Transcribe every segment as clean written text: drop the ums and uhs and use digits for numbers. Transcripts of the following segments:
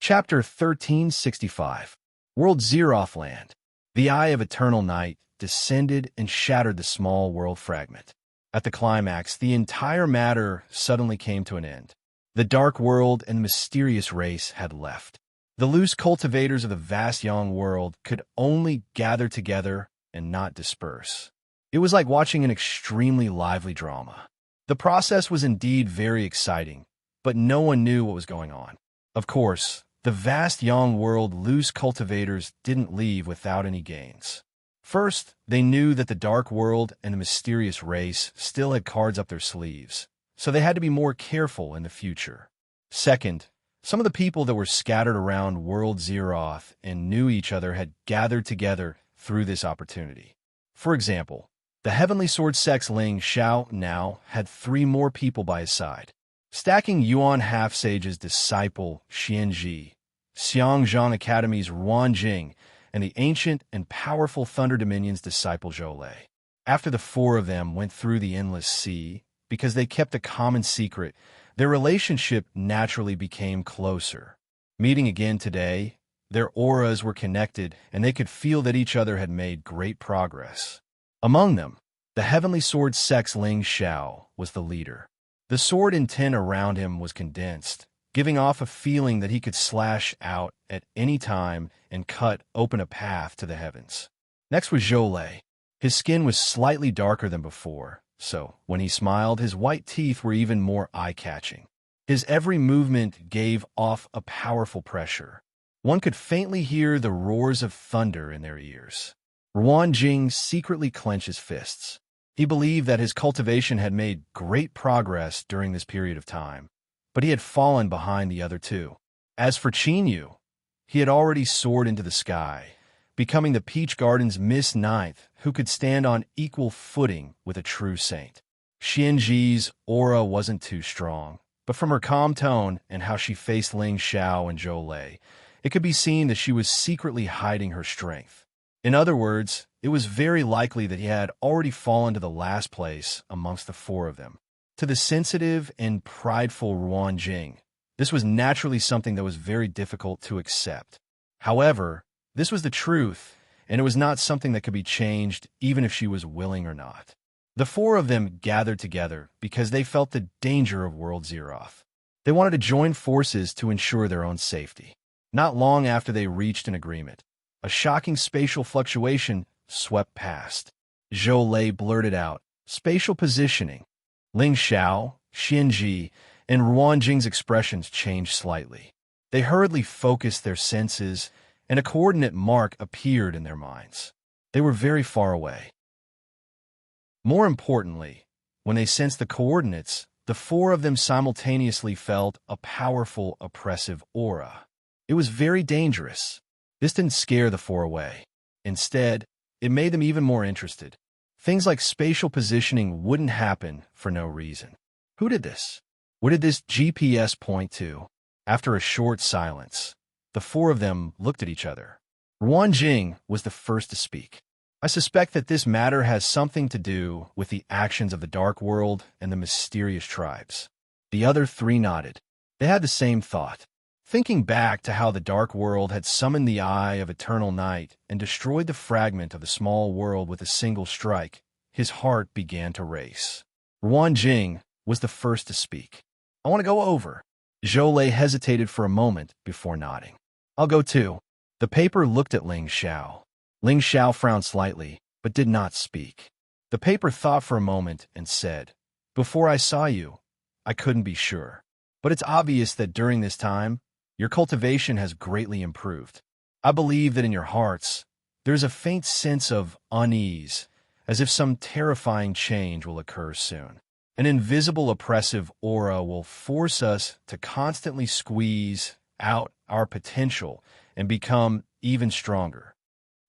Chapter 1365 World Zeroth Land. The eye of eternal night descended and shattered the small world fragment. At the climax, the entire matter suddenly came to an end. The dark world and the mysterious race had left. The loose cultivators of the vast young world could only gather together and not disperse. It was like watching an extremely lively drama. The process was indeed very exciting, but no one knew what was going on. Of course, the vast young world loose cultivators didn't leave without any gains. First, they knew that the dark world and the mysterious race still had cards up their sleeves, so they had to be more careful in the future. Second, some of the people that were scattered around World Zeroth and knew each other had gathered together through this opportunity. For example, the heavenly sword sex Ling Xiao now had 3 more people by his side. Stacking Yuan Half-Sage's disciple Xianji, Xiangzhang Academy's Ruan Jing, and the ancient and powerful Thunder Dominion's disciple Zhou Lei. After the 4 of them went through the endless sea, because they kept a common secret, their relationship naturally became closer. Meeting again today, their auras were connected and they could feel that each other had made great progress. Among them, the heavenly sword sex Ling Xiao was the leader. The sword intent around him was condensed, giving off a feeling that he could slash out at any time and cut open a path to the heavens. Next was Zhou Lei. His skin was slightly darker than before, so when he smiled, his white teeth were even more eye-catching. His every movement gave off a powerful pressure. One could faintly hear the roars of thunder in their ears. Ruan Jing secretly clenched his fists. He believed that his cultivation had made great progress during this period of time, but he had fallen behind the other 2. As for Qin Yu, he had already soared into the sky, becoming the Peach Garden's Miss Ninth, who could stand on equal footing with a true saint. Xianji's aura wasn't too strong, but from her calm tone and how she faced Ling Xiao and Zhou Lei, it could be seen that she was secretly hiding her strength. In other words, it was very likely that he had already fallen to the last place amongst the 4 of them. To the sensitive and prideful Ruan Jing, this was naturally something that was very difficult to accept. However, this was the truth, and it was not something that could be changed even if she was willing or not. The 4 of them gathered together because they felt the danger of World Zeroth. They wanted to join forces to ensure their own safety. Not long after they reached an agreement, a shocking spatial fluctuation swept past. Zhou Lei blurted out, "Spatial positioning." Ling Xiao, Xianji, and Ruan Jing's expressions changed slightly. They hurriedly focused their senses, and a coordinate mark appeared in their minds. They were very far away. More importantly, when they sensed the coordinates, the 4 of them simultaneously felt a powerful, oppressive aura. It was very dangerous. This didn't scare the 4 away. Instead, it made them even more interested. Things like spatial positioning wouldn't happen for no reason. Who did this? What did this GPS point to? After a short silence, the 4 of them looked at each other. Ruan Jing was the first to speak. "I suspect that this matter has something to do with the actions of the Dark World and the mysterious tribes." The other 3 nodded. They had the same thought. Thinking back to how the Dark World had summoned the Eye of Eternal Night and destroyed the fragment of the small world with a single strike, his heart began to race. Ruan Jing was the first to speak. "I want to go over." Zhou Lei hesitated for a moment before nodding. "I'll go too." The paper looked at Ling Xiao. Ling Xiao frowned slightly, but did not speak. The paper thought for a moment and said, "Before I saw you, I couldn't be sure. But it's obvious that during this time, your cultivation has greatly improved. I believe that in your hearts, there's a faint sense of unease, as if some terrifying change will occur soon. An invisible oppressive aura will force us to constantly squeeze out our potential and become even stronger."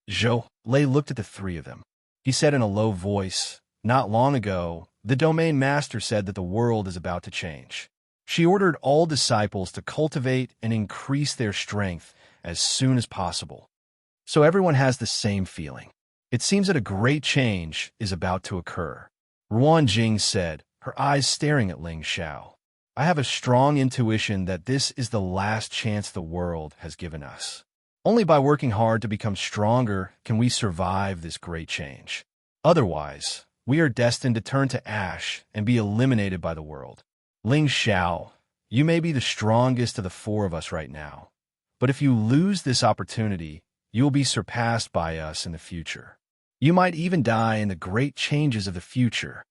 Zhou Lei looked at the 3 of them. He said in a low voice, "Not long ago, the Domain Master said that the world is about to change. She ordered all disciples to cultivate and increase their strength as soon as possible. So everyone has the same feeling. It seems that a great change is about to occur." Ruan Jing said, her eyes staring at Ling Xiao. I have a strong intuition that this is the last chance the world has given us. Only by working hard to become stronger can we survive this great change. Otherwise, we are destined to turn to ash and be eliminated by the world. Ling Xiao, you may be the strongest of the four of us right now, but if you lose this opportunity, you will be surpassed by us in the future. You might even die in the great changes of the future.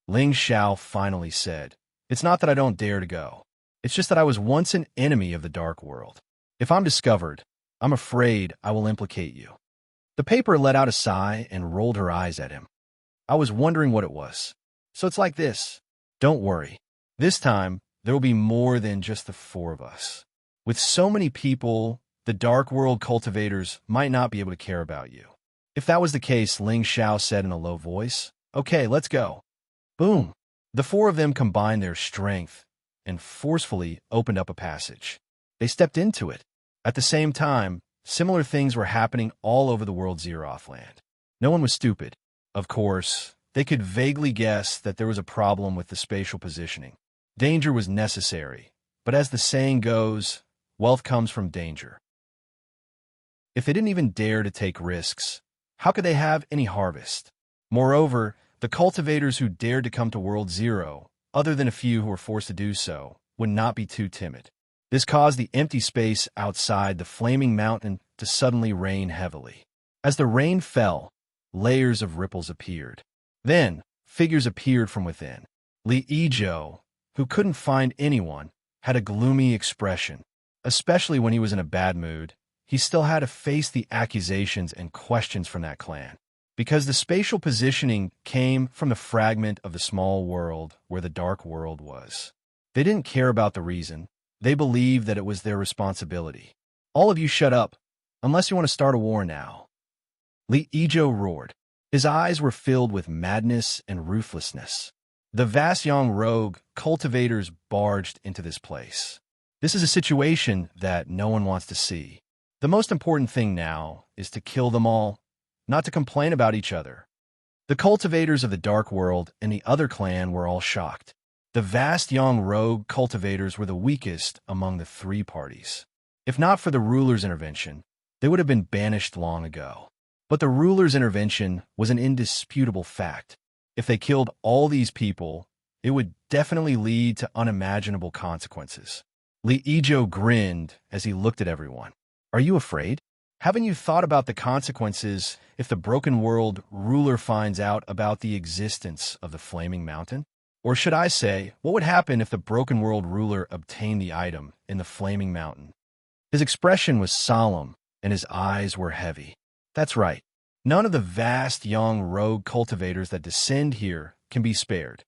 Ling Xiao finally said, "It's not that I don't dare to go. It's just that I was once an enemy of the dark world. If I'm discovered, I'm afraid I will implicate you." The paper let out a sigh and rolled her eyes at him. "I was wondering what it was. So it's like this. Don't worry. This time, there will be more than just the four of us. With so many people, the dark world cultivators might not be able to care about you." If that was the case, Ling Xiao said in a low voice, "Okay, let's go." Boom! The four of them combined their strength and forcefully opened up a passage. They stepped into it. At the same time, similar things were happening all over the world Zerothland. No one was stupid. Of course, they could vaguely guess that there was a problem with the spatial positioning. Danger was necessary, but as the saying goes, wealth comes from danger. If they didn't even dare to take risks, how could they have any harvest? Moreover, the cultivators who dared to come to World Zero, other than a few who were forced to do so, would not be too timid. This caused the empty space outside the flaming mountain to suddenly rain heavily. As the rain fell, layers of ripples appeared. Then, figures appeared from within. Li Yizhou, who couldn't find anyone, had a gloomy expression. Especially when he was in a bad mood, he still had to face the accusations and questions from that clan. Because the spatial positioning came from the fragment of the small world where the dark world was. They didn't care about the reason. They believed that it was their responsibility. "All of you shut up, unless you want to start a war now." Li Yizhou roared. His eyes were filled with madness and ruthlessness. The vast young rogue cultivators barged into this place. This is a situation that no one wants to see. The most important thing now is to kill them all, not to complain about each other. The cultivators of the dark world and the other clan were all shocked. The vast young rogue cultivators were the weakest among the three parties. If not for the ruler's intervention, they would have been banished long ago. But the ruler's intervention was an indisputable fact. If they killed all these people, it would definitely lead to unimaginable consequences. Li Yizhou grinned as he looked at everyone. "Are you afraid? Haven't you thought about the consequences if the Broken World ruler finds out about the existence of the Flaming Mountain? Or should I say, what would happen if the Broken World ruler obtained the item in the Flaming Mountain?" His expression was solemn, and his eyes were heavy. That's right. None of the vast young rogue cultivators that descend here can be spared.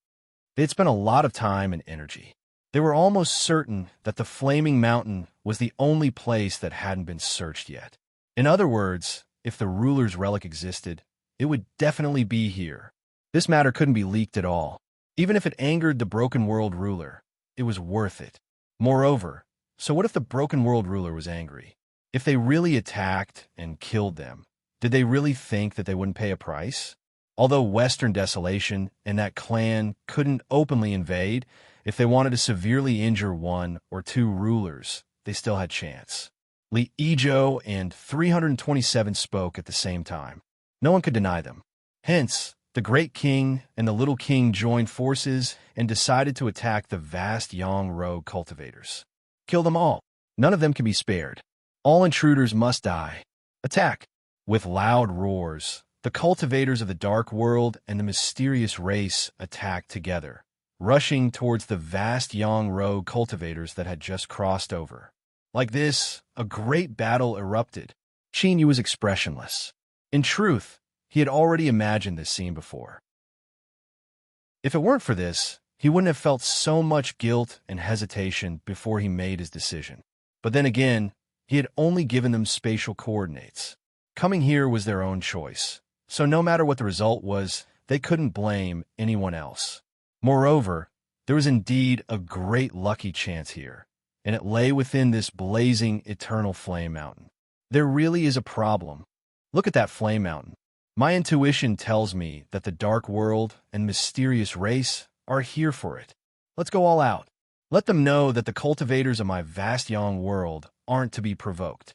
They'd spent a lot of time and energy. They were almost certain that the Flaming Mountain was the only place that hadn't been searched yet. In other words, if the ruler's relic existed, it would definitely be here. This matter couldn't be leaked at all. Even if it angered the Broken World ruler, it was worth it. Moreover, so what if the Broken World ruler was angry? If they really attacked and killed them, did they really think that they wouldn't pay a price? Although Western Desolation and that clan couldn't openly invade, if they wanted to severely injure one or two rulers, they still had chance. Li Yizhou and 327 spoke at the same time. No one could deny them. Hence, the Great King and the Little King joined forces and decided to attack the vast young rogue cultivators. Kill them all. None of them can be spared. All intruders must die. Attack! With loud roars, the cultivators of the dark world and the mysterious race attacked together, rushing towards the vast young rogue cultivators that had just crossed over. Like this, a great battle erupted. Qin Yu was expressionless. In truth, he had already imagined this scene before. If it weren't for this, he wouldn't have felt so much guilt and hesitation before he made his decision. But then again, he had only given them spatial coordinates. Coming here was their own choice, so no matter what the result was, they couldn't blame anyone else. Moreover, there was indeed a great lucky chance here, and it lay within this blazing eternal flame mountain. There really is a problem. Look at that flame mountain. My intuition tells me that the dark world and mysterious race are here for it. Let's go all out. Let them know that the cultivators of my vast young world aren't to be provoked.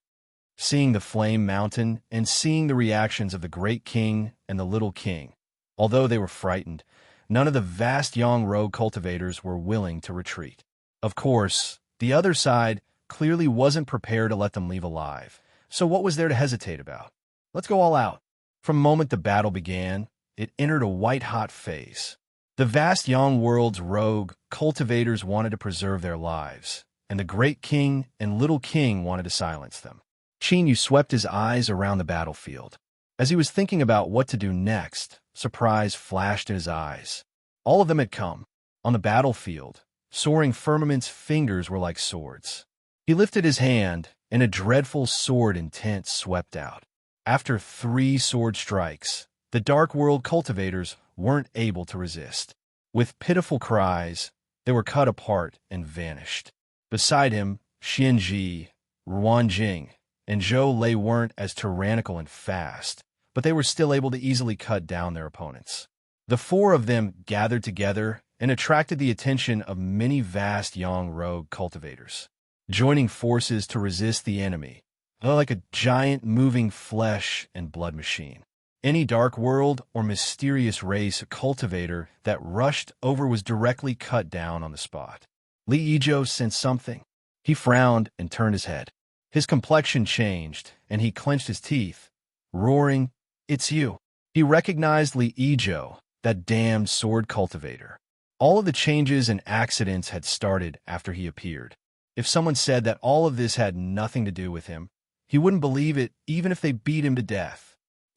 Seeing the flame mountain and seeing the reactions of the great king and the little king, although they were frightened, none of the vast young rogue cultivators were willing to retreat. Of course, the other side clearly wasn't prepared to let them leave alive, so what was there to hesitate about? Let's go all out. From the moment the battle began, it entered a white-hot phase. The vast young world's rogue cultivators wanted to preserve their lives, and the great king and little king wanted to silence them. Chinyu swept his eyes around the battlefield. As he was thinking about what to do next, surprise flashed in his eyes. All of them had come. On the battlefield, soaring firmament's fingers were like swords. He lifted his hand, and a dreadful sword intent swept out. After 3 sword strikes, the Dark World cultivators weren't able to resist. With pitiful cries, they were cut apart and vanished. Beside him, Xianji, Ruanjing, and Zhou Lei weren't as tyrannical and fast, but they were still able to easily cut down their opponents. The 4 of them gathered together and attracted the attention of many vast young rogue cultivators, joining forces to resist the enemy, like a giant moving flesh and blood machine. Any dark world or mysterious race cultivator that rushed over was directly cut down on the spot. Li Yizhou sensed something. He frowned and turned his head. His complexion changed, and he clenched his teeth, roaring, "It's you!" He recognized Li Yizhou, that damned sword cultivator. All of the changes and accidents had started after he appeared. If someone said that all of this had nothing to do with him, he wouldn't believe it even if they beat him to death.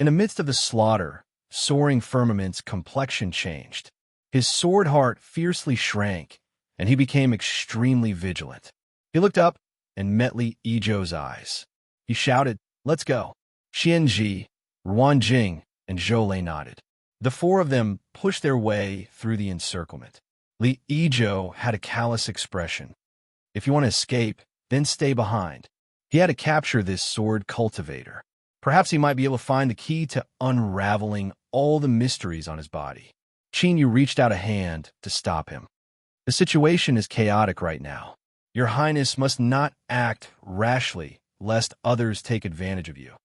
In the midst of the slaughter, soaring firmament's complexion changed. His sword heart fiercely shrank, and he became extremely vigilant. He looked up and met Li Yizhou's eyes. He shouted, "Let's go!" Xianji, Ruanjing, and Zhou Lei nodded. The 4 of them pushed their way through the encirclement. Li Yizhou had a callous expression. If you want to escape, then stay behind. He had to capture this sword cultivator. Perhaps he might be able to find the key to unraveling all the mysteries on his body. Chinyu reached out a hand to stop him. The situation is chaotic right now. Your Highness must not act rashly, lest others take advantage of you.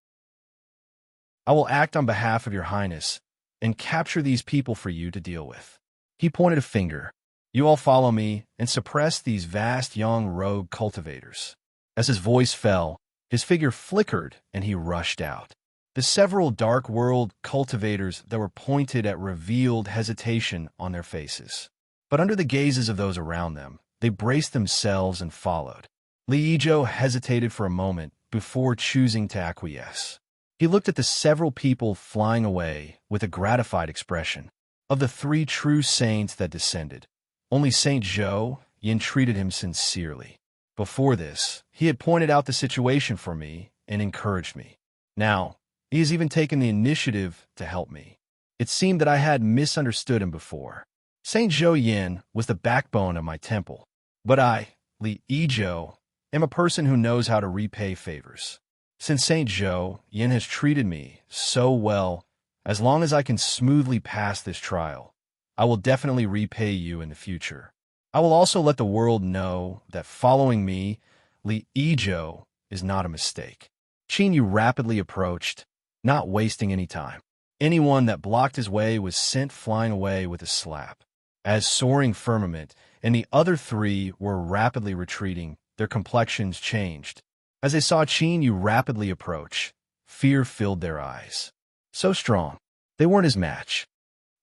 I will act on behalf of your Highness and capture these people for you to deal with. He pointed a finger. You all follow me and suppress these vast young rogue cultivators. As his voice fell, his figure flickered and he rushed out. The several Dark World cultivators that were pointed at revealed hesitation on their faces. But under the gazes of those around them, they braced themselves and followed. Li Yizhou hesitated for a moment before choosing to acquiesce. He looked at the several people flying away with a gratified expression. Of the 3 true saints that descended, only Saint Zhou Yin treated him sincerely. Before this, he had pointed out the situation for me and encouraged me. Now, he has even taken the initiative to help me. It seemed that I had misunderstood him before. Saint Zhou Yin was the backbone of my temple, but I, Li Yizhou, am a person who knows how to repay favors. Since Saint Zhou Yin has treated me so well, as long as I can smoothly pass this trial, I will definitely repay you in the future. I will also let the world know that following me, Li Yizhou, is not a mistake. Chinyu rapidly approached, not wasting any time. Anyone that blocked his way was sent flying away with a slap. As soaring firmament and the other 3 were rapidly retreating, their complexions changed. As they saw Chinyu rapidly approach, fear filled their eyes. So strong, they weren't his match.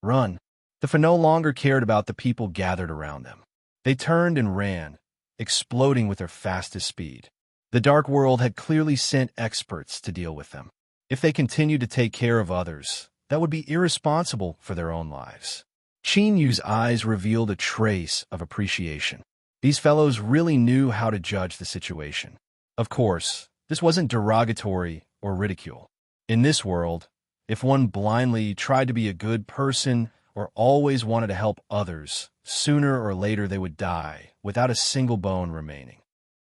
Run. The 4 no longer cared about the people gathered around them. They turned and ran, exploding with their fastest speed. The Dark World had clearly sent experts to deal with them. If they continued to take care of others, that would be irresponsible for their own lives. Chinyu's eyes revealed a trace of appreciation. These fellows really knew how to judge the situation. Of course, this wasn't derogatory or ridicule. In this world, if one blindly tried to be a good person or always wanted to help others, sooner or later they would die without a single bone remaining.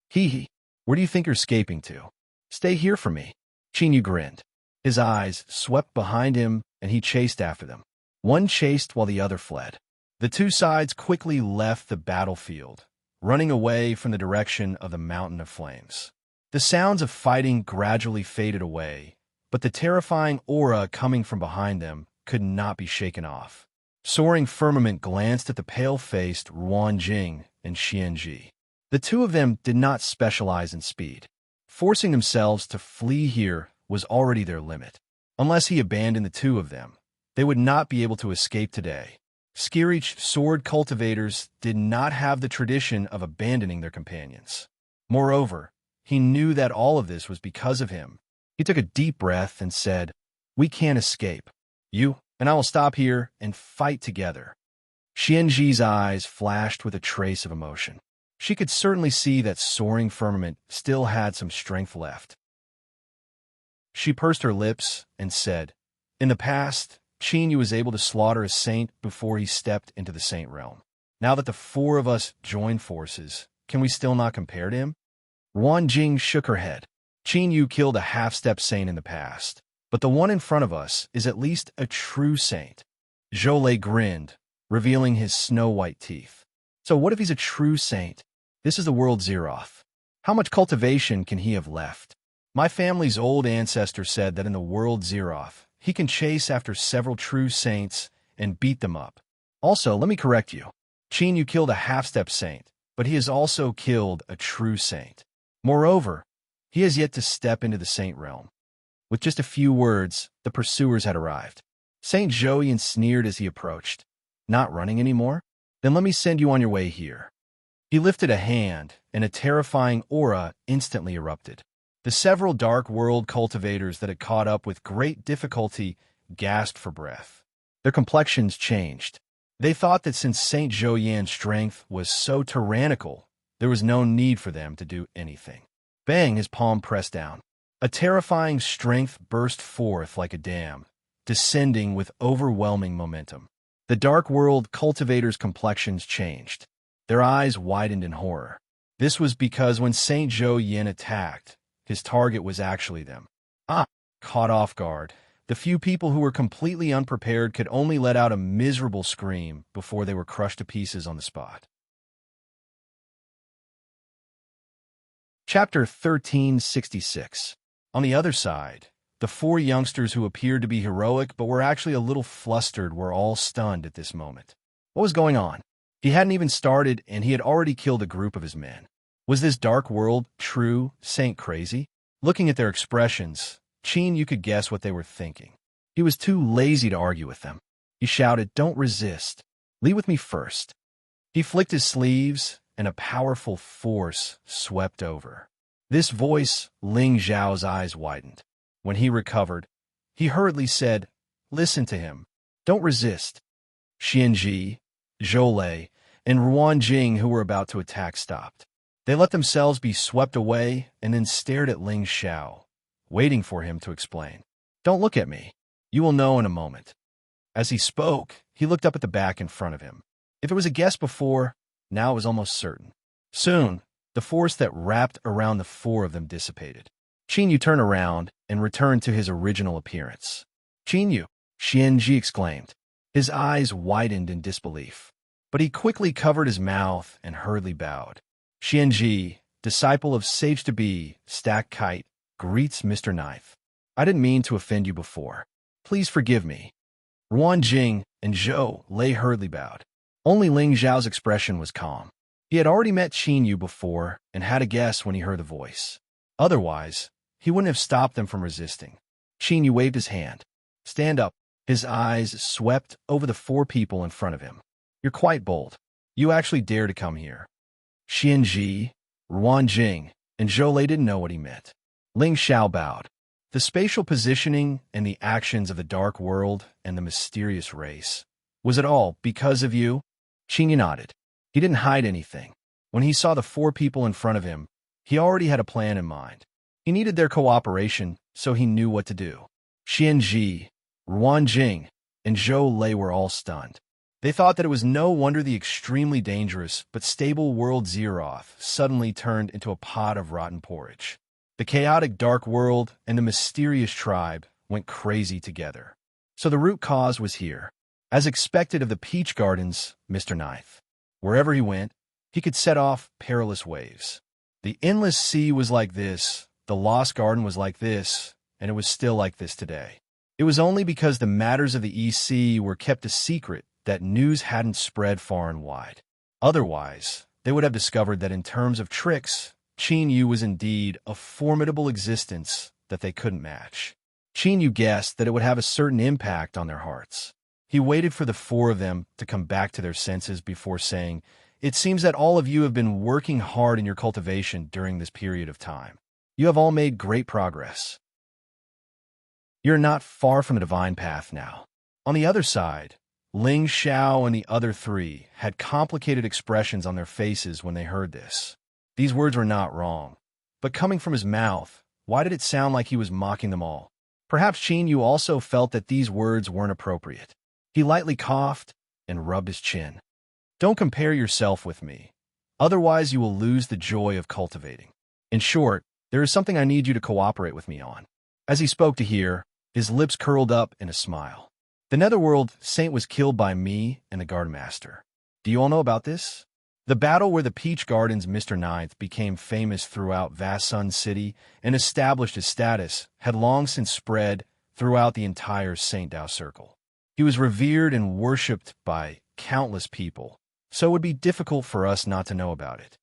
Hee, where do you think you're escaping to? Stay here for me. Chinyu grinned. His eyes swept behind him and he chased after them. One chased while the other fled. The 2 sides quickly left the battlefield, running away from the direction of the mountain of flames. The sounds of fighting gradually faded away, but the terrifying aura coming from behind them could not be shaken off. Soaring Firmament glanced at the pale-faced Ruan Jing and Xianji. The two of them did not specialize in speed. Forcing themselves to flee here was already their limit. Unless he abandoned the two of them, they would not be able to escape today. Skirich sword cultivators did not have the tradition of abandoning their companions. Moreover, he knew that all of this was because of him. He took a deep breath and said, "We can't escape. You and I will stop here and fight together." Xianji's eyes flashed with a trace of emotion. She could certainly see that Soaring Firmament still had some strength left. She pursed her lips and said, "In the past, Qin Yu was able to slaughter a saint before he stepped into the saint realm. Now that the four of us join forces, can we still not compare to him?" Ruan Jing shook her head. "Qin Yu killed a half-step saint in the past, but the one in front of us is at least a true saint." Zhou grinned, revealing his snow-white teeth. "So what if he's a true saint? This is the world Zeroth. How much cultivation can he have left? My family's old ancestor said that in the world Zeroth, he can chase after several true saints and beat them up. Also, let me correct you. Qin Yu killed a half-step saint, but he has also killed a true saint. Moreover, he has yet to step into the saint realm." With just a few words, the pursuers had arrived. Saint Zhouyan sneered as he approached. "Not running anymore? Then let me send you on your way here." He lifted a hand, and a terrifying aura instantly erupted. The several dark world cultivators that had caught up with great difficulty gasped for breath. Their complexions changed. They thought that since Saint Zhouyan's strength was so tyrannical, there was no need for them to do anything. Bang, his palm pressed down. A terrifying strength burst forth like a dam, descending with overwhelming momentum. The dark world cultivators' complexions changed. Their eyes widened in horror. This was because when Saint Zhouyan attacked, his target was actually them. Caught off guard, the few people who were completely unprepared could only let out a miserable scream before they were crushed to pieces on the spot. Chapter 1366. On the other side, the four youngsters who appeared to be heroic but were actually a little flustered were all stunned at this moment. What was going on? He hadn't even started, and he had already killed a group of his men. Was this dark world true saint crazy? Looking at their expressions, Qin Yu could guess what they were thinking. He was too lazy to argue with them. He shouted, "Don't resist. Lead with me first." He flicked his sleeves, and a powerful force swept over. This voice, Ling Zhao's eyes widened. When he recovered, he hurriedly said, "Listen to him. Don't resist." Xianji, Zhou and Ruan Jing, who were about to attack, stopped. They let themselves be swept away and then stared at Ling Zhao, waiting for him to explain. "Don't look at me. You will know in a moment." As he spoke, he looked up at the back in front of him. If it was a guess before, now it was almost certain. Soon, the force that wrapped around the four of them dissipated. Qin Yu turned around and returned to his original appearance. "Qin Yu!" Xianji exclaimed. His eyes widened in disbelief, but he quickly covered his mouth and hurriedly bowed. "Xianji, disciple of Sage-to-Be, Stack Kite, greets Mr. Knife. I didn't mean to offend you before. Please forgive me." Ruan Jing and Zhou hurriedly bowed. Only Ling Zhao's expression was calm. He had already met Qin Yu before and had a guess when he heard the voice. Otherwise, he wouldn't have stopped them from resisting. Qin Yu waved his hand. "Stand up." His eyes swept over the four people in front of him. "You're quite bold. You actually dare to come here." Xianji, Ruan Jing, and Zhou didn't know what he meant. Ling Xiao bowed. The spatial positioning and the actions of the dark world and the mysterious race. "Was it all because of you?" Qin Yu nodded. He didn't hide anything. When he saw the four people in front of him, he already had a plan in mind. He needed their cooperation, so he knew what to do. Xianji, Ruan Jing, and Zhou were all stunned. They thought that it was no wonder the extremely dangerous but stable world Zeroth suddenly turned into a pot of rotten porridge. The chaotic dark world and the mysterious tribe went crazy together. So the root cause was here. As expected of the Peach Gardens, Mr. Knife. Wherever he went, He could set off perilous waves. The endless sea was like this, the lost garden was like this, and it was still like this today. It was only because the matters of the EC were kept a secret that news hadn't spread far and wide. Otherwise, they would have discovered that in terms of tricks, Qin Yu was indeed a formidable existence that they couldn't match. Qin Yu guessed that it would have a certain impact on their hearts. He waited for the four of them to come back to their senses before saying, "It seems that all of you have been working hard in your cultivation during this period of time. You have all made great progress. You're not far from the divine path now." On the other side, Ling Xiao and the other three had complicated expressions on their faces when they heard this. These words were not wrong, but coming from his mouth, why did it sound like he was mocking them all? Perhaps Qin Yu also felt that these words weren't appropriate. He lightly coughed and rubbed his chin. "Don't compare yourself with me. Otherwise, you will lose the joy of cultivating. In short, there is something I need you to cooperate with me on." As he spoke to hear, his lips curled up in a smile. "The Netherworld Saint was killed by me and the Guardmaster. Do you all know about this? The battle where the Peach Garden's Mr. Ninth became famous throughout vast Sun City and established his status had long since spread throughout the entire Saint Dao Circle. He was revered and worshipped by countless people, so it would be difficult for us not to know about it.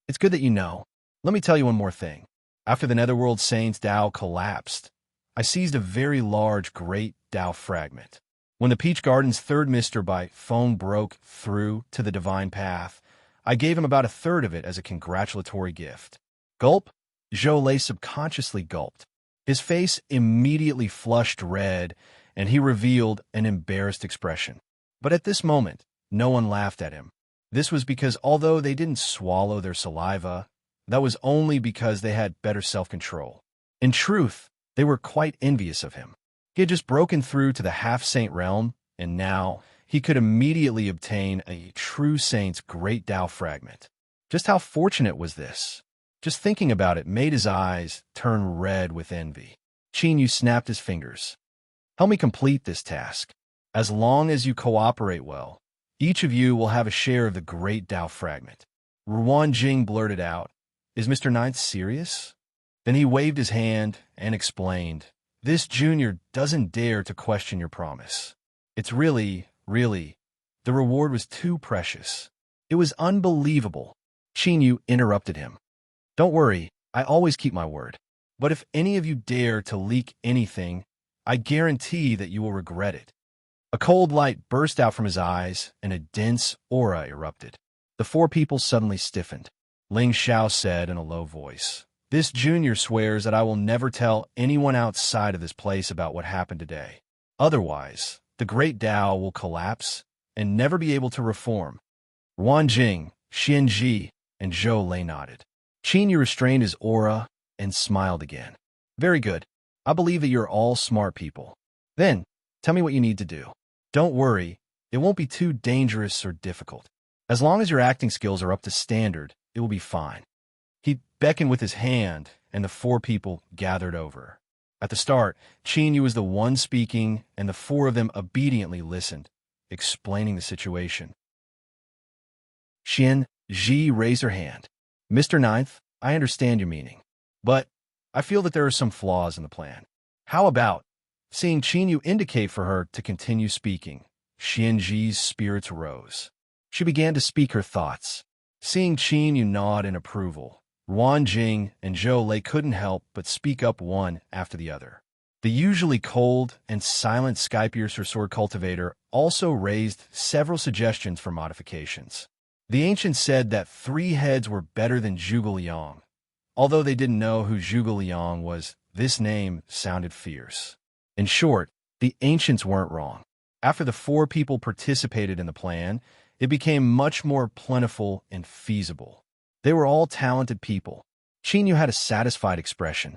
It's good that you know. Let me tell you one more thing. After the Netherworld Saint's Dao collapsed, I seized a very large great Dao fragment. When the Peach Garden's third Mister by phone broke through to the divine path, I gave him about a third of it as a congratulatory gift." Gulp. Zhou Lei subconsciously gulped. His face immediately flushed red, and he revealed an embarrassed expression. But at this moment, no one laughed at him. This was because although they didn't swallow their saliva, that was only because they had better self-control. In truth, they were quite envious of him. He had just broken through to the half-saint realm, and now he could immediately obtain a true saint's great Dao fragment. Just how fortunate was this? Just thinking about it made his eyes turn red with envy. Qin Yu snapped his fingers. "Help me complete this task. As long as you cooperate well, each of you will have a share of the great Dao fragment." Ruan Jing blurted out, "Is Mr. Ninth serious?" Then he waved his hand and explained, "This junior doesn't dare to question your promise. It's really, the reward was too precious. It was unbelievable." Qin Yu interrupted him. "Don't worry, I always keep my word. But if any of you dare to leak anything, I guarantee that you will regret it." A cold light burst out from his eyes, and a dense aura erupted. The four people suddenly stiffened. Ling Xiao said in a low voice, "This junior swears that I will never tell anyone outside of this place about what happened today. Otherwise, the great Dao will collapse and never be able to reform." Ruan Jing, Xian Ji, and Zhou Lei nodded. Qin Yu restrained his aura and smiled again. "Very good. I believe that you're all smart people. Then, tell me what you need to do. Don't worry, it won't be too dangerous or difficult. As long as your acting skills are up to standard, it will be fine." He beckoned with his hand, and the four people gathered over. At the start, Qin Yu was the one speaking, and the four of them obediently listened, explaining the situation. Xian Ji raised her hand. "Mr. Ninth, I understand your meaning, but I feel that there are some flaws in the plan. How about—" Seeing Qin Yu indicate for her to continue speaking, Xian Ji's spirits rose. She began to speak her thoughts. Seeing Qin Yu nod in approval, Ruan Jing and Zhou Lei couldn't help but speak up one after the other. The usually cold and silent Skypiercer sword cultivator also raised several suggestions for modifications. The ancients said that 3 heads were better than Zhuge Liang. Although they didn't know who Zhuge Liang was, this name sounded fierce. In short, the ancients weren't wrong. After the 4 people participated in the plan, it became much more plentiful and feasible. They were all talented people. Qin Yu had a satisfied expression.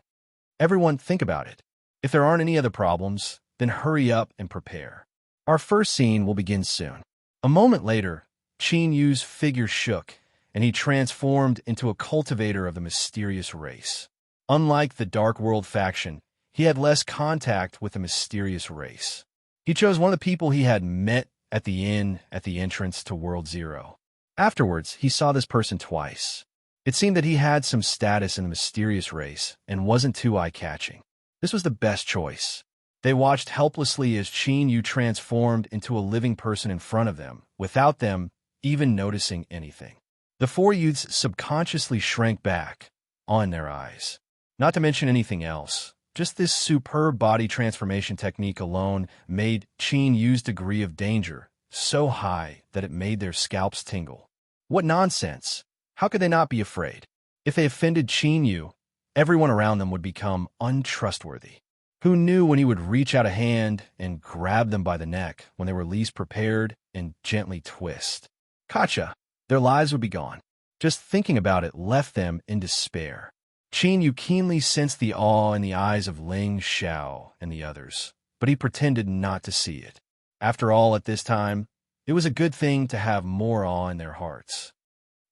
"Everyone, think about it. If there aren't any other problems, then hurry up and prepare. Our first scene will begin soon." A moment later, Qin Yu's figure shook, and he transformed into a cultivator of the mysterious race. Unlike the Dark World faction, he had less contact with the mysterious race. He chose one of the people he had met at the inn at the entrance to World Zero. Afterwards, he saw this person twice. It seemed that he had some status in the mysterious race and wasn't too eye-catching. This was the best choice. They watched helplessly as Qin Yu transformed into a living person in front of them, without them even noticing anything. The four youths subconsciously shrank back, awe in their eyes. Not to mention anything else. Just this superb body transformation technique alone made Qin Yu's degree of danger so high that it made their scalps tingle. What nonsense! How could they not be afraid? If they offended Qin Yu, everyone around them would become untrustworthy. Who knew when he would reach out a hand and grab them by the neck when they were least prepared and gently twist? Gotcha! Their lives would be gone. Just thinking about it left them in despair. Qin Yu keenly sensed the awe in the eyes of Ling Xiao and the others, but he pretended not to see it. After all, at this time, it was a good thing to have more awe in their hearts.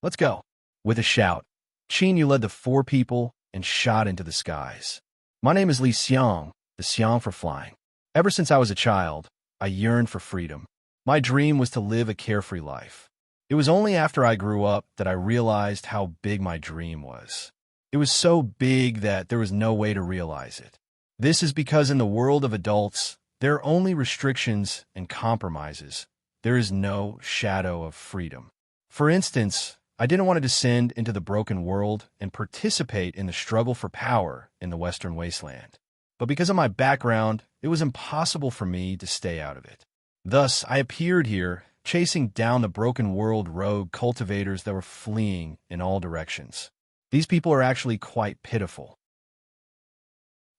Let's go. With a shout, Qin Yu led the four people and shot into the skies. My name is Li Xiang, the Xiang for flying. Ever since I was a child, I yearned for freedom. My dream was to live a carefree life. It was only after I grew up that I realized how big my dream was. It was so big that there was no way to realize it. This is because in the world of adults, there are only restrictions and compromises. There is no shadow of freedom. For instance, I didn't want to descend into the broken world and participate in the struggle for power in the Western Wasteland. But because of my background, it was impossible for me to stay out of it. Thus, I appeared here, chasing down the broken world rogue cultivators that were fleeing in all directions. These people are actually quite pitiful.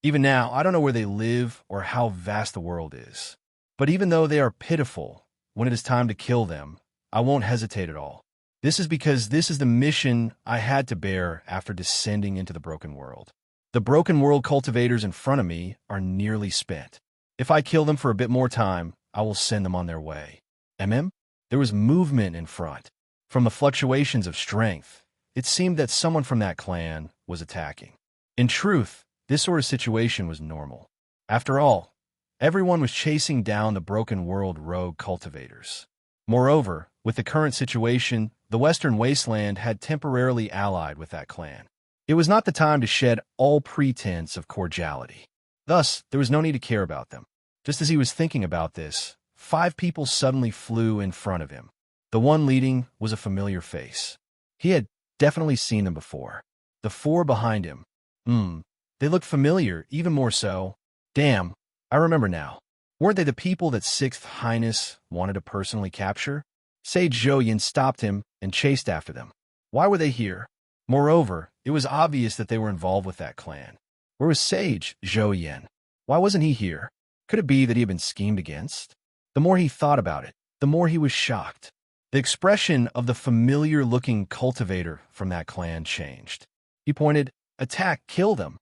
Even now, I don't know where they live or how vast the world is. But even though they are pitiful, when it is time to kill them, I won't hesitate at all. This is because this is the mission I had to bear after descending into the broken world. The broken world cultivators in front of me are nearly spent. If I kill them for a bit more time, I will send them on their way. There was movement in front. From the fluctuations of strength, it seemed that someone from that clan was attacking. In truth, this sort of situation was normal. After all, everyone was chasing down the broken world rogue cultivators. Moreover, with the current situation, the Western Wasteland had temporarily allied with that clan. It was not the time to shed all pretense of cordiality. Thus, there was no need to care about them. Just as he was thinking about this, 5 people suddenly flew in front of him. The one leading was a familiar face. He had definitely seen them before. The 4 behind him. They looked familiar, even more so. Damn, I remember now. Weren't they the people that Sixth Highness wanted to personally capture? Sage Zhou stopped him and chased after them. Why were they here? Moreover, it was obvious that they were involved with that clan. Where was Sage Zhou? Why wasn't he here? Could it be that he had been schemed against? The more he thought about it, the more he was shocked. The expression of the familiar-looking cultivator from that clan changed. He pointed, "Attack, kill them."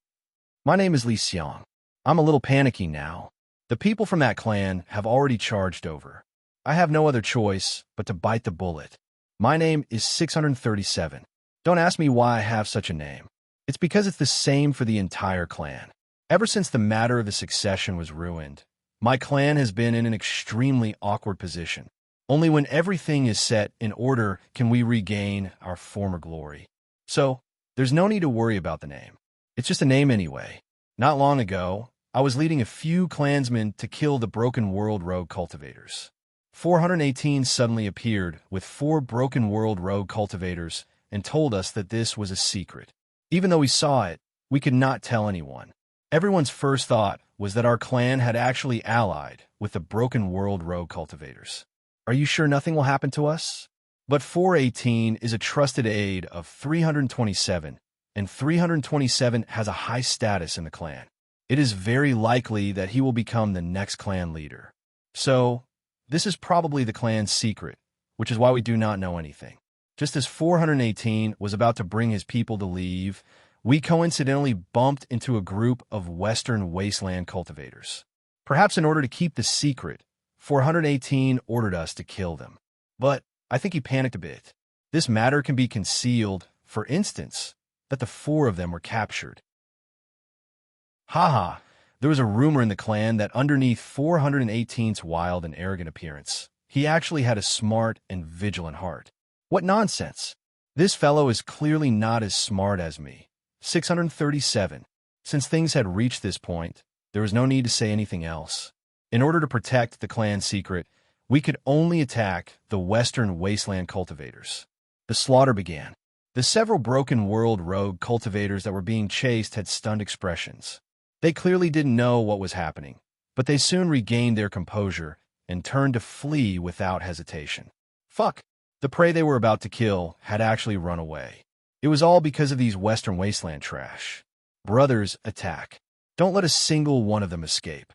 My name is Li Xiang. I'm a little panicky now. The people from that clan have already charged over. I have no other choice but to bite the bullet. My name is 637. Don't ask me why I have such a name. It's because it's the same for the entire clan. Ever since the matter of the succession was ruined, my clan has been in an extremely awkward position. Only when everything is set in order can we regain our former glory. So, there's no need to worry about the name. It's just a name anyway. Not long ago, I was leading a few clansmen to kill the broken world rogue cultivators. 418 suddenly appeared with 4 broken world rogue cultivators and told us that this was a secret. Even though we saw it, we could not tell anyone. Everyone's first thought was that our clan had actually allied with the broken world rogue cultivators. Are you sure nothing will happen to us? But 418 is a trusted aide of 327, and 327 has a high status in the clan. It is very likely that he will become the next clan leader. So, this is probably the clan's secret, which is why we do not know anything. Just as 418 was about to bring his people to leave, we coincidentally bumped into a group of Western Wasteland cultivators. Perhaps in order to keep the secret, 418 ordered us to kill them. But I think he panicked a bit. This matter can be concealed, for instance, that the 4 of them were captured. Haha, there was a rumor in the clan that underneath 418's wild and arrogant appearance, he actually had a smart and vigilant heart. What nonsense! This fellow is clearly not as smart as me. 637. Since things had reached this point, there was no need to say anything else. In order to protect the clan's secret, we could only attack the western wasteland cultivators. The slaughter began. The several broken world rogue cultivators that were being chased had stunned expressions. They clearly didn't know what was happening, but they soon regained their composure and turned to flee without hesitation. Fuck! The prey they were about to kill had actually run away. It was all because of these western wasteland trash. Brothers, attack. Don't let a single one of them escape.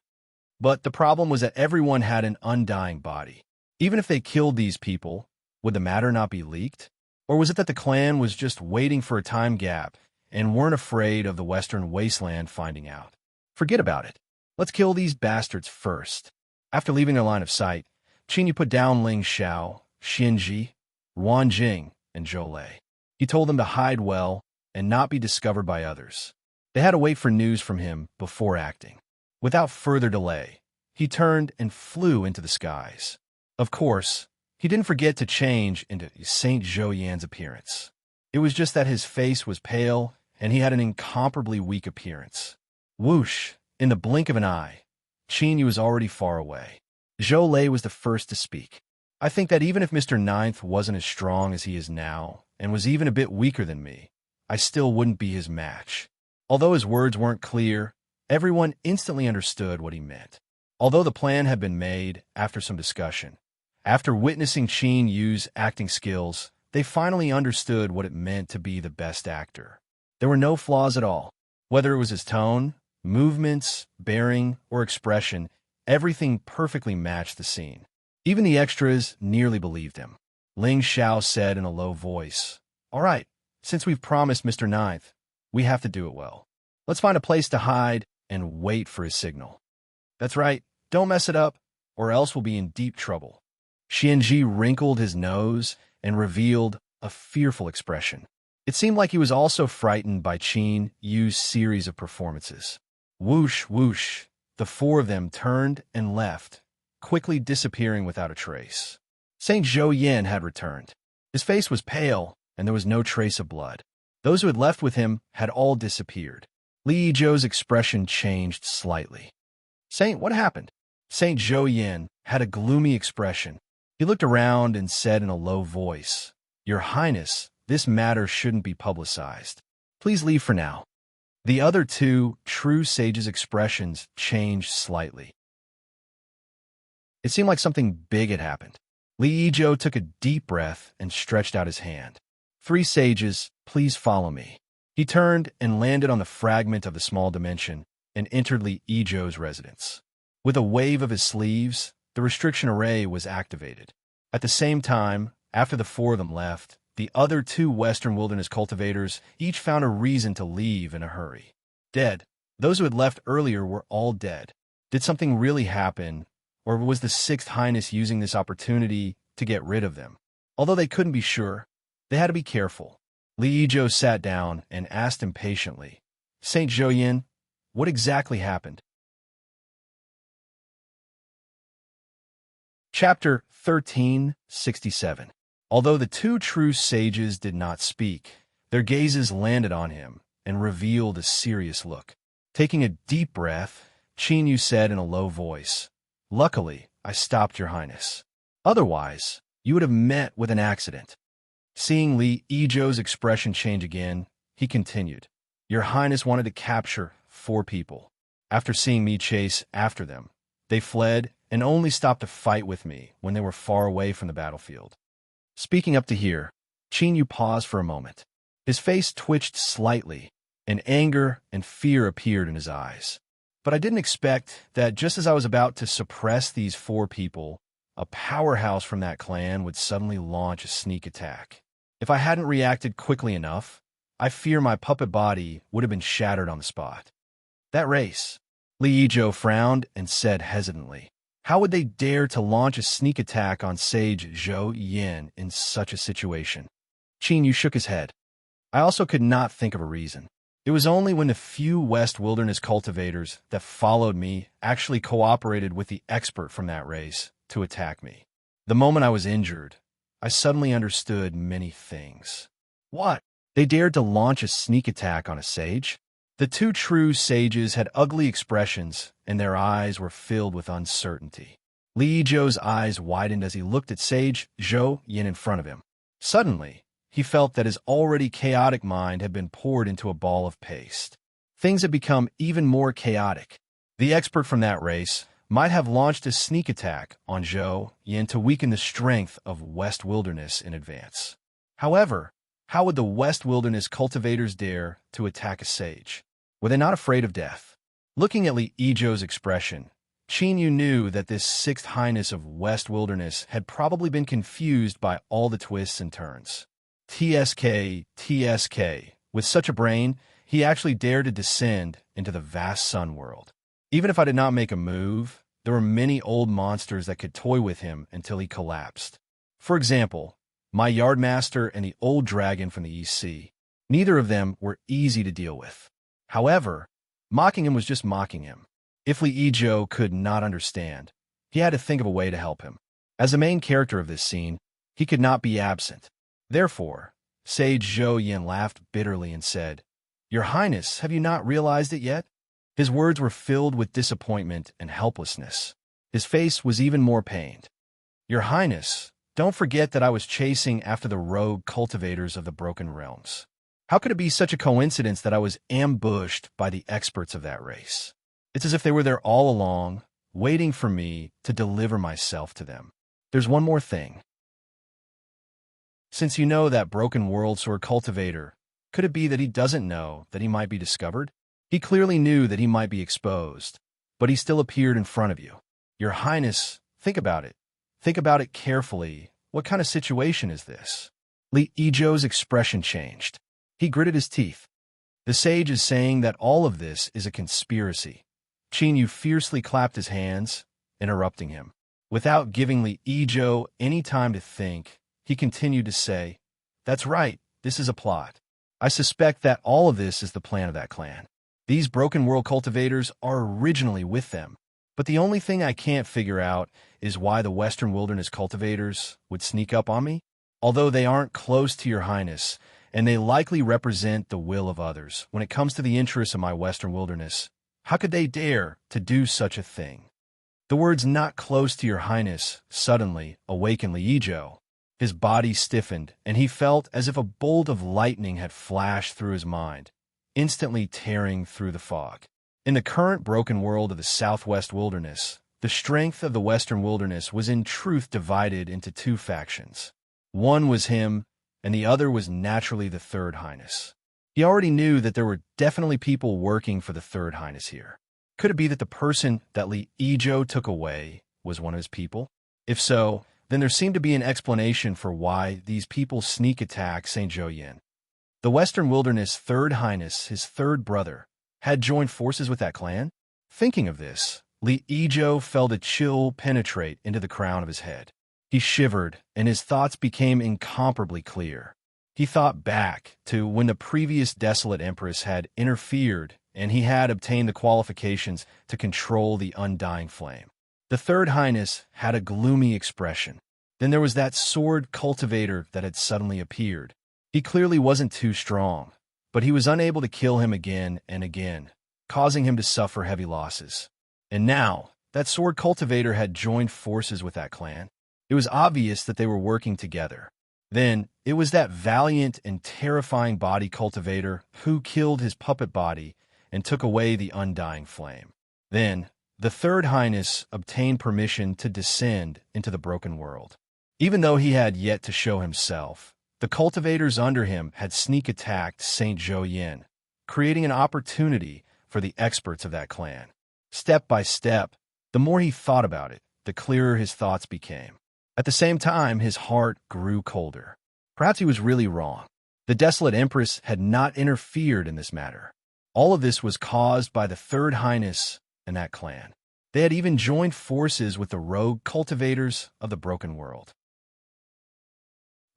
But the problem was that everyone had an undying body. Even if they killed these people, would the matter not be leaked? Or was it that the clan was just waiting for a time gap and weren't afraid of the western wasteland finding out? Forget about it. Let's kill these bastards first. After leaving their line of sight, Qin Yu put down Ling Xiao, Xinji, Ruan Jing, and Zhou Lei. He told them to hide well and not be discovered by others. They had to wait for news from him before acting. Without further delay, he turned and flew into the skies. Of course, he didn't forget to change into Saint Zhou Yan's appearance. It was just that his face was pale and he had an incomparably weak appearance. Whoosh! In the blink of an eye, Qin Yu was already far away. Zhou Lei was the first to speak. I think that even if Mr. Ninth wasn't as strong as he is now, and was even a bit weaker than me, I still wouldn't be his match. Although his words weren't clear, everyone instantly understood what he meant. Although the plan had been made after some discussion, after witnessing Qin Yu's acting skills, they finally understood what it meant to be the best actor. There were no flaws at all. Whether it was his tone, movements, bearing, or expression, everything perfectly matched the scene. Even the extras nearly believed him. Ling Xiao said in a low voice, "All right, since we've promised Mr. Ninth, we have to do it well. Let's find a place to hide and wait for his signal." "That's right, don't mess it up, or else we'll be in deep trouble." Xianji wrinkled his nose and revealed a fearful expression. It seemed like he was also frightened by Qin Yu's series of performances. Whoosh, whoosh, the four of them turned and left, quickly disappearing without a trace. Saint Zhou Yan had returned. His face was pale, and there was no trace of blood. Those who had left with him had all disappeared. Li Yizhou's expression changed slightly. "Saint, what happened?" Saint Zhou Yan had a gloomy expression. He looked around and said in a low voice, "Your Highness, this matter shouldn't be publicized. Please leave for now." The other two true sages' expressions changed slightly. It seemed like something big had happened. Li Yizhou took a deep breath and stretched out his hand. "Three sages, please follow me." He turned and landed on the fragment of the small dimension and entered Li Yizhou's residence. With a wave of his sleeves, the restriction array was activated. At the same time, after the four of them left, the other two Western Wilderness cultivators each found a reason to leave in a hurry. Dead. Those who had left earlier were all dead. Did something really happen, or was the Sixth Highness using this opportunity to get rid of them? Although they couldn't be sure, they had to be careful. Li Yizhou sat down and asked impatiently, "Saint Zhou Yan, what exactly happened?" Chapter 1367. Although the two true sages did not speak, their gazes landed on him and revealed a serious look. Taking a deep breath, Qin Yu said in a low voice, "Luckily, I stopped your Highness. Otherwise, you would have met with an accident." Seeing Li Yizhou's expression change again, he continued, "Your Highness wanted to capture 4 people. After seeing me chase after them, they fled and only stopped to fight with me when they were far away from the battlefield." Speaking up to here, Qin Yu paused for a moment. His face twitched slightly, and anger and fear appeared in his eyes. "But I didn't expect that just as I was about to suppress these 4 people, a powerhouse from that clan would suddenly launch a sneak attack. If I hadn't reacted quickly enough, I fear my puppet body would have been shattered on the spot." "That race," Li Yizhou frowned and said hesitantly. "How would they dare to launch a sneak attack on Sage Zhou Yan in such a situation?" Qin Yu shook his head. "I also could not think of a reason. It was only when the few West Wilderness cultivators that followed me actually cooperated with the expert from that race to attack me. The moment I was injured, I suddenly understood many things. What? They dared to launch a sneak attack on a sage? The two true sages had ugly expressions, and their eyes were filled with uncertainty. Li Zhou's eyes widened as he looked at Sage Zhou Yin in front of him. Suddenly, he felt that his already chaotic mind had been poured into a ball of paste. Things had become even more chaotic. The expert from that race might have launched a sneak attack on Zhou Yin to weaken the strength of West Wilderness in advance. However, how would the West Wilderness cultivators dare to attack a sage? Were they not afraid of death? Looking at Li Yizhou's expression, Qin Yu knew that this Sixth Highness of West Wilderness had probably been confused by all the twists and turns. TSK. With such a brain, he actually dared to descend into the vast sun world. Even if I did not make a move, there were many old monsters that could toy with him until he collapsed. For example, my Yardmaster and the old dragon from the East Sea. Neither of them were easy to deal with. However, mocking him was just mocking him. If Li Yizhou could not understand, he had to think of a way to help him. As the main character of this scene, he could not be absent. Therefore, Sage Zhou Yin laughed bitterly and said, "Your Highness, have you not realized it yet?" His words were filled with disappointment and helplessness. His face was even more pained. "Your Highness, don't forget that I was chasing after the rogue cultivators of the Broken Realms. How could it be such a coincidence that I was ambushed by the experts of that race? It's as if they were there all along, waiting for me to deliver myself to them. There's one more thing. Since you know that Broken World Sword cultivator, could it be that he doesn't know that he might be discovered? He clearly knew that he might be exposed, but he still appeared in front of you. Your Highness, think about it. Think about it carefully. What kind of situation is this?" Li Yizhou's expression changed. He gritted his teeth. The sage is saying that all of this is a conspiracy. Qin Yu fiercely clapped his hands, interrupting him. Without giving Li Yizhou any time to think, he continued to say, "That's right, this is a plot. I suspect that all of this is the plan of that clan. These Broken World cultivators are originally with them, but the only thing I can't figure out is why the Western Wilderness cultivators would sneak up on me. Although they aren't close to your Highness, and they likely represent the will of others when it comes to the interests of my Western Wilderness, how could they dare to do such a thing?" The words "not close to your Highness" suddenly awakened Li Yizhou. His body stiffened, and he felt as if a bolt of lightning had flashed through his mind, instantly tearing through the fog. In the current broken world of the Southwest Wilderness, the strength of the Western Wilderness was in truth divided into two factions. One was him, and the other was naturally the Third Highness. He already knew that there were definitely people working for the Third Highness here. Could it be that the person that Li Yizhou took away was one of his people? If so, then there seemed to be an explanation for why these people sneak attack St. Zhou Yin. The Western Wilderness Third Highness, his third brother, had joined forces with that clan? Thinking of this, Li Yizhou felt a chill penetrate into the crown of his head. He shivered, and his thoughts became incomparably clear. He thought back to when the previous Desolate Empress had interfered and he had obtained the qualifications to control the undying flame. The Third Highness had a gloomy expression. Then there was that sword cultivator that had suddenly appeared. He clearly wasn't too strong, but he was unable to kill him again and again, causing him to suffer heavy losses. And now, that sword cultivator had joined forces with that clan. It was obvious that they were working together. Then, it was that valiant and terrifying body cultivator who killed his puppet body and took away the undying flame. Then, the Third Highness obtained permission to descend into the broken world. Even though he had yet to show himself, the cultivators under him had sneak attacked St. Zhou Yin, creating an opportunity for the experts of that clan. Step by step, the more he thought about it, the clearer his thoughts became. At the same time, his heart grew colder. Perhaps he was really wrong. The Desolate Empress had not interfered in this matter. All of this was caused by the Third Highness and that clan. They had even joined forces with the rogue cultivators of the Broken World.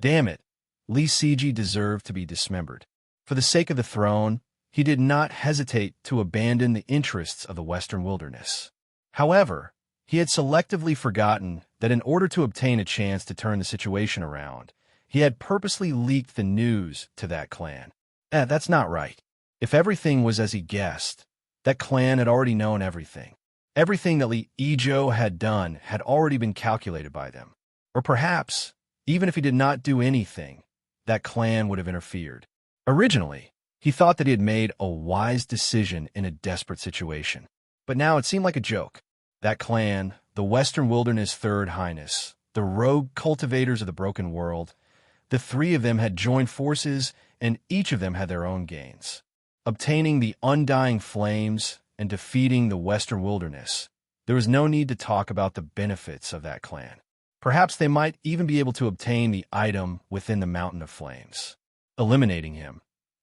Damn it, Li Siji deserved to be dismembered. For the sake of the throne, he did not hesitate to abandon the interests of the Western Wilderness. However, He had selectively forgotten that in order to obtain a chance to turn the situation around, he had purposely leaked the news to that clan. That's not right. If everything was as he guessed, that clan had already known everything. Everything that Li Ijo had done had already been calculated by them. Or perhaps, even if he did not do anything, that clan would have interfered. Originally, he thought that he had made a wise decision in a desperate situation. But now it seemed like a joke. That clan, the Western Wilderness Third Highness, the rogue cultivators of the broken world, the three of them had joined forces, and each of them had their own gains. Obtaining the undying flames and defeating the Western Wilderness, there was no need to talk about the benefits of that clan. Perhaps they might even be able to obtain the item within the Mountain of Flames. Eliminating him,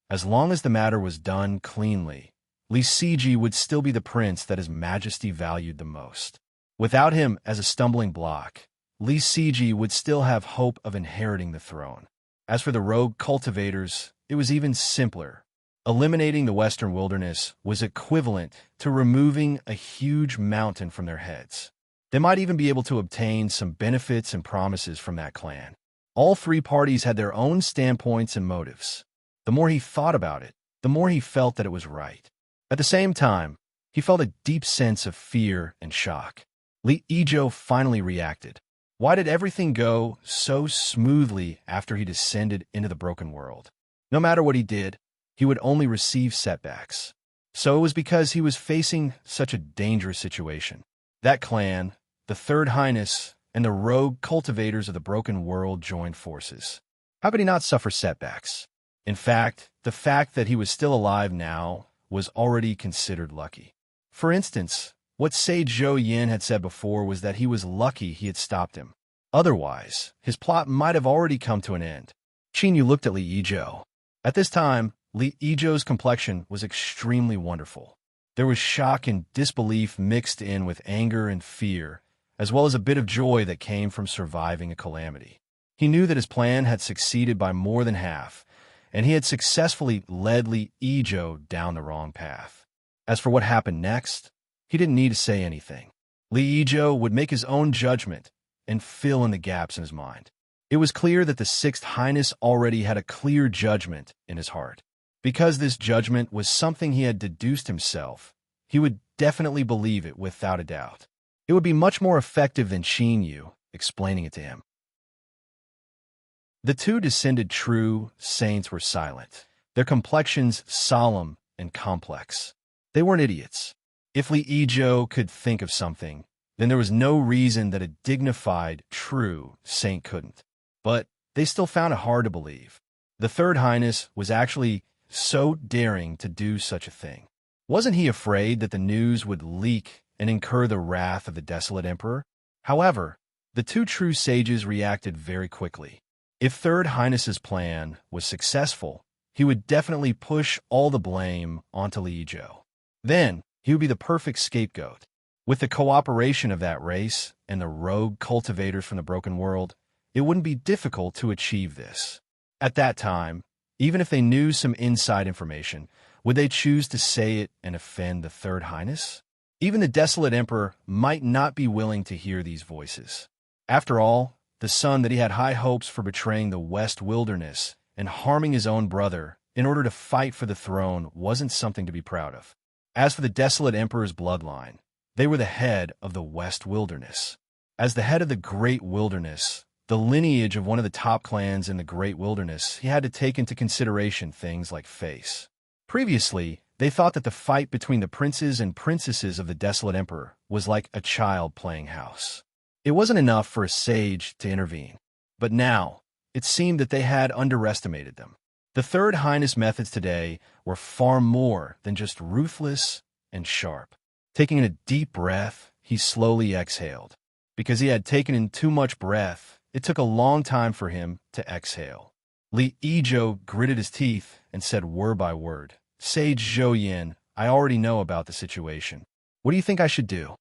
as long as the matter was done cleanly, Li Siji would still be the prince that His Majesty valued the most. Without him as a stumbling block, Li Siji would still have hope of inheriting the throne. As for the rogue cultivators, it was even simpler. Eliminating the Western Wilderness was equivalent to removing a huge mountain from their heads. They might even be able to obtain some benefits and promises from that clan. All three parties had their own standpoints and motives. The more he thought about it, the more he felt that it was right. At the same time, he felt a deep sense of fear and shock. Li Ijo finally reacted. Why did everything go so smoothly after he descended into the broken world? No matter what he did, he would only receive setbacks. So it was because he was facing such a dangerous situation. That clan, the Third Highness, and the rogue cultivators of the broken world joined forces. How could he not suffer setbacks? In fact, the fact that he was still alive now was already considered lucky. For instance, what Sage Zhou Yin had said before was that he was lucky he had stopped him. Otherwise, his plot might have already come to an end. Qin Yu looked at Li Ijo. At this time, Li Ijo's complexion was extremely wonderful. There was shock and disbelief mixed in with anger and fear, as well as a bit of joy that came from surviving a calamity. He knew that his plan had succeeded by more than half, and he had successfully led Li Ijo down the wrong path. As for what happened next, he didn't need to say anything. Li Ijo would make his own judgment and fill in the gaps in his mind. It was clear that the Sixth Highness already had a clear judgment in his heart. Because this judgment was something he had deduced himself, he would definitely believe it without a doubt. It would be much more effective than Qin Yu explaining it to him. The two descended true saints were silent, their complexions solemn and complex. They weren't idiots. If Li Ijo could think of something, then there was no reason that a dignified, true saint couldn't. But they still found it hard to believe. The Third Highness was actually so daring to do such a thing. Wasn't he afraid that the news would leak and incur the wrath of the desolate emperor? However, the two true sages reacted very quickly. If Third Highness's plan was successful, he would definitely push all the blame onto Li Ijo. Then, he would be the perfect scapegoat. With the cooperation of that race and the rogue cultivators from the broken world, it wouldn't be difficult to achieve this. At that time, even if they knew some inside information, would they choose to say it and offend the Third Highness? Even the desolate emperor might not be willing to hear these voices. After all, the son that he had high hopes for betraying the West Wilderness and harming his own brother in order to fight for the throne wasn't something to be proud of. As for the desolate emperor's bloodline, they were the head of the West Wilderness. As the head of the Great Wilderness, the lineage of one of the top clans in the Great Wilderness, he had to take into consideration things like face. Previously, they thought that the fight between the princes and princesses of the desolate emperor was like a child playing house. It wasn't enough for a sage to intervene. But now, it seemed that they had underestimated them. The Third Highness methods today were far more than just ruthless and sharp. Taking a deep breath, he slowly exhaled. Because he had taken in too much breath, it took a long time for him to exhale. Li Ijo gritted his teeth and said word by word, "Sage Zhou Yin, I already know about the situation. What do you think I should do?"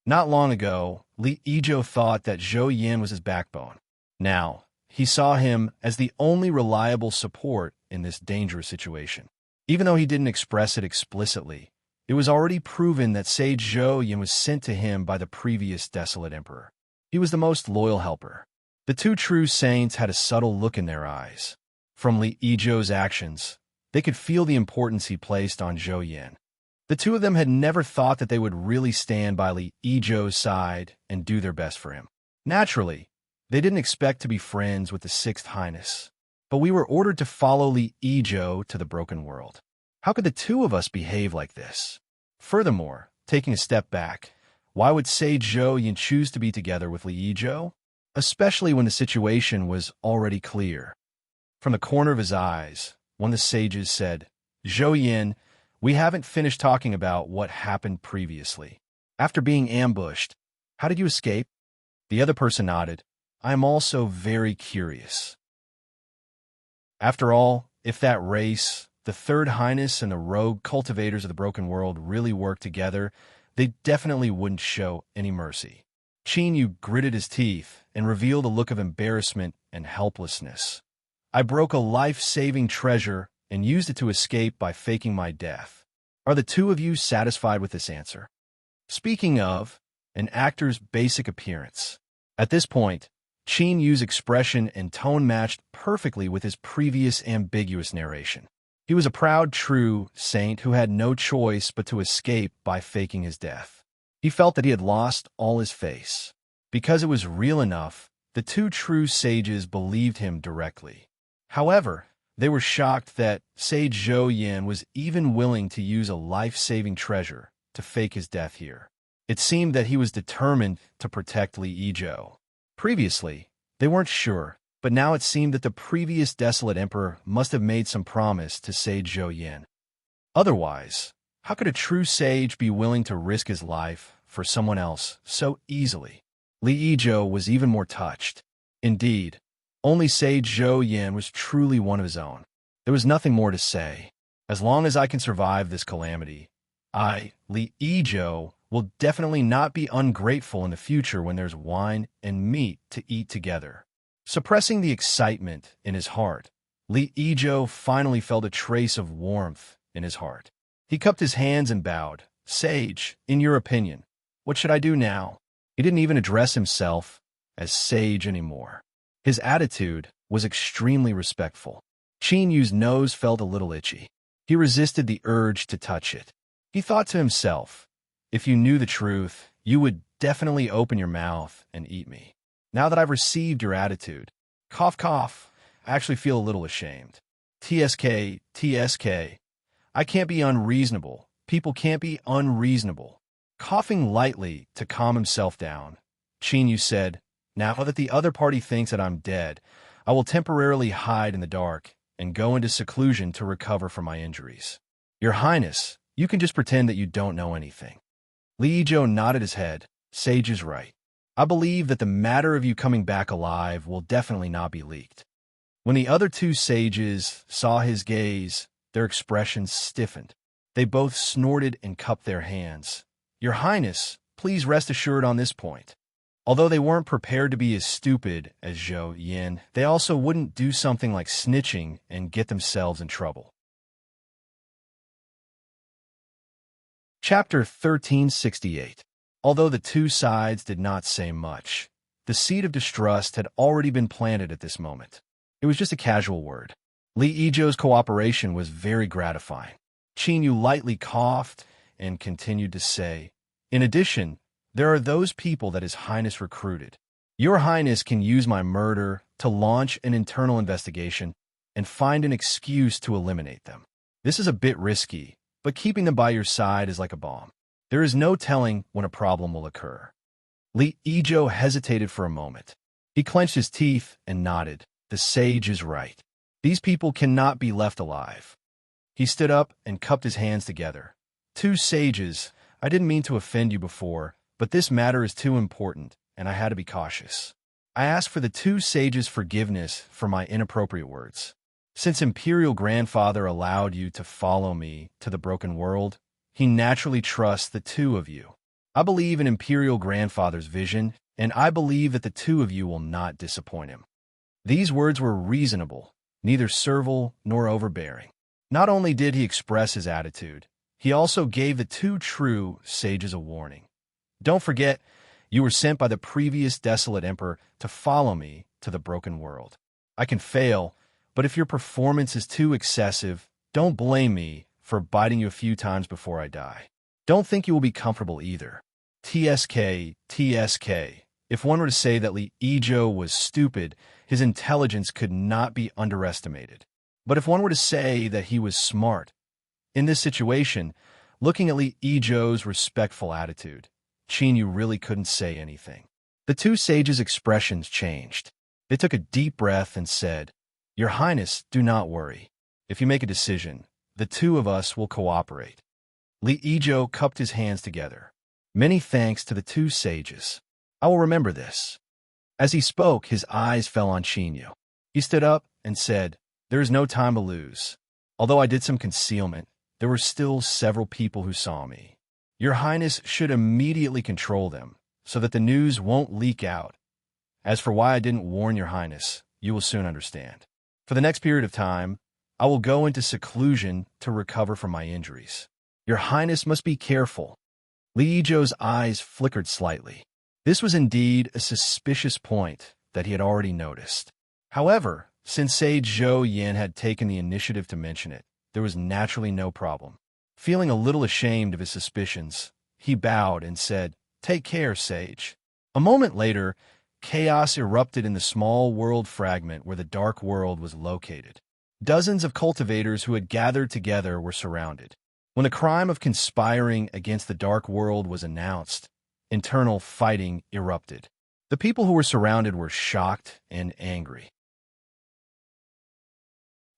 Not long ago, Li Ijo thought that Zhou Yin was his backbone. Now, he saw him as the only reliable support in this dangerous situation. Even though he didn't express it explicitly, It was already proven that sage Zhou Yin was sent to him by the previous desolate emperor. He was the most loyal helper. The two true saints had a subtle look in their eyes. From Li Yizhou's actions, they could feel the importance he placed on Zhou Yin. The two of them had never thought that they would really stand by Li Yizhou's side and do their best for him. Naturally, they didn't expect to be friends with the Sixth Highness, but we were ordered to follow Li Yizhou to the broken world. How could the two of us behave like this? Furthermore, taking a step back, why would Sage Zhou Yin choose to be together with Li Yizhou? Especially when the situation was already clear. From the corner of his eyes, one of the sages said, "Zhou Yin, we haven't finished talking about what happened previously. After being ambushed, how did you escape?" The other person nodded. "I am also very curious." After all, if that race, the Third Highness and the rogue cultivators of the broken world really worked together, they definitely wouldn't show any mercy. Qin Yu gritted his teeth and revealed a look of embarrassment and helplessness. "I broke a life-saving treasure and used it to escape by faking my death. Are the two of you satisfied with this answer?" Speaking of, an actor's basic appearance. At this point, Qin Yu's expression and tone matched perfectly with his previous ambiguous narration. He was a proud, true saint who had no choice but to escape by faking his death. He felt that he had lost all his face. Because it was real enough, the two true sages believed him directly. However, they were shocked that Sage Zhou Yin was even willing to use a life-saving treasure to fake his death here. It seemed that he was determined to protect Li Yizhou. Previously, they weren't sure, but now it seemed that the previous desolate emperor must have made some promise to Sage Zhou Yin. Otherwise, how could a true sage be willing to risk his life for someone else so easily? Li Yizhou was even more touched. Indeed, only Sage Zhou Yin was truly one of his own. There was nothing more to say. As long as I can survive this calamity, I, Li Yizhou, will definitely not be ungrateful in the future when there's wine and meat to eat together. Suppressing the excitement in his heart, Li Yizhou finally felt a trace of warmth in his heart. He cupped his hands and bowed. "Sage, in your opinion, what should I do now?" He didn't even address himself as sage anymore. His attitude was extremely respectful. Qin Yu's nose felt a little itchy. He resisted the urge to touch it. He thought to himself, "If you knew the truth, you would definitely open your mouth and eat me. Now that I've received your attitude, cough cough, I actually feel a little ashamed. TSK, TSK. I can't be unreasonable. People can't be unreasonable." Coughing lightly to calm himself down, Qin Yu said, "Now that the other party thinks that I'm dead, I will temporarily hide in the dark and go into seclusion to recover from my injuries. Your Highness, you can just pretend that you don't know anything." Li Yizhou nodded his head. "Sage is right. I believe that the matter of you coming back alive will definitely not be leaked." When the other two sages saw his gaze, their expressions stiffened. They both snorted and cupped their hands. "Your Highness, please rest assured on this point." Although they weren't prepared to be as stupid as Zhou Yin, they also wouldn't do something like snitching and get themselves in trouble. Chapter 1368. Although the two sides did not say much, the seed of distrust had already been planted at this moment. It was just a casual word. Li Yizhou's cooperation was very gratifying. Qin Yu lightly coughed and continued to say, "In addition, there are those people that His Highness recruited. Your Highness can use my murder to launch an internal investigation and find an excuse to eliminate them. This is a bit risky, but keeping them by your side is like a bomb. There is no telling when a problem will occur." Li Yizhou hesitated for a moment. He clenched his teeth and nodded. The sage is right. These people cannot be left alive. He stood up and cupped his hands together. "Two sages, I didn't mean to offend you before, but this matter is too important, and I had to be cautious. I ask for the two sages' forgiveness for my inappropriate words. Since Imperial Grandfather allowed you to follow me to the broken world, he naturally trusts the two of you. I believe in Imperial Grandfather's vision, and I believe that the two of you will not disappoint him." These words were reasonable, neither servile nor overbearing. Not only did he express his attitude, He also gave the two true sages a warning. Don't forget, you were sent by the previous desolate emperor to follow me to the broken world. I can fail, but if your performance is too excessive, don't blame me for biting you a few times before I die. Don't think you will be comfortable either. TSK, TSK. If one were to say that Li Ijo was stupid, his intelligence could not be underestimated. But if one were to say that he was smart, in this situation, looking at Li Ijo's respectful attitude, Chinyu really couldn't say anything. The two sages' expressions changed. They took a deep breath and said, "Your Highness, do not worry. If you make a decision, the two of us will cooperate." Li Ijo cupped his hands together. "Many thanks to the two sages. I will remember this." As he spoke, his eyes fell on Chinyu. He stood up and said, "There is no time to lose. Although I did some concealment, there were still several people who saw me. Your Highness should immediately control them, so that the news won't leak out. As for why I didn't warn Your Highness, you will soon understand. For the next period of time, I will go into seclusion to recover from my injuries. Your Highness must be careful." Li Ijo's eyes flickered slightly. This was indeed a suspicious point that he had already noticed. However, since Sage Zhou Yin had taken the initiative to mention it, there was naturally no problem. Feeling a little ashamed of his suspicions, he bowed and said, "Take care, Sage." A moment later, chaos erupted in the small world fragment where the dark world was located. Dozens of cultivators who had gathered together were surrounded. When the crime of conspiring against the dark world was announced, internal fighting erupted. The people who were surrounded were shocked and angry.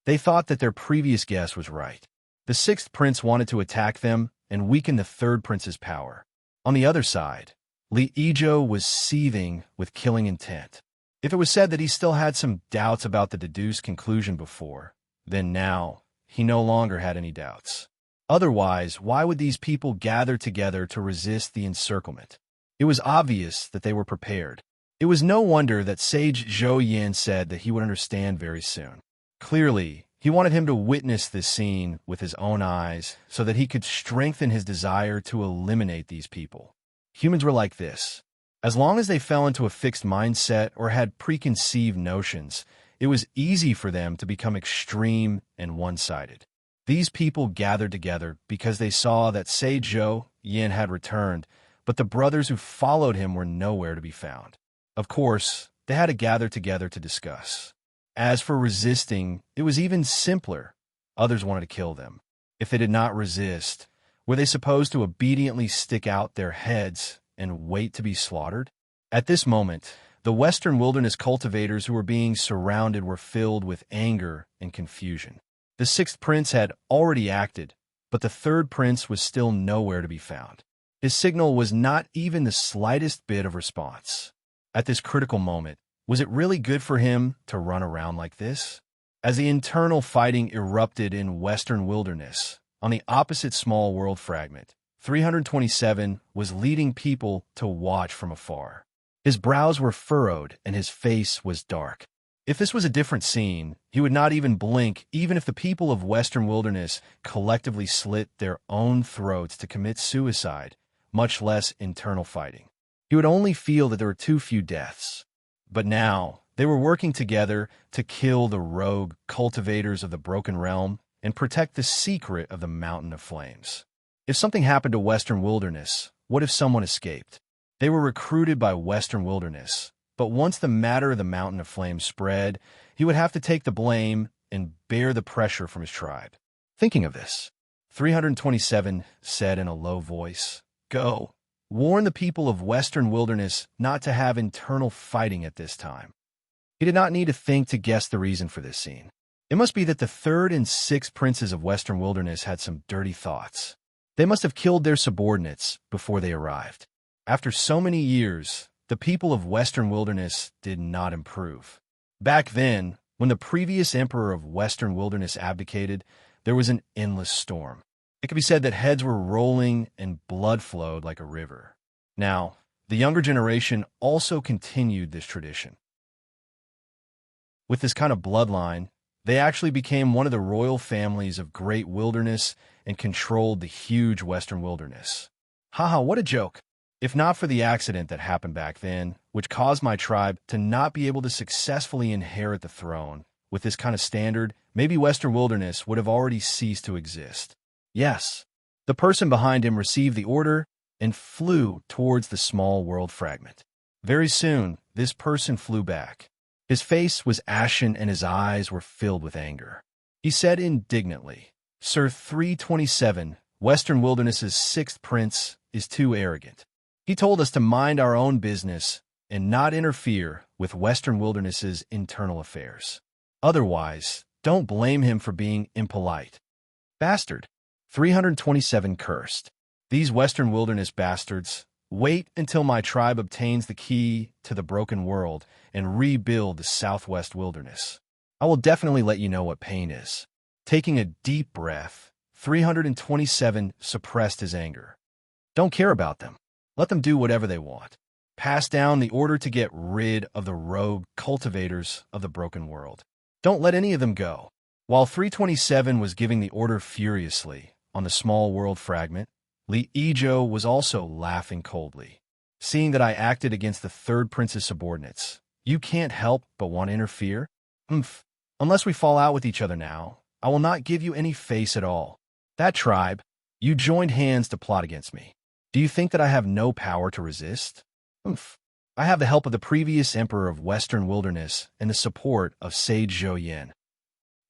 They thought that their previous guess was right. The sixth prince wanted to attack them and weaken the third prince's power. On the other side, Li Ijo was seething with killing intent. If it was said that he still had some doubts about the deduced conclusion before, then now he no longer had any doubts. Otherwise, why would these people gather together to resist the encirclement? It was obvious that they were prepared. It was no wonder that Sage Zhou Yin said that he would understand very soon. Clearly, he wanted him to witness this scene with his own eyes so that he could strengthen his desire to eliminate these people. Humans were like this. As long as they fell into a fixed mindset or had preconceived notions, it was easy for them to become extreme and one-sided. These people gathered together because they saw that Sage Zhou Yin had returned, but the brothers who followed him were nowhere to be found. Of course, they had to gather together to discuss. As for resisting, it was even simpler. Others wanted to kill them. If they did not resist, were they supposed to obediently stick out their heads and wait to be slaughtered? At this moment, the Western Wilderness cultivators who were being surrounded were filled with anger and confusion. The sixth prince had already acted, but the third prince was still nowhere to be found. His signal was not even the slightest bit of response. At this critical moment, was it really good for him to run around like this? As the internal fighting erupted in Western Wilderness, on the opposite small world fragment, 327 was leading people to watch from afar. His brows were furrowed and his face was dark. If this was a different scene, he would not even blink even if the people of Western Wilderness collectively slit their own throats to commit suicide, much less internal fighting. He would only feel that there were too few deaths. But now, they were working together to kill the rogue cultivators of the Broken Realm and protect the secret of the Mountain of Flames. If something happened to Western Wilderness, what if someone escaped? They were recruited by Western Wilderness, but once the matter of the Mountain of Flames spread, he would have to take the blame and bear the pressure from his tribe. Thinking of this, 327 said in a low voice, "Go. Warn the people of Western Wilderness not to have internal fighting at this time." He did not need to think to guess the reason for this scene. It must be that the third and sixth princes of Western Wilderness had some dirty thoughts. They must have killed their subordinates before they arrived. After so many years, the people of Western Wilderness did not improve. Back then, when the previous emperor of Western Wilderness abdicated, there was an endless storm. It could be said that heads were rolling and blood flowed like a river. Now, the younger generation also continued this tradition. With this kind of bloodline, They actually became one of the royal families of Great Wilderness and controlled the huge Western Wilderness. Haha, what a joke! If not for the accident that happened back then, which caused my tribe to not be able to successfully inherit the throne, with this kind of standard, maybe Western Wilderness would have already ceased to exist. Yes, the person behind him received the order and flew towards the small world fragment. Very soon, this person flew back. His face was ashen and his eyes were filled with anger. He said indignantly, "Sir 327, Western Wilderness's sixth prince, is too arrogant. He told us to mind our own business and not interfere with Western Wilderness's internal affairs. Otherwise, don't blame him for being impolite." Bastard. 327 cursed. These Western Wilderness bastards. Wait until my tribe obtains the key to the broken world and rebuild the Southwest Wilderness. I will definitely let you know what pain is. Taking a deep breath, 327 suppressed his anger. Don't care about them. Let them do whatever they want. Pass down the order to get rid of the rogue cultivators of the broken world. Don't let any of them go. While 327 was giving the order furiously on the small world fragment, Li Ijo was also laughing coldly. Seeing that I acted against the third prince's subordinates, you can't help but want to interfere? Unless we fall out with each other now, I will not give you any face at all. That tribe, you joined hands to plot against me. Do you think that I have no power to resist? I have the help of the previous emperor of Western Wilderness and the support of Sage Zhou.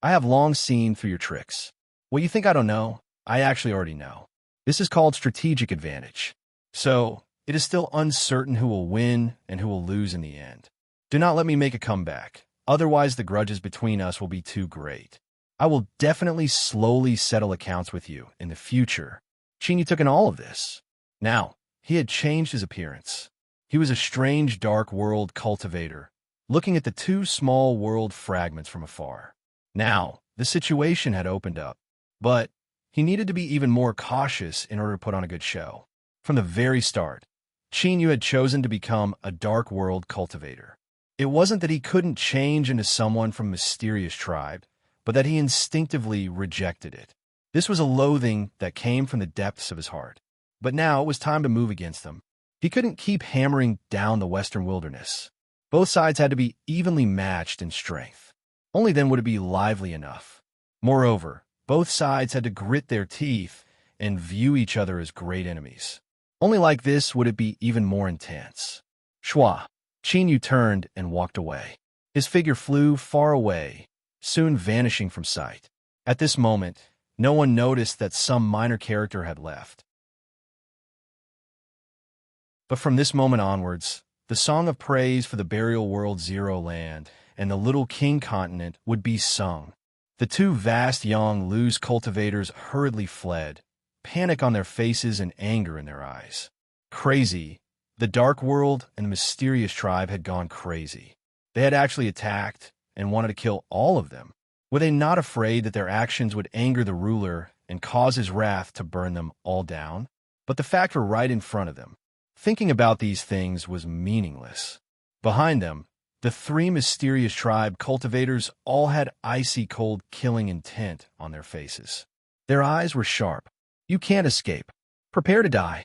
I have long seen through your tricks. What you think I don't know, I actually already know. This is called strategic advantage. So, it is still uncertain who will win and who will lose in the end. Do not let me make a comeback, otherwise the grudges between us will be too great. I will definitely slowly settle accounts with you in the future. Qin took in all of this. Now, he had changed his appearance. He was a strange dark world cultivator, looking at the two small world fragments from afar. Now, the situation had opened up, but he needed to be even more cautious in order to put on a good show. From the very start, Qin had chosen to become a dark world cultivator. It wasn't that he couldn't change into someone from a mysterious tribe, but that he instinctively rejected it. This was a loathing that came from the depths of his heart. But now it was time to move against them. He couldn't keep hammering down the Western Wilderness. Both sides had to be evenly matched in strength. Only then would it be lively enough. Moreover, both sides had to grit their teeth and view each other as great enemies. Only like this would it be even more intense. Shua. Qin turned and walked away. His figure flew far away, soon vanishing from sight. At this moment, no one noticed that some minor character had left. But from this moment onwards, the song of praise for the burial world Zero Land and the Little King continent would be sung. The two vast young Luz cultivators hurriedly fled, panic on their faces and anger in their eyes. Crazy. The dark world and the mysterious tribe had gone crazy. They had actually attacked and wanted to kill all of them. Were they not afraid that their actions would anger the ruler and cause his wrath to burn them all down? But the fact were right in front of them. Thinking about these things was meaningless. Behind them, the three mysterious tribe cultivators all had icy cold killing intent on their faces. Their eyes were sharp. You can't escape. Prepare to die.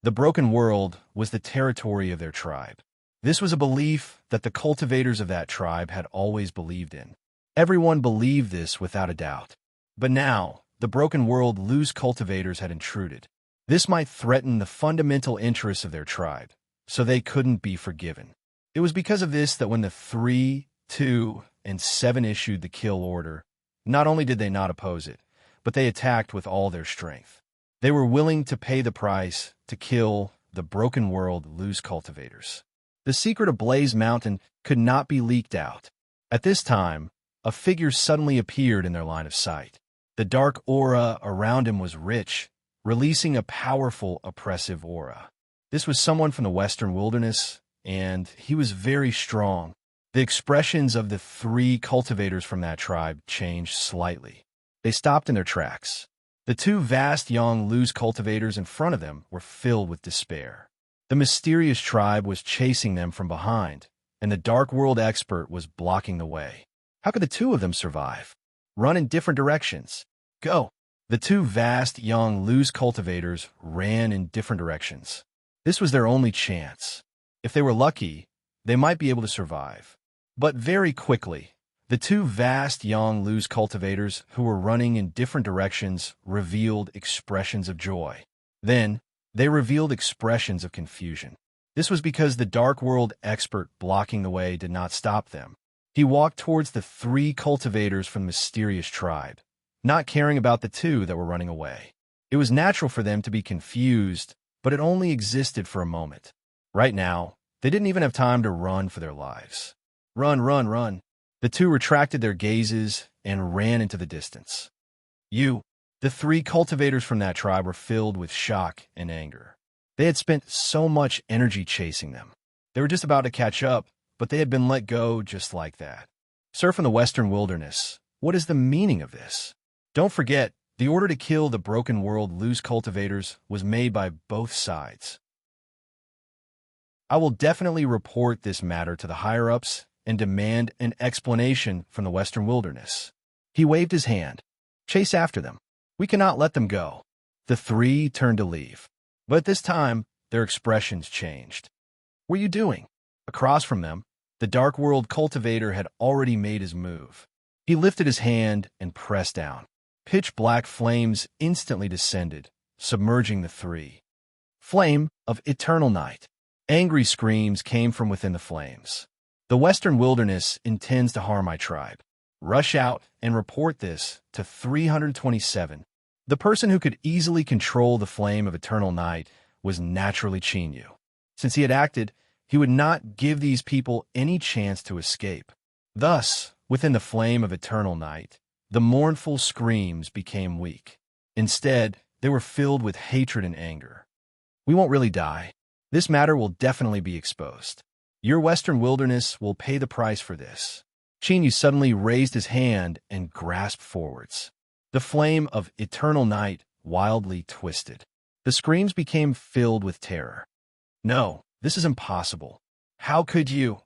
The broken world was the territory of their tribe. This was a belief that the cultivators of that tribe had always believed in. Everyone believed this without a doubt. But now, the broken world Luz cultivators had intruded. This might threaten the fundamental interests of their tribe, so they couldn't be forgiven. It was because of this that when the 3, 2, and 7 issued the kill order, not only did they not oppose it, but they attacked with all their strength. They were willing to pay the price to kill the broken world Luz cultivators. The secret of Blaze Mountain could not be leaked out. At this time, a figure suddenly appeared in their line of sight. The dark aura around him was rich, releasing a powerful, oppressive aura. This was someone from the Western Wilderness, and he was very strong. The expressions of the 3 cultivators from that tribe changed slightly. They stopped in their tracks. The 2 vast young Luz cultivators in front of them were filled with despair. The mysterious tribe was chasing them from behind, and the Dark World expert was blocking the way. How could the two of them survive? Run in different directions. Go. The two vast, young, loose cultivators ran in different directions. This was their only chance. If they were lucky, they might be able to survive. But very quickly, the two vast, young, loose cultivators who were running in different directions revealed expressions of joy. Then, they revealed expressions of confusion. This was because the dark world expert blocking the way did not stop them. He walked towards the three cultivators from the mysterious tribe, not caring about the two that were running away. It was natural for them to be confused, but it only existed for a moment. Right now, they didn't even have time to run for their lives. Run, run, run. The two retracted their gazes and ran into the distance. The three cultivators from that tribe were filled with shock and anger. They had spent so much energy chasing them. They were just about to catch up, but they had been let go just like that. Sir from the Western Wilderness, what is the meaning of this? Don't forget, the order to kill the broken world loose cultivators was made by both sides. I will definitely report this matter to the higher-ups and demand an explanation from the Western Wilderness. He waved his hand. Chase after them. We cannot let them go. The three turned to leave. But at this time, their expressions changed. What are you doing? Across from them, the Dark World cultivator had already made his move. He lifted his hand and pressed down. Pitch-black flames instantly descended, submerging the three. Flame of eternal night. Angry screams came from within the flames. The Western Wilderness intends to harm my tribe. Rush out and report this to 327. The person who could easily control the flame of eternal night was naturally Chinyu. Since he had acted, he would not give these people any chance to escape. Thus, within the flame of eternal night, the mournful screams became weak. Instead, they were filled with hatred and anger. We won't really die. This matter will definitely be exposed. Your Western Wilderness will pay the price for this. Chinyu suddenly raised his hand and grasped forwards. The flame of eternal night wildly twisted. The screams became filled with terror. No, this is impossible. How could you?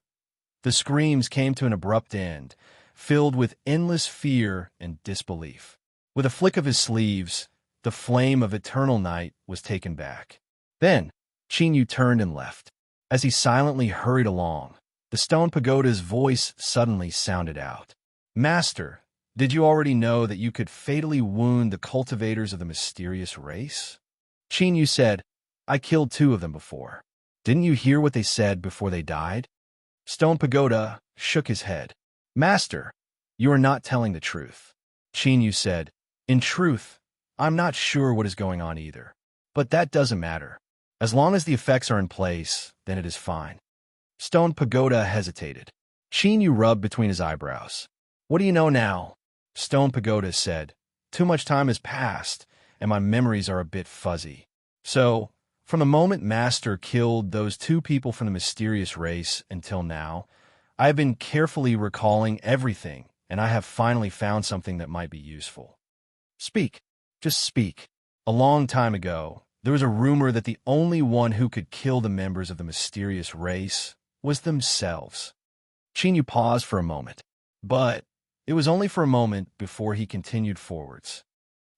The screams came to an abrupt end, filled with endless fear and disbelief. With a flick of his sleeves, the flame of eternal night was taken back. Then, Chinyu turned and left. As he silently hurried along, the stone pagoda's voice suddenly sounded out. Master, did you already know that you could fatally wound the cultivators of the mysterious race? Chinyu said, I killed two of them before. Didn't you hear what they said before they died? Stone Pagoda shook his head. Master, you are not telling the truth. Chinyu said, in truth, I'm not sure what is going on either. But that doesn't matter. As long as the effects are in place, then it is fine. Stone Pagoda hesitated. Chinyu rubbed between his eyebrows. What do you know now? Stone Pagoda said, too much time has passed, and my memories are a bit fuzzy. So, from the moment Master killed those two people from the mysterious race until now, I have been carefully recalling everything, and I have finally found something that might be useful. Speak. Just speak. A long time ago, there was a rumor that the only one who could kill the members of the mysterious race was themselves. Chinyu paused for a moment, but it was only for a moment before he continued forwards.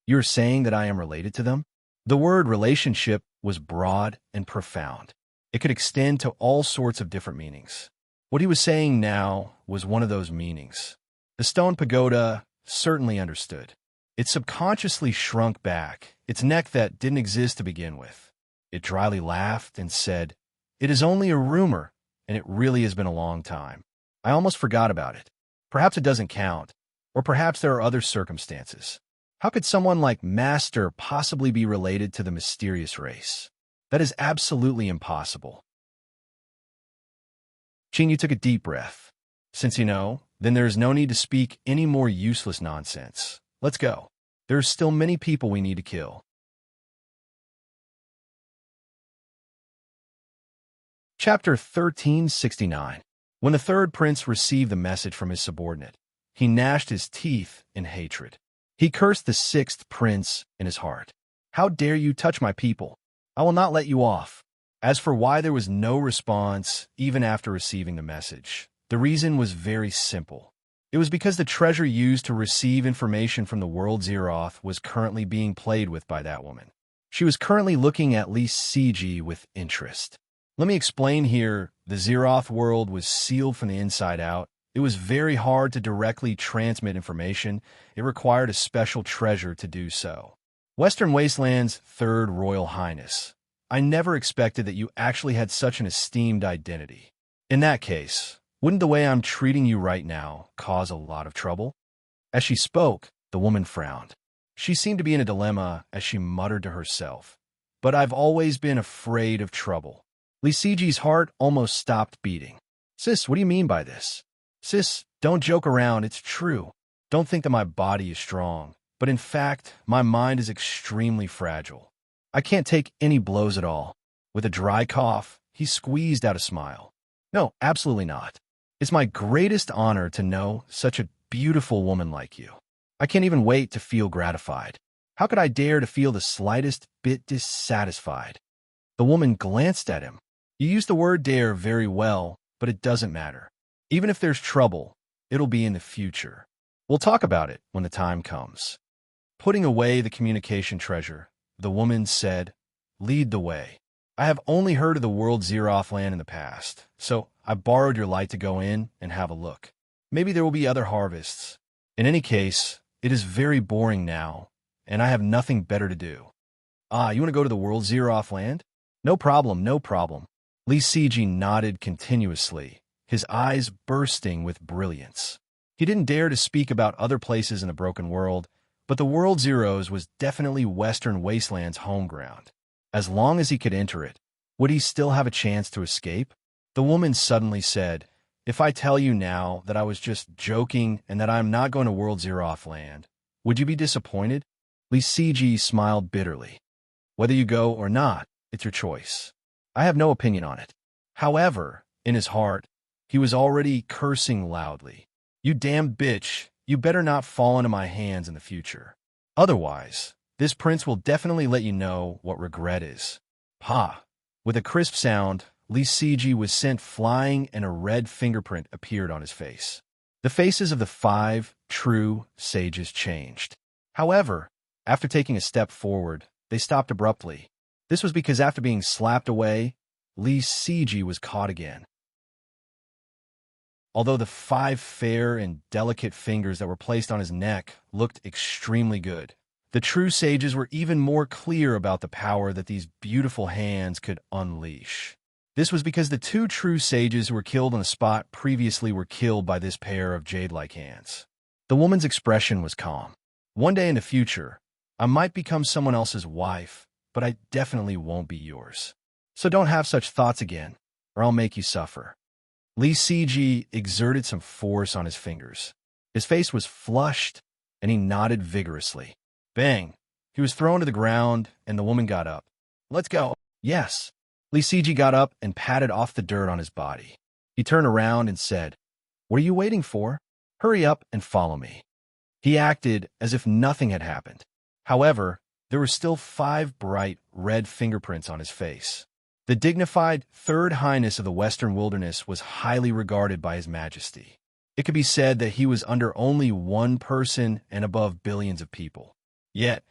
You're saying that I am related to them? The word relationship was broad and profound. It could extend to all sorts of different meanings. What he was saying now was one of those meanings. The stone pagoda certainly understood. It subconsciously shrunk back, its neck that didn't exist to begin with. It dryly laughed and said, it is only a rumor, and it really has been a long time. I almost forgot about it. Perhaps it doesn't count, or perhaps there are other circumstances. How could someone like Master possibly be related to the mysterious race? That is absolutely impossible. Chinyu took a deep breath. Since you know, then there is no need to speak any more useless nonsense. Let's go. There are still many people we need to kill. Chapter 1369. When the third prince received the message from his subordinate, he gnashed his teeth in hatred. He cursed the sixth prince in his heart. How dare you touch my people? I will not let you off. As for why there was no response even after receiving the message, the reason was very simple. It It was because the treasure used to receive information from the world Zeroth was currently being played with by that woman. She was currently looking at Lee CG with interest. Let me explain here. The Zeroth world was sealed from the inside out. It was very hard to directly transmit information. It required a special treasure to do so. Western Wasteland's Third Royal Highness, I never expected that you actually had such an esteemed identity. In that case, wouldn't the way I'm treating you right now cause a lot of trouble? As she spoke, the woman frowned. She seemed to be in a dilemma as she muttered to herself. But I've always been afraid of trouble. Lee Siji's heart almost stopped beating. Sis, what do you mean by this? Sis, don't joke around, it's true. Don't think that my body is strong, but in fact, my mind is extremely fragile. I can't take any blows at all. With a dry cough, he squeezed out a smile. No, absolutely not. It's my greatest honor to know such a beautiful woman like you. I can't even wait to feel gratified. How could I dare to feel the slightest bit dissatisfied? The woman glanced at him. You used the word dare very well, but it doesn't matter. Even if there's trouble, it'll be in the future. We'll talk about it when the time comes. Putting away the communication treasure, the woman said, Lead the way. I have only heard of the world Zeroth land in the past, so I borrowed your light to go in and have a look. Maybe there will be other harvests. In any case, it is very boring now, and I have nothing better to do. Ah, you want to go to the world Zeroth land? No problem, no problem. Lee Siji nodded continuously, his eyes bursting with brilliance. He didn't dare to speak about other places in the broken world, but the world Zeros was definitely Western Wasteland's home ground. As long as he could enter it, would he still have a chance to escape? The woman suddenly said, If I tell you now that I was just joking and that I am not going to World Zeroth land, would you be disappointed? Lee Siji smiled bitterly. Whether you go or not, it's your choice. I have no opinion on it. However, in his heart, he was already cursing loudly. You damn bitch, you better not fall into my hands in the future. Otherwise, this prince will definitely let you know what regret is. Ha! With a crisp sound, Lee Siji was sent flying and a red fingerprint appeared on his face. The faces of the 5 true sages changed. However, after taking a step forward, they stopped abruptly. This was because after being slapped away, Lee Siji was caught again. Although the 5 fair and delicate fingers that were placed on his neck looked extremely good, the true sages were even more clear about the power that these beautiful hands could unleash. This was because the 2 true sages who were killed on the spot previously were killed by this pair of jade-like hands. The woman's expression was calm. One day in the future, I might become someone else's wife, but I definitely won't be yours. So don't have such thoughts again, or I'll make you suffer. Lee Siji exerted some force on his fingers. His face was flushed, and he nodded vigorously. Bang! He was thrown to the ground, and the woman got up. Let's go. Yes. Lee Siji got up and patted off the dirt on his body. He turned around and said, What are you waiting for? Hurry up and follow me. He acted as if nothing had happened. However, there were still 5 bright red fingerprints on his face. The dignified Third Highness of the Western Wilderness was highly regarded by His Majesty. It could be said that he was under only one person and above billions of people. Yet,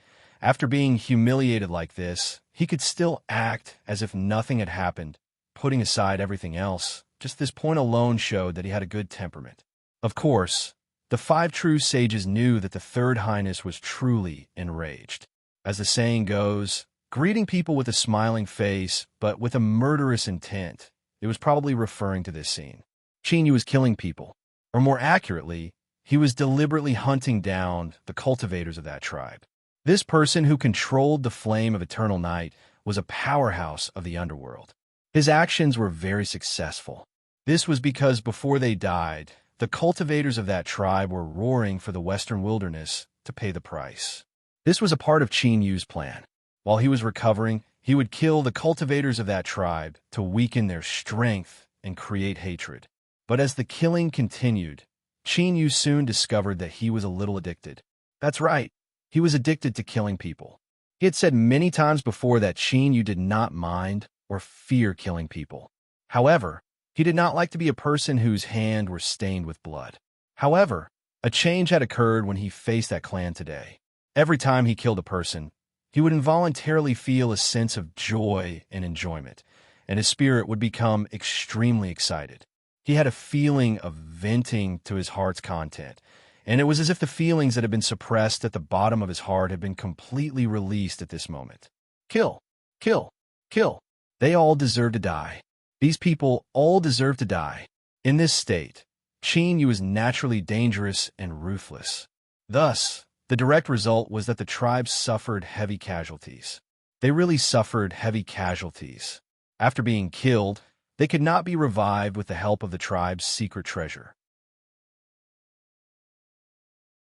after being humiliated like this, he could still act as if nothing had happened, putting aside everything else. Just this point alone showed that he had a good temperament. Of course, the 5 true sages knew that the Third Highness was truly enraged. As the saying goes, greeting people with a smiling face, but with a murderous intent. It was probably referring to this scene. Qin Yu was killing people, or more accurately, he was deliberately hunting down the cultivators of that tribe. This person who controlled the flame of eternal night was a powerhouse of the underworld. His actions were very successful. This was because before they died, the cultivators of that tribe were roaring for the Western Wilderness to pay the price. This was a part of Qin Yu's plan. While he was recovering, he would kill the cultivators of that tribe to weaken their strength and create hatred. But as the killing continued, Qin Yu soon discovered that he was a little addicted. That's right, he was addicted to killing people. He had said many times before that Qin Yu did not mind or fear killing people. However, he did not like to be a person whose hands were stained with blood. However, A change had occurred when he faced that clan today. Every time he killed a person, he would involuntarily feel a sense of joy and enjoyment, and his spirit would become extremely excited. He had a feeling of venting to his heart's content, and it was as if the feelings that had been suppressed at the bottom of his heart had been completely released at this moment. Kill, kill, kill. They all deserve to die. These people all deserve to die. In this state, Qin Yu was naturally dangerous and ruthless. Thus, the direct result was that the tribe suffered heavy casualties. They really suffered heavy casualties. After being killed, they could not be revived with the help of the tribe's secret treasure.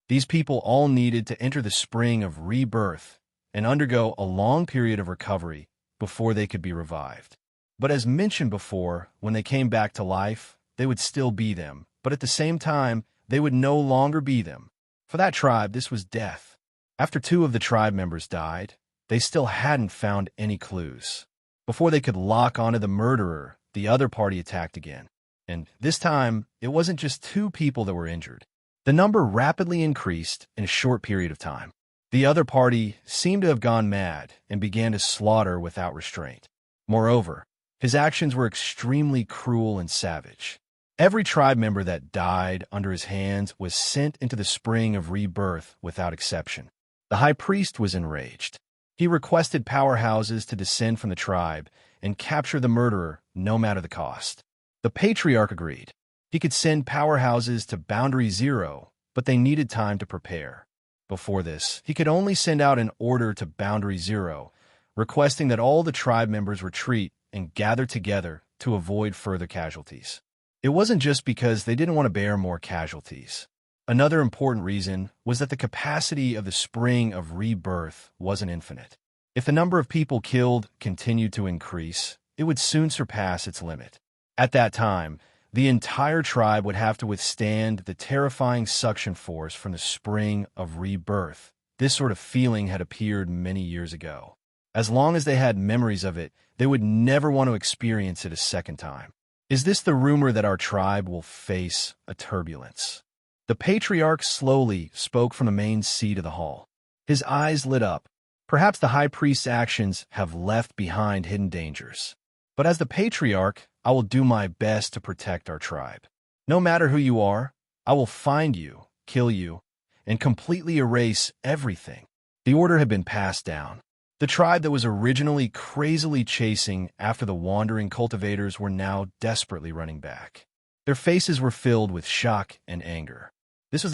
These people all needed to enter the spring of rebirth and undergo a long period of recovery before they could be revived. But as mentioned before, when they came back to life, they would still be them, but at the same time, they would no longer be them. For that tribe, this was death. After 2 of the tribe members died, they still hadn't found any clues. Before they could lock onto the murderer, the other party attacked again. And this time, it wasn't just 2 people that were injured. The number rapidly increased in a short period of time. The other party seemed to have gone mad and began to slaughter without restraint. Moreover, his actions were extremely cruel and savage. Every tribe member that died under his hands was sent into the spring of rebirth without exception. The high priest was enraged. He requested powerhouses to descend from the tribe and capture the murderer no matter the cost. The patriarch agreed. He could send powerhouses to Boundary Zero, but they needed time to prepare. Before this, he could only send out an order to Boundary Zero, requesting that all the tribe members retreat and gather together to avoid further casualties. It wasn't just because they didn't want to bear more casualties. Another important reason was that the capacity of the spring of rebirth wasn't infinite. If the number of people killed continued to increase, it would soon surpass its limit. At that time, the entire tribe would have to withstand the terrifying suction force from the spring of rebirth. This sort of feeling had appeared many years ago. As long as they had memories of it, they would never want to experience it a second time. Is this the rumor that our tribe will face a turbulence? The patriarch slowly spoke from the main seat of the hall. His eyes lit up. Perhaps the high priest's actions have left behind hidden dangers. But as the patriarch, I will do my best to protect our tribe. No matter who you are, I will find you, kill you, and completely erase everything. The order had been passed down. The tribe that was originally crazily chasing after the wandering cultivators were now desperately running back. Their faces were filled with shock and anger. This was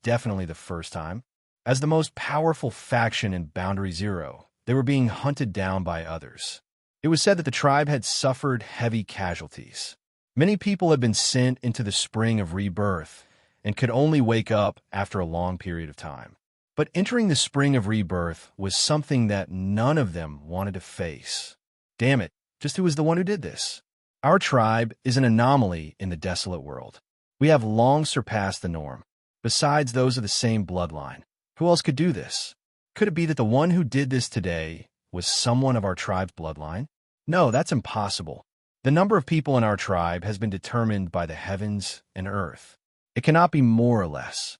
definitely the first time. As the most powerful faction in Boundary Zero, they were being hunted down by others. It was said that the tribe had suffered heavy casualties. Many people had been sent into the spring of rebirth and could only wake up after a long period of time. But entering the spring of rebirth was something that none of them wanted to face. Damn it, just who was the one who did this? Our tribe is an anomaly in the desolate world. We have long surpassed the norm. Besides those of the same bloodline, who else could do this? Could it be that the one who did this today was someone of our tribe's bloodline? No, that's impossible. The number of people in our tribe has been determined by the heavens and earth. It cannot be more or less.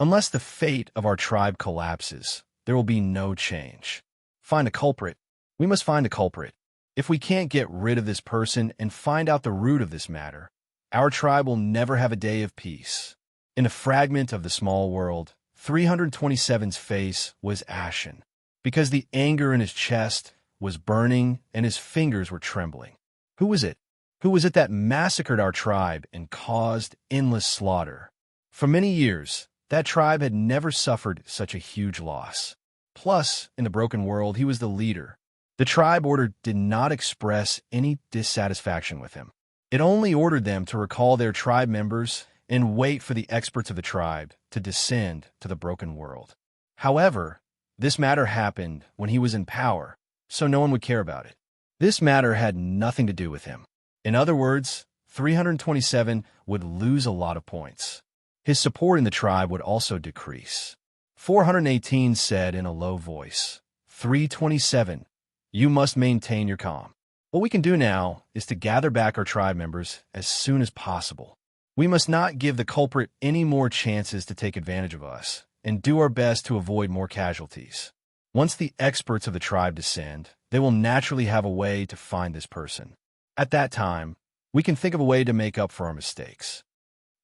Unless the fate of our tribe collapses, there will be no change. Find a culprit. We must find a culprit. If we can't get rid of this person and find out the root of this matter, our tribe will never have a day of peace. In a fragment of the small world, 327's face was ashen, because the anger in his chest was burning and his fingers were trembling. Who was it? Who was it that massacred our tribe and caused endless slaughter? For many years, that tribe had never suffered such a huge loss. Plus, in the broken world, he was the leader. The tribe order did not express any dissatisfaction with him. It only ordered them to recall their tribe members and wait for the experts of the tribe to descend to the broken world. However, this matter happened when he was in power, so no one would care about it. This matter had nothing to do with him. In other words, 327 would lose a lot of points. His support in the tribe would also decrease. 418 said in a low voice, 327, you must maintain your calm. What we can do now is to gather back our tribe members as soon as possible. We must not give the culprit any more chances to take advantage of us, and do our best to avoid more casualties. Once the experts of the tribe descend, they will naturally have a way to find this person. At that time, we can think of a way to make up for our mistakes.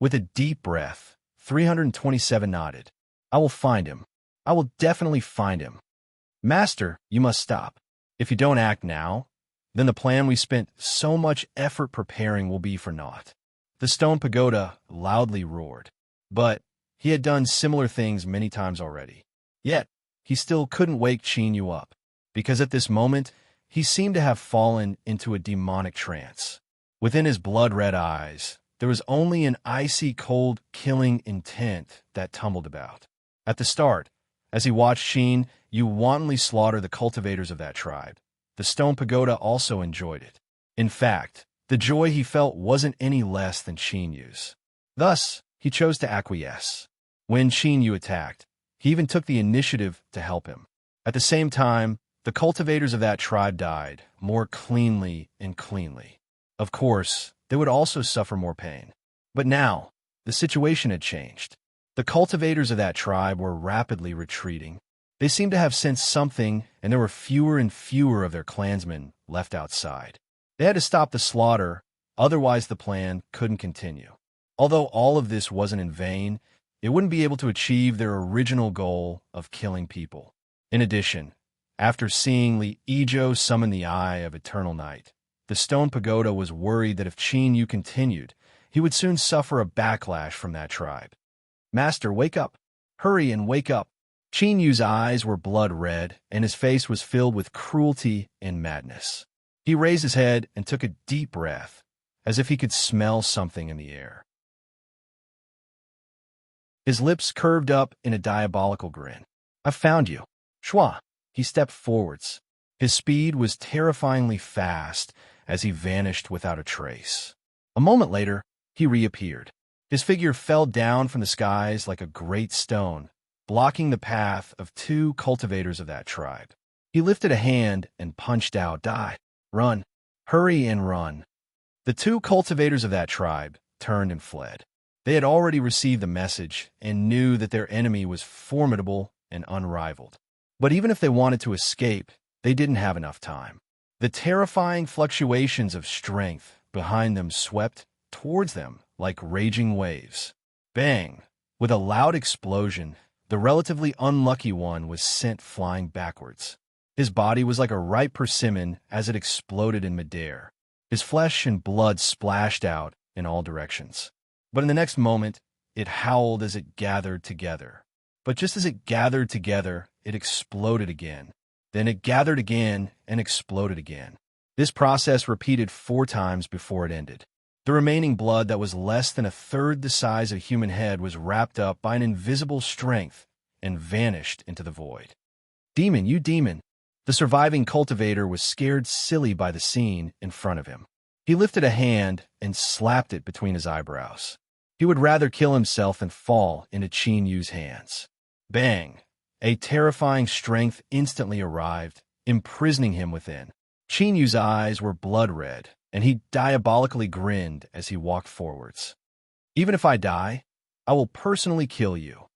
With a deep breath, 327 nodded. I will find him. I will definitely find him. Master, you must stop. If you don't act now, then the plan we spent so much effort preparing will be for naught. The stone pagoda loudly roared. But he had done similar things many times already. Yet, he still couldn't wake Chinyu up, because at this moment, he seemed to have fallen into a demonic trance. Within his blood-red eyes, there was only an icy cold killing intent that tumbled about. At the start, as he watched Chinyu wantonly slaughter the cultivators of that tribe, the stone pagoda also enjoyed it. In fact, the joy he felt wasn't any less than Chinyu's. Thus, he chose to acquiesce. When Chinyu attacked, he even took the initiative to help him. At the same time, the cultivators of that tribe died more cleanly and cleanly. Of course, they would also suffer more pain. But now, the situation had changed. The cultivators of that tribe were rapidly retreating. They seemed to have sensed something, and there were fewer and fewer of their clansmen left outside. They had to stop the slaughter, otherwise the plan couldn't continue. Although all of this wasn't in vain, it wouldn't be able to achieve their original goal of killing people. In addition, after seeing Li Ijo summon the Eye of Eternal Night, the stone pagoda was worried that if Chinyu continued, he would soon suffer a backlash from that tribe. Master, wake up! Hurry and wake up! Chinyu's eyes were blood red, and his face was filled with cruelty and madness. He raised his head and took a deep breath, as if he could smell something in the air. His lips curved up in a diabolical grin. "I've found you." Shwa! He stepped forwards. His speed was terrifyingly fast as he vanished without a trace. A moment later, he reappeared. His figure fell down from the skies like a great stone, blocking the path of two cultivators of that tribe. He lifted a hand and punched out, "Die! Run! Hurry and run!" The two cultivators of that tribe turned and fled. They had already received the message and knew that their enemy was formidable and unrivaled. But even if they wanted to escape, they didn't have enough time. The terrifying fluctuations of strength behind them swept towards them like raging waves. Bang! With a loud explosion, the relatively unlucky one was sent flying backwards. His body was like a ripe persimmon as it exploded in midair. His flesh and blood splashed out in all directions. But in the next moment, it howled as it gathered together. But just as it gathered together, it exploded again. Then it gathered again and exploded again. This process repeated 4 times before it ended. The remaining blood that was less than a third the size of a human head was wrapped up by an invisible strength and vanished into the void. "Demon, you demon!" The surviving cultivator was scared silly by the scene in front of him. He lifted a hand and slapped it between his eyebrows. He would rather kill himself than fall into Chinyu's hands. Bang! A terrifying strength instantly arrived, imprisoning him within. Chinyu's eyes were blood red, and he diabolically grinned as he walked forwards. "Even if I die, I will personally kill you."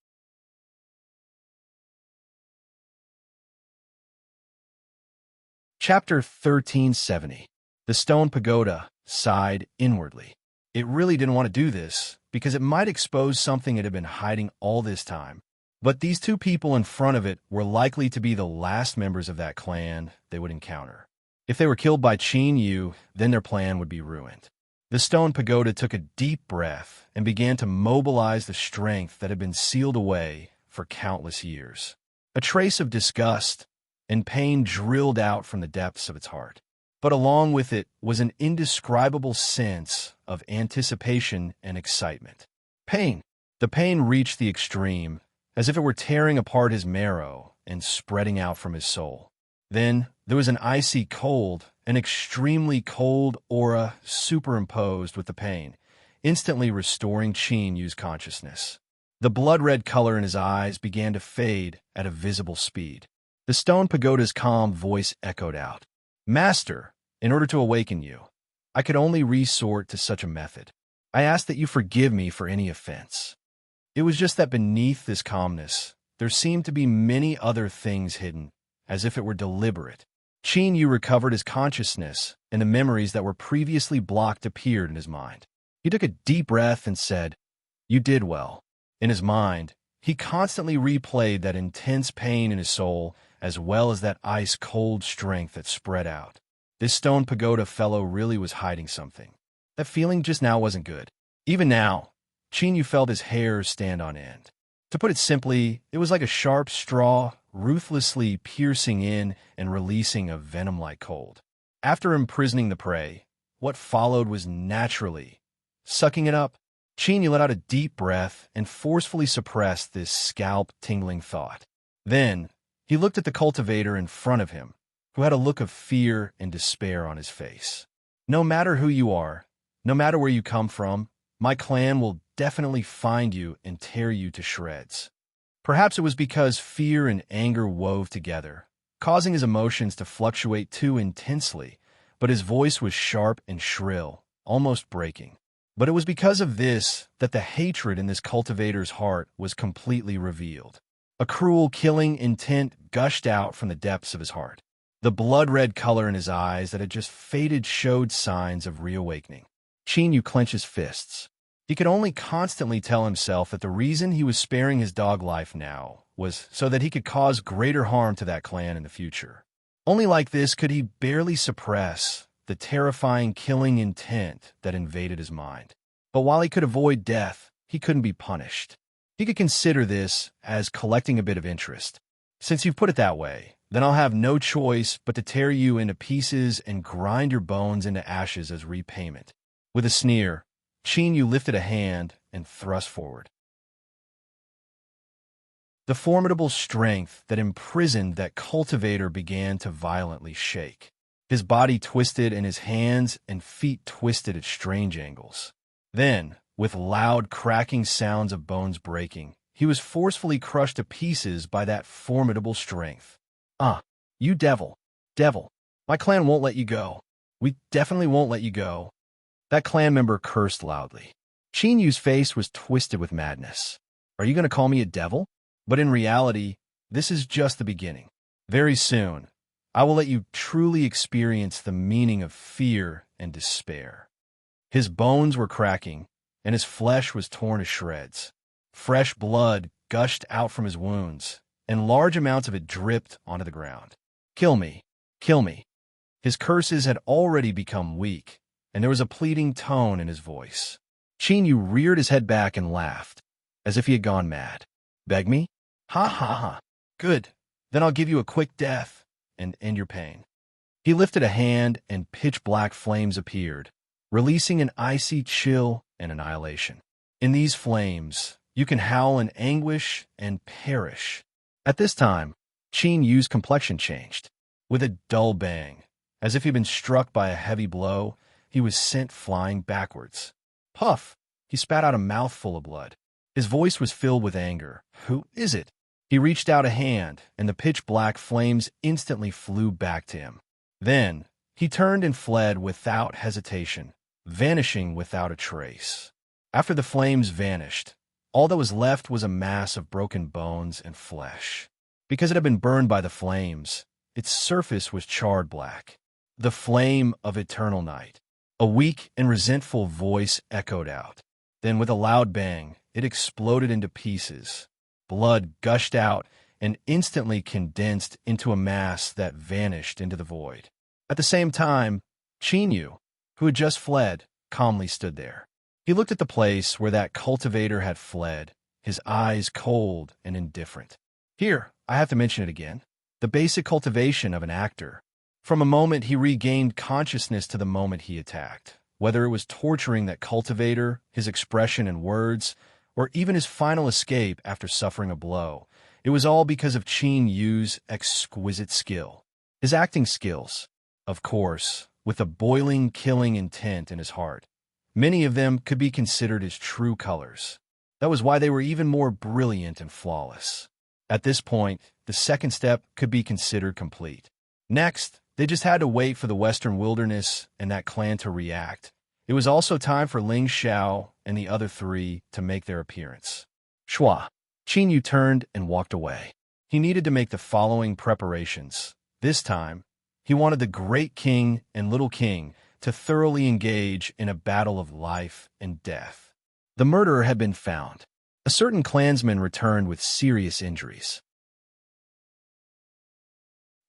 Chapter 1370. The Stone Pagoda sighed inwardly. It really didn't want to do this, because it might expose something it had been hiding all this time. But these two people in front of it were likely to be the last members of that clan they would encounter. If they were killed by Chinyu, then their plan would be ruined. The Stone Pagoda took a deep breath and began to mobilize the strength that had been sealed away for countless years. A trace of disgust and pain drilled out from the depths of its heart. But along with it was an indescribable sense of anticipation and excitement. Pain. The pain reached the extreme, as if it were tearing apart his marrow and spreading out from his soul. Then there was an icy cold, an extremely cold aura superimposed with the pain, instantly restoring Chinyu's consciousness. The blood-red color in his eyes began to fade at a visible speed. The Stone Pagoda's calm voice echoed out. "Master, In order to awaken you, I could only resort to such a method. I ask that you forgive me for any offense. It was just that beneath this calmness, there seemed to be many other things hidden, as if it were deliberate. Qin Yu recovered his consciousness, and the memories that were previously blocked appeared in his mind. He took a deep breath and said, "You did well." In his mind, he constantly replayed that intense pain in his soul, as well as that ice-cold strength that spread out. This stone pagoda fellow really was hiding something. That feeling just now wasn't good. Even now, Qin Yu felt his hairs stand on end. To put it simply, it was like a sharp straw ruthlessly piercing in and releasing a venom-like cold. After imprisoning the prey, what followed was naturally sucking it up. Qin Yu let out a deep breath and forcefully suppressed this scalp-tingling thought. Then, he looked at the cultivator in front of him, who had a look of fear and despair on his face. "No matter who you are, no matter where you come from, my clan will definitely find you and tear you to shreds." Perhaps it was because fear and anger wove together, causing his emotions to fluctuate too intensely, but his voice was sharp and shrill, almost breaking. But it was because of this that the hatred in this cultivator's heart was completely revealed. A cruel, killing intent gushed out from the depths of his heart. The blood-red color in his eyes that had just faded showed signs of reawakening. Qin Yu clenched his fists. He could only constantly tell himself that the reason he was sparing his dog life now was so that he could cause greater harm to that clan in the future. Only like this could he barely suppress the terrifying killing intent that invaded his mind. But while he could avoid death, he couldn't be punished. He could consider this as collecting a bit of interest. "Since you've put it that way, then I'll have no choice but to tear you into pieces and grind your bones into ashes as repayment." With a sneer, Qin Yu lifted a hand and thrust forward. The formidable strength that imprisoned that cultivator began to violently shake. His body twisted and his hands and feet twisted at strange angles. Then, with loud cracking sounds of bones breaking, he was forcefully crushed to pieces by that formidable strength. You devil! Devil! My clan won't let you go. We definitely won't let you go." That clan member cursed loudly. Qin Yu's face was twisted with madness. "Are you going to call me a devil?" But in reality, this is just the beginning. Very soon, I will let you truly experience the meaning of fear and despair. His bones were cracking, and his flesh was torn to shreds. Fresh blood gushed out from his wounds, and large amounts of it dripped onto the ground. "Kill me! Kill me!" His curses had already become weak, and there was a pleading tone in his voice. Qin Yu reared his head back and laughed, as if he had gone mad. "Beg me? Ha ha ha! Good, then I'll give you a quick death and end your pain." He lifted a hand and pitch-black flames appeared, releasing an icy chill and annihilation. In these flames, you can howl in anguish and perish. At this time, Qin Yu's complexion changed. With a dull bang, as if he'd been struck by a heavy blow, he was sent flying backwards. Puff! He spat out a mouthful of blood. His voice was filled with anger. "Who is it?" He reached out a hand, and the pitch-black flames instantly flew back to him. Then, he turned and fled without hesitation, vanishing without a trace. After the flames vanished, all that was left was a mass of broken bones and flesh. Because it had been burned by the flames, its surface was charred black. "The flame of eternal night." A weak and resentful voice echoed out. Then, with a loud bang, it exploded into pieces. Blood gushed out and instantly condensed into a mass that vanished into the void. At the same time, Qin Yu, who had just fled, calmly stood there. He looked at the place where that cultivator had fled, his eyes cold and indifferent. Here, I have to mention it again, the basic cultivation of an actor. From a moment he regained consciousness to the moment he attacked, whether it was torturing that cultivator, his expression and words, or even his final escape after suffering a blow. It was all because of Qin Yu's exquisite skill. His acting skills, of course, with a boiling, killing intent in his heart. Many of them could be considered his true colors. That was why they were even more brilliant and flawless. At this point, the second step could be considered complete. Next, They just had to wait for the Western Wilderness and that clan to react. It was also time for Ling Xiao and the other three to make their appearance. Shua. Qin Yu turned and walked away. He needed to make the following preparations. This time, he wanted the Great King and Little King to thoroughly engage in a battle of life and death. The murderer had been found. A certain clansman returned with serious injuries.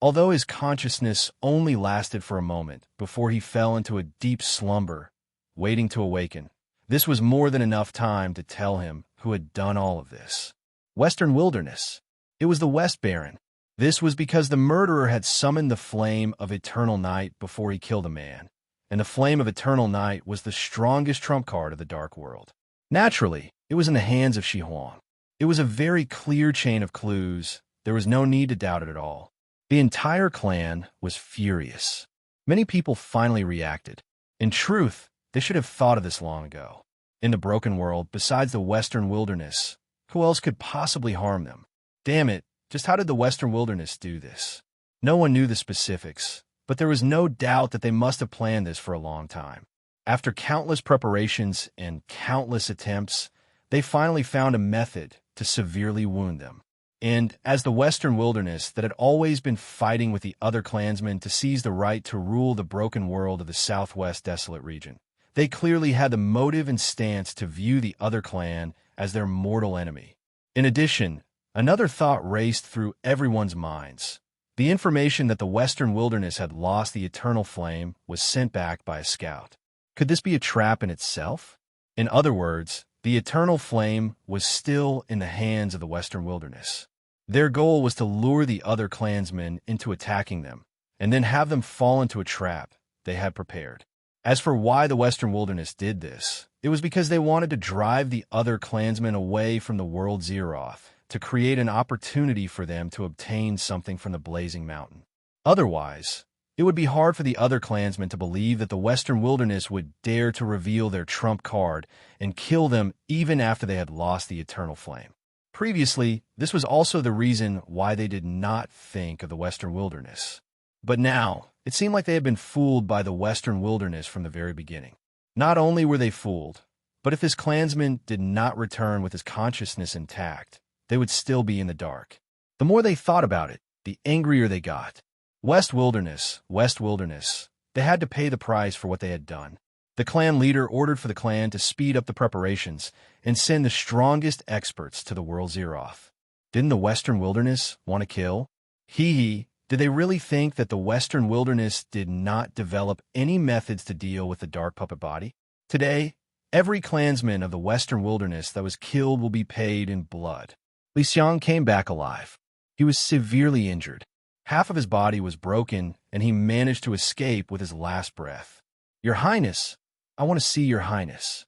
Although his consciousness only lasted for a moment before he fell into a deep slumber, waiting to awaken, this was more than enough time to tell him who had done all of this. Western Wilderness. It was the West Baron. This was because the murderer had summoned the flame of eternal night before he killed a man, and the flame of eternal night was the strongest trump card of the dark world. Naturally, it was in the hands of Shi Huang. It was a very clear chain of clues. There was no need to doubt it at all. The entire clan was furious. Many people finally reacted. In truth, they should have thought of this long ago. In the broken world, besides the Western Wilderness, who else could possibly harm them? Damn it, just how did the Western Wilderness do this? No one knew the specifics, but there was no doubt that they must have planned this for a long time. After countless preparations and countless attempts, they finally found a method to severely wound them. And as the Western Wilderness that had always been fighting with the other clansmen to seize the right to rule the broken world of the Southwest Desolate region, they clearly had the motive and stance to view the other clan as their mortal enemy. In addition, another thought raced through everyone's minds. The information that the Western Wilderness had lost the eternal flame was sent back by a scout. Could this be a trap in itself? In other words, the eternal flame was still in the hands of the Western Wilderness. Their goal was to lure the other clansmen into attacking them, and then have them fall into a trap they had prepared. As for why the Western Wilderness did this, it was because they wanted to drive the other clansmen away from the world Zeroth, to create an opportunity for them to obtain something from the Blazing Mountain. Otherwise, it would be hard for the other clansmen to believe that the Western Wilderness would dare to reveal their trump card and kill them even after they had lost the eternal flame. Previously, this was also the reason why they did not think of the Western Wilderness. But now, it seemed like they had been fooled by the Western Wilderness from the very beginning. Not only were they fooled, but if his clansman did not return with his consciousness intact, they would still be in the dark. The more they thought about it, the angrier they got. West Wilderness, they had to pay the price for what they had done. The clan leader ordered for the clan to speed up the preparations and send the strongest experts to the world Zeroth. Didn't the Western Wilderness want to kill? Did they really think that the Western Wilderness did not develop any methods to deal with the dark puppet body? Today, every clansman of the Western Wilderness that was killed will be paid in blood. Li Xiang came back alive. He was severely injured. Half of his body was broken, and he managed to escape with his last breath. "Your Highness, I want to see your Highness."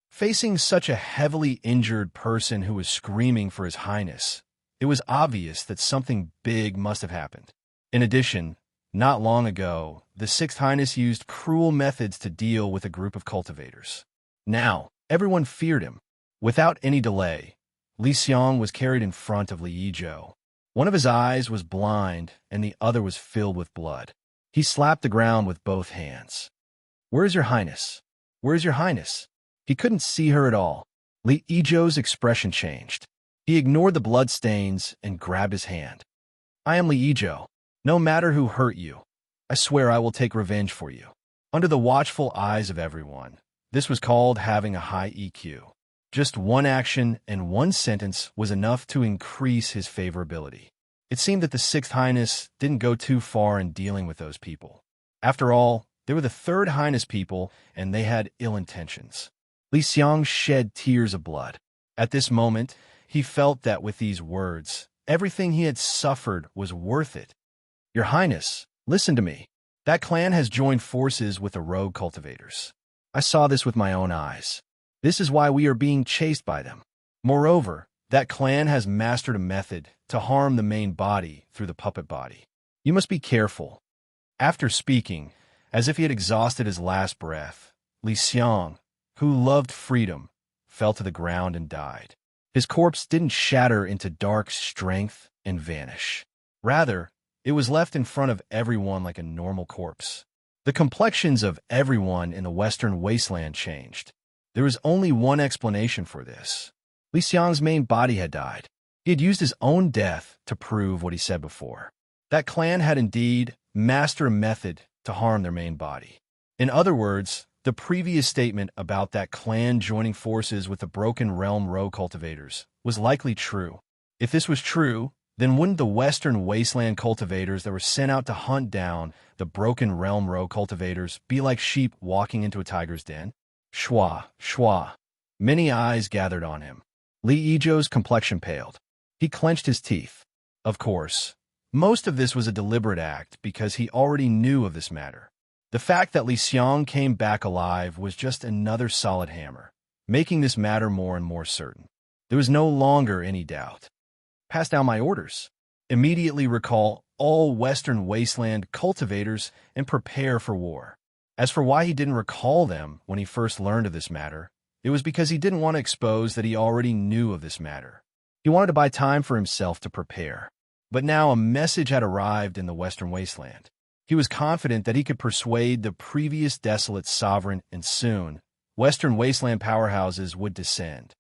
Facing such a heavily injured person who was screaming for his Highness, it was obvious that something big must have happened. In addition, not long ago, the Sixth Highness used cruel methods to deal with a group of cultivators. Now, everyone feared him. Without any delay, Li Xiang was carried in front of Li Yizhou. One of his eyes was blind, and the other was filled with blood. He slapped the ground with both hands. "Where is your Highness? Where is your Highness?" He couldn't see her at all. Li Yizhou's expression changed. He ignored the bloodstains and grabbed his hand. "I am Li Yizhou. No matter who hurt you, I swear I will take revenge for you." Under the watchful eyes of everyone, this was called having a high EQ. Just one action and one sentence was enough to increase his favorability. It seemed that the Sixth Highness didn't go too far in dealing with those people. After all, they were the Third Highness people, and they had ill intentions. Li Xiang shed tears of blood. At this moment, he felt that with these words, everything he had suffered was worth it. "Your Highness, listen to me. That clan has joined forces with the rogue cultivators. I saw this with my own eyes. This is why we are being chased by them. Moreover, that clan has mastered a method to harm the main body through the puppet body. You must be careful." After speaking, as if he had exhausted his last breath, Li Xiang, who loved freedom, fell to the ground and died. His corpse didn't shatter into dark strength and vanish. Rather, it was left in front of everyone like a normal corpse. The complexions of everyone in the western wasteland changed. There was only one explanation for this. Li Xiang's main body had died. He had used his own death to prove what he said before. That clan had indeed mastered a method to harm their main body. In other words, the previous statement about that clan joining forces with the Broken Realm Row cultivators was likely true. If this was true, then wouldn't the Western Wasteland cultivators that were sent out to hunt down the Broken Realm Row cultivators be like sheep walking into a tiger's den? Shua, shua. Many eyes gathered on him. Li Yizhou's complexion paled. He clenched his teeth. Of course, most of this was a deliberate act because he already knew of this matter. The fact that Li Xiang came back alive was just another solid hammer, making this matter more and more certain. There was no longer any doubt. Pass down my orders. Immediately recall all Western Wasteland cultivators and prepare for war. As for why he didn't recall them when he first learned of this matter, it was because he didn't want to expose that he already knew of this matter. He wanted to buy time for himself to prepare. But now a message had arrived in the Western Wasteland. He was confident that he could persuade the previous desolate sovereign, and soon, Western Wasteland powerhouses would descend.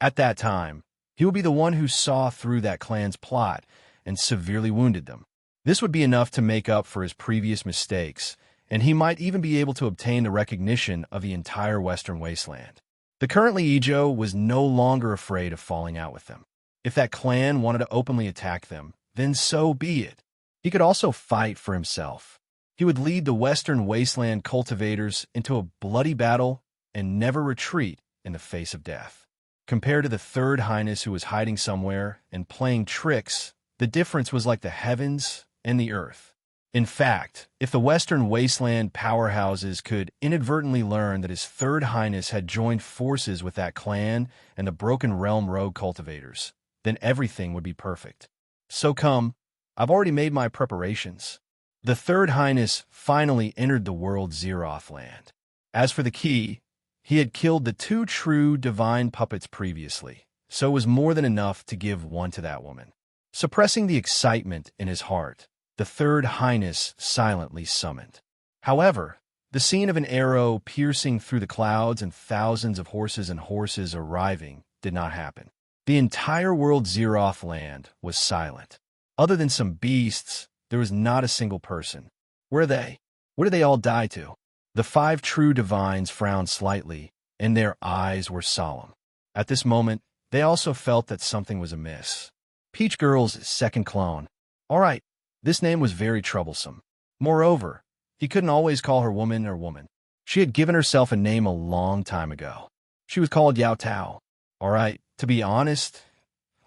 At that time, he would be the one who saw through that clan's plot and severely wounded them. This would be enough to make up for his previous mistakes, and he might even be able to obtain the recognition of the entire Western Wasteland. The current Li Yizhou was no longer afraid of falling out with them. If that clan wanted to openly attack them, then so be it. He could also fight for himself. He would lead the Western Wasteland cultivators into a bloody battle and never retreat in the face of death. Compared to the Third Highness who was hiding somewhere and playing tricks, the difference was like the heavens and the earth. In fact, if the Western Wasteland powerhouses could inadvertently learn that his Third Highness had joined forces with that clan and the Broken Realm Road cultivators, then everything would be perfect. So come, I've already made my preparations. The Third Highness finally entered the world Zeroth land. As for the key, he had killed the 2 true divine puppets previously, so it was more than enough to give one to that woman. Suppressing the excitement in his heart, the Third Highness silently summoned. However, the scene of an arrow piercing through the clouds and thousands of horses arriving did not happen. The entire world Zeroth land was silent. Other than some beasts, there was not a single person. Where are they? Where did they all die to? The 5 true divines frowned slightly, and their eyes were solemn. At this moment, they also felt that something was amiss. Peach Girl's second clone. All right, this name was very troublesome. Moreover, he couldn't always call her woman or woman. She had given herself a name a long time ago. She was called Yao Tao. All right, to be honest,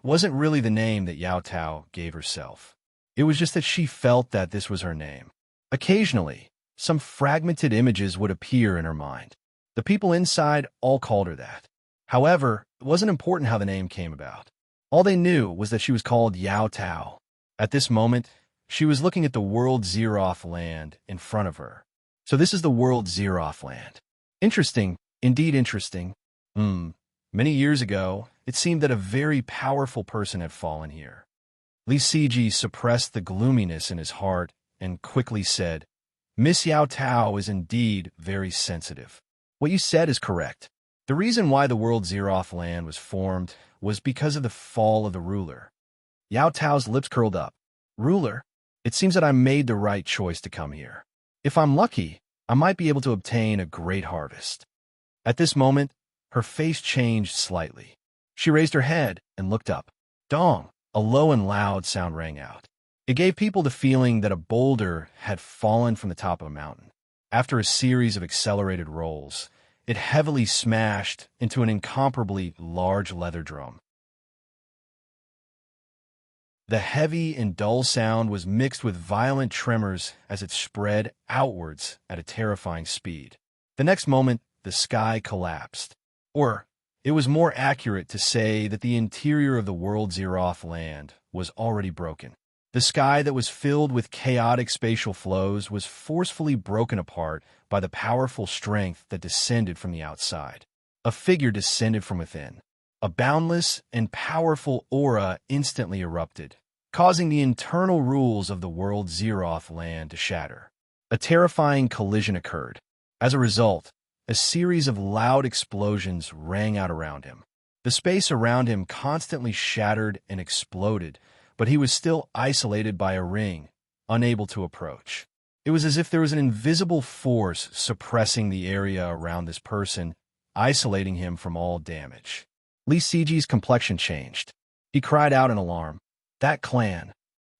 wasn't really the name that Yao Tao gave herself. It was just that she felt that this was her name. Occasionally, some fragmented images would appear in her mind. The people inside all called her that. However, it wasn't important how the name came about. All they knew was that she was called Yao Tao. At this moment, she was looking at the world Zeroth land in front of her. So this is the world Zeroth land. Interesting, indeed interesting. Many years ago, it seemed that a very powerful person had fallen here. Li Siji suppressed the gloominess in his heart and quickly said, Miss Yao Tao is indeed very sensitive. What you said is correct. The reason why the world Zeroth land was formed was because of the fall of the ruler. Yao Tao's lips curled up. Ruler? It seems that I made the right choice to come here. If I'm lucky, I might be able to obtain a great harvest. At this moment, her face changed slightly. She raised her head and looked up. Dong! A low and loud sound rang out. It gave people the feeling that a boulder had fallen from the top of a mountain. After a series of accelerated rolls, it heavily smashed into an incomparably large leather drum. The heavy and dull sound was mixed with violent tremors as it spread outwards at a terrifying speed. The next moment, the sky collapsed. Or, it was more accurate to say that the interior of the world Zeroth land was already broken. The sky that was filled with chaotic spatial flows was forcefully broken apart by the powerful strength that descended from the outside. A figure descended from within. A boundless and powerful aura instantly erupted, causing the internal rules of the world Zeroth land to shatter. A terrifying collision occurred. As a result, a series of loud explosions rang out around him. The space around him constantly shattered and exploded, but he was still isolated by a ring, unable to approach. It was as if there was an invisible force suppressing the area around this person, isolating him from all damage. Lee Siji's complexion changed. He cried out in alarm. That clan!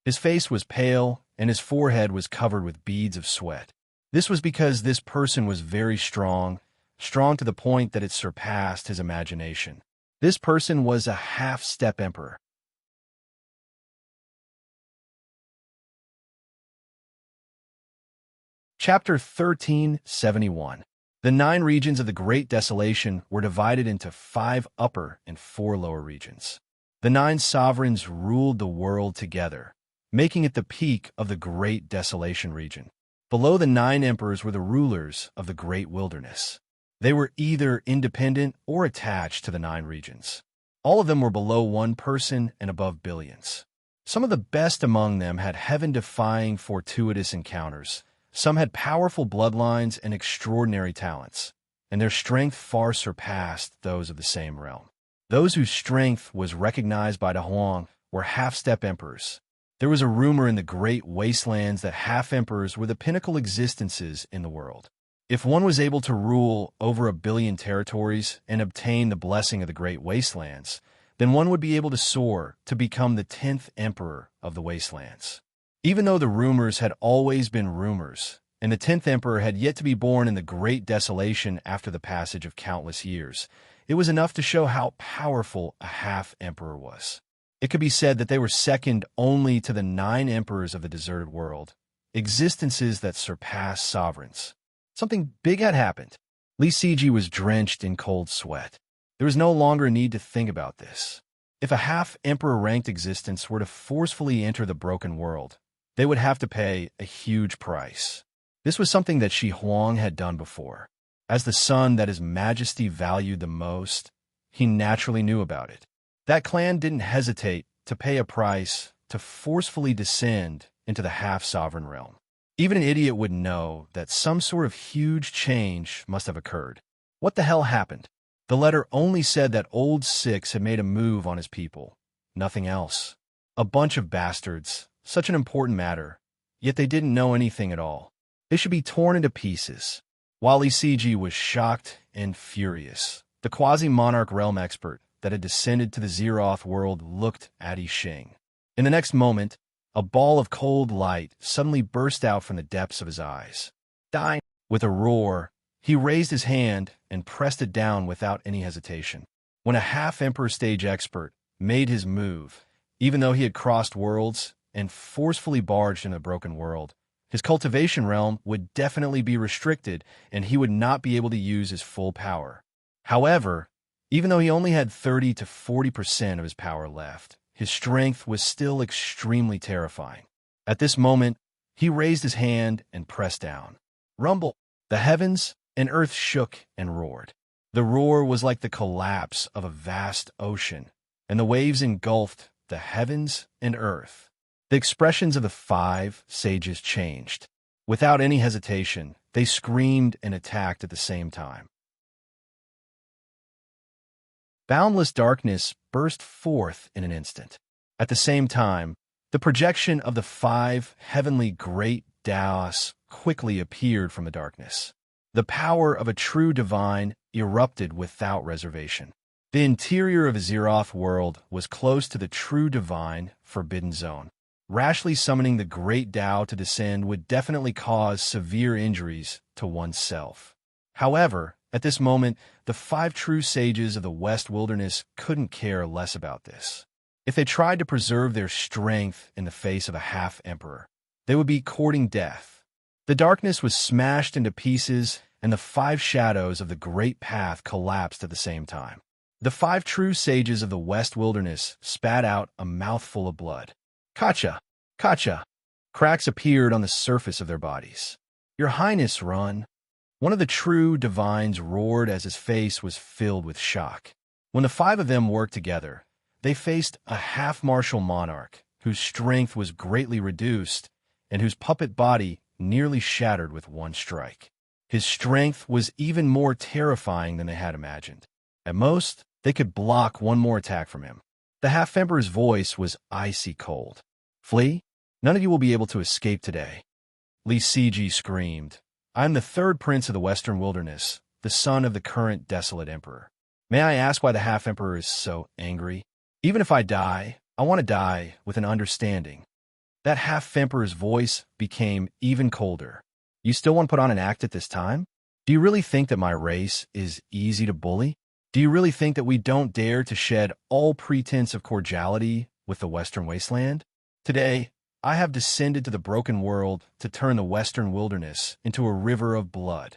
His face was pale, and his forehead was covered with beads of sweat. This was because this person was very strong, strong to the point that it surpassed his imagination. This person was a half-step emperor. Chapter 1371. The 9 regions of the Great Desolation were divided into 5 upper and 4 lower regions. The 9 sovereigns ruled the world together, making it the peak of the Great Desolation region. Below the 9 emperors were the rulers of the Great Wilderness. They were either independent or attached to the 9 regions. All of them were below 1 person and above billions. Some of the best among them had heaven-defying fortuitous encounters. Some had powerful bloodlines and extraordinary talents, and their strength far surpassed those of the same realm. Those whose strength was recognized by the Huang were half-step emperors. There was a rumor in the great wastelands that half-emperors were the pinnacle existences in the world. If one was able to rule over 1 billion territories and obtain the blessing of the great wastelands, then one would be able to soar to become the 10th emperor of the wastelands. Even though the rumors had always been rumors, and the 10th emperor had yet to be born in the Great Desolation after the passage of countless years, it was enough to show how powerful a half-emperor was. It could be said that they were second only to the 9 emperors of the deserted world, existences that surpassed sovereigns. Something big had happened. Lee Siji was drenched in cold sweat. There was no longer a need to think about this. If a half-emperor-ranked existence were to forcefully enter the broken world, they would have to pay a huge price. This was something that Shi Huang had done before. As the son that His Majesty valued the most, he naturally knew about it. That clan didn't hesitate to pay a price to forcefully descend into the half-sovereign realm. Even an idiot would know that some sort of huge change must have occurred. What the hell happened? The letter only said that Old Six had made a move on his people. Nothing else. A bunch of bastards. Such an important matter, yet they didn't know anything at all. They should be torn into pieces. While Lee Siji was shocked and furious, the quasi-monarch realm expert that had descended to the Zeroth world looked at Yi Xing. In the next moment, a ball of cold light suddenly burst out from the depths of his eyes. Dying with a roar, he raised his hand and pressed it down without any hesitation. When a half-emperor stage expert made his move, even though he had crossed worlds and forcefully barged in a broken world, his cultivation realm would definitely be restricted and he would not be able to use his full power. However, even though he only had 30 to 40% of his power left, his strength was still extremely terrifying. At this moment, he raised his hand and pressed down. Rumble! The heavens and earth shook and roared. The roar was like the collapse of a vast ocean, and the waves engulfed the heavens and earth. The expressions of the 5 sages changed. Without any hesitation, they screamed and attacked at the same time. Boundless darkness burst forth in an instant. At the same time, the projection of the 5 heavenly great Daos quickly appeared from the darkness. The power of a true divine erupted without reservation. The interior of a Zeroth world was close to the true divine forbidden zone. Rashly summoning the great Tao to descend would definitely cause severe injuries to oneself. However, at this moment, the 5 true sages of the West Wilderness couldn't care less about this. If they tried to preserve their strength in the face of a half-emperor, they would be courting death. The darkness was smashed into pieces, and the 5 shadows of the great path collapsed at the same time. The 5 true sages of the West Wilderness spat out a mouthful of blood. Kacha! Kacha! Cracks appeared on the surface of their bodies. Your Highness, run! One of the true divines roared as his face was filled with shock. When the five of them worked together, they faced a half-martial monarch whose strength was greatly reduced and whose puppet body nearly shattered with one strike. His strength was even more terrifying than they had imagined. At most, they could block one more attack from him. The half-emperor's voice was icy cold. "Flee? None of you will be able to escape today." Li Siji screamed. "I am the third prince of the Western Wilderness, the son of the current desolate emperor. May I ask why the half-emperor is so angry? Even if I die, I want to die with an understanding." That half-emperor's voice became even colder. "You still want to put on an act at this time? Do you really think that my race is easy to bully? Do you really think that we don't dare to shed all pretense of cordiality with the Western Wasteland? Today, I have descended to the broken world to turn the Western Wilderness into a river of blood."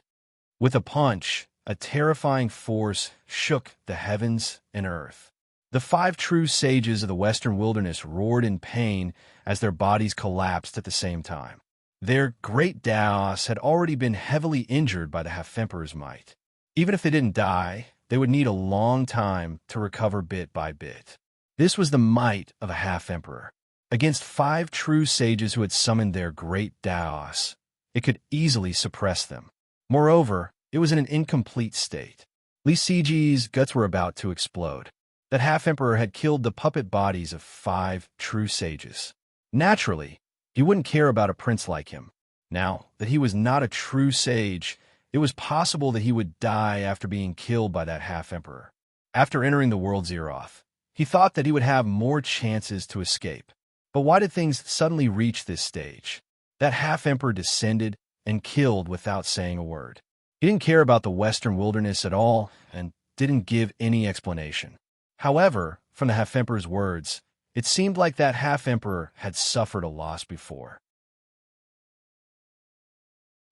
With a punch, a terrifying force shook the heavens and earth. The five true sages of the Western Wilderness roared in pain as their bodies collapsed at the same time. Their great Daos had already been heavily injured by the half-emperor's might. Even if they didn't die, they would need a long time to recover bit by bit. This was the might of a half-emperor. Against five true sages who had summoned their great Daos, it could easily suppress them. Moreover, it was in an incomplete state. Li Siji's guts were about to explode. That half-emperor had killed the puppet bodies of five true sages. Naturally, he wouldn't care about a prince like him. Now that he was not a true sage, it was possible that he would die after being killed by that half-emperor. After entering the world Zeroth, he thought that he would have more chances to escape. But why did things suddenly reach this stage? That half-emperor descended and killed without saying a word. He didn't care about the Western Wilderness at all and didn't give any explanation. However, from the half-emperor's words, it seemed like that half-emperor had suffered a loss before.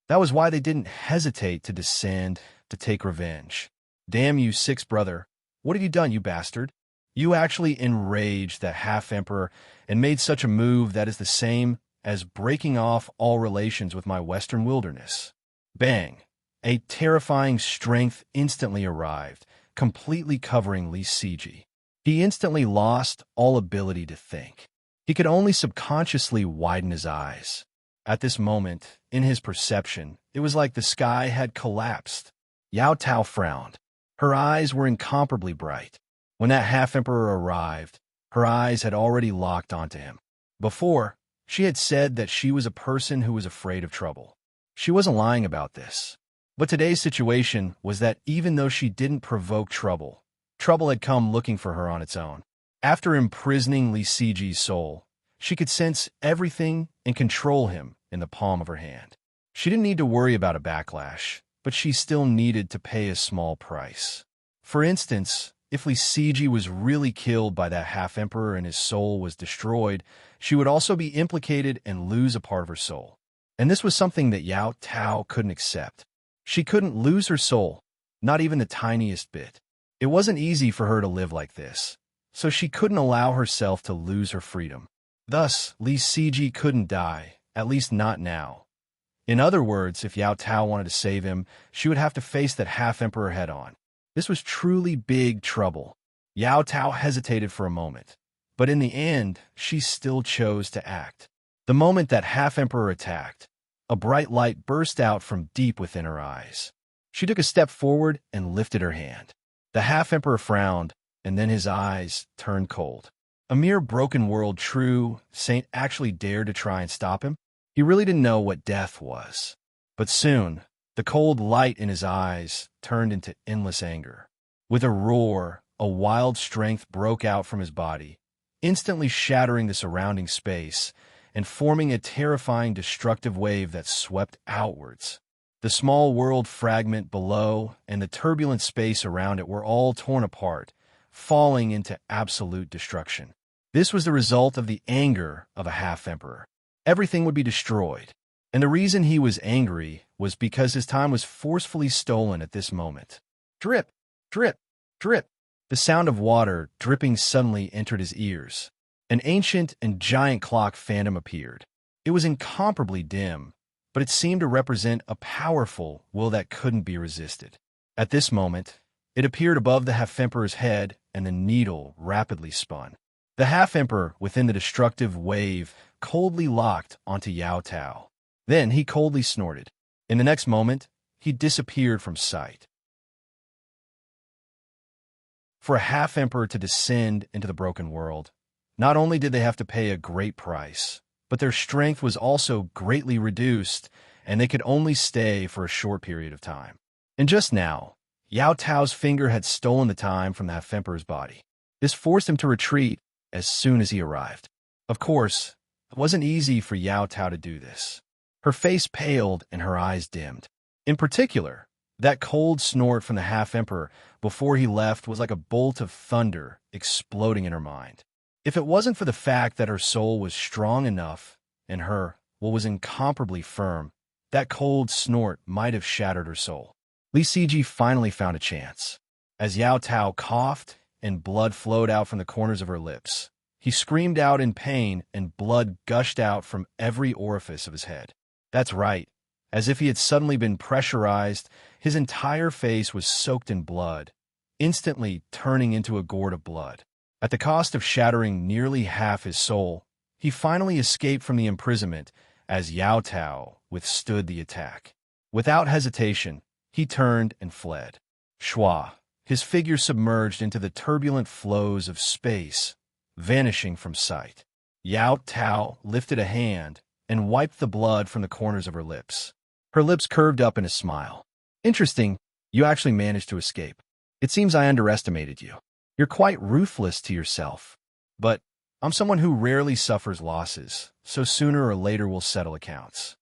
That was why they didn't hesitate to descend to take revenge. "Damn you, sixth brother. What have you done, you bastard? You actually enraged that half-emperor and made such a move that is the same as breaking off all relations with my Western Wilderness." Bang! A terrifying strength instantly arrived, completely covering Li Siji. He instantly lost all ability to think. He could only subconsciously widen his eyes. At this moment, in his perception, it was like the sky had collapsed. Yao Tao frowned. Her eyes were incomparably bright. When that half-emperor arrived, her eyes had already locked onto him. Before, she had said that she was a person who was afraid of trouble. She wasn't lying about this. But today's situation was that even though she didn't provoke trouble, trouble had come looking for her on its own. After imprisoning Li Siji's soul, she could sense everything and control him in the palm of her hand. She didn't need to worry about a backlash, but she still needed to pay a small price. For instance, if Li Siji was really killed by that half-emperor and his soul was destroyed, she would also be implicated and lose a part of her soul. And this was something that Yao Tao couldn't accept. She couldn't lose her soul, not even the tiniest bit. It wasn't easy for her to live like this, so she couldn't allow herself to lose her freedom. Thus, Li Siji couldn't die, at least not now. In other words, if Yao Tao wanted to save him, she would have to face that half-emperor head-on. This was truly big trouble. Yao Tao hesitated for a moment, but in the end, she still chose to act. The moment that half-emperor attacked, a bright light burst out from deep within her eyes. She took a step forward and lifted her hand. The half-emperor frowned, and then his eyes turned cold. A mere broken world true saint actually dared to try and stop him? He really didn't know what death was. But soon, the cold light in his eyes turned into endless anger. With a roar, a wild strength broke out from his body, instantly shattering the surrounding space and forming a terrifying destructive wave that swept outwards. The small world fragment below and the turbulent space around it were all torn apart, falling into absolute destruction. This was the result of the anger of a half-emperor. Everything would be destroyed, and the reason he was angry was because his time was forcefully stolen at this moment. Drip, drip, drip. The sound of water dripping suddenly entered his ears. An ancient and giant clock phantom appeared. It was incomparably dim, but it seemed to represent a powerful will that couldn't be resisted. At this moment, It appeared above the half-emperor's head, and the needle rapidly spun. The half-emperor, within the destructive wave, coldly locked onto Yao Tao. Then he coldly snorted. In the next moment, he disappeared from sight. For a half-emperor to descend into the broken world, not only did they have to pay a great price, but their strength was also greatly reduced, and they could only stay for a short period of time. And just now, Yao Tao's finger had stolen the time from the half-emperor's body. This forced him to retreat as soon as he arrived. Of course, it wasn't easy for Yao Tao to do this. Her face paled and her eyes dimmed. In particular, that cold snort from the half-emperor before he left was like a bolt of thunder exploding in her mind. If it wasn't for the fact that her soul was strong enough and her will was incomparably firm, that cold snort might have shattered her soul. Li Siji finally found a chance. As Yao Tao coughed and blood flowed out from the corners of her lips, he screamed out in pain and blood gushed out from every orifice of his head. That's right. As if he had suddenly been pressurized, his entire face was soaked in blood, instantly turning into a gourd of blood. At the cost of shattering nearly half his soul, he finally escaped from the imprisonment as Yao Tao withstood the attack. Without hesitation, he turned and fled. Shua, his figure submerged into the turbulent flows of space, vanishing from sight. Yao Tao lifted a hand and wiped the blood from the corners of her lips. Her lips curved up in a smile. Interesting, you actually managed to escape. It seems I underestimated you. You're quite ruthless to yourself. But I'm someone who rarely suffers losses, so sooner or later we'll settle accounts.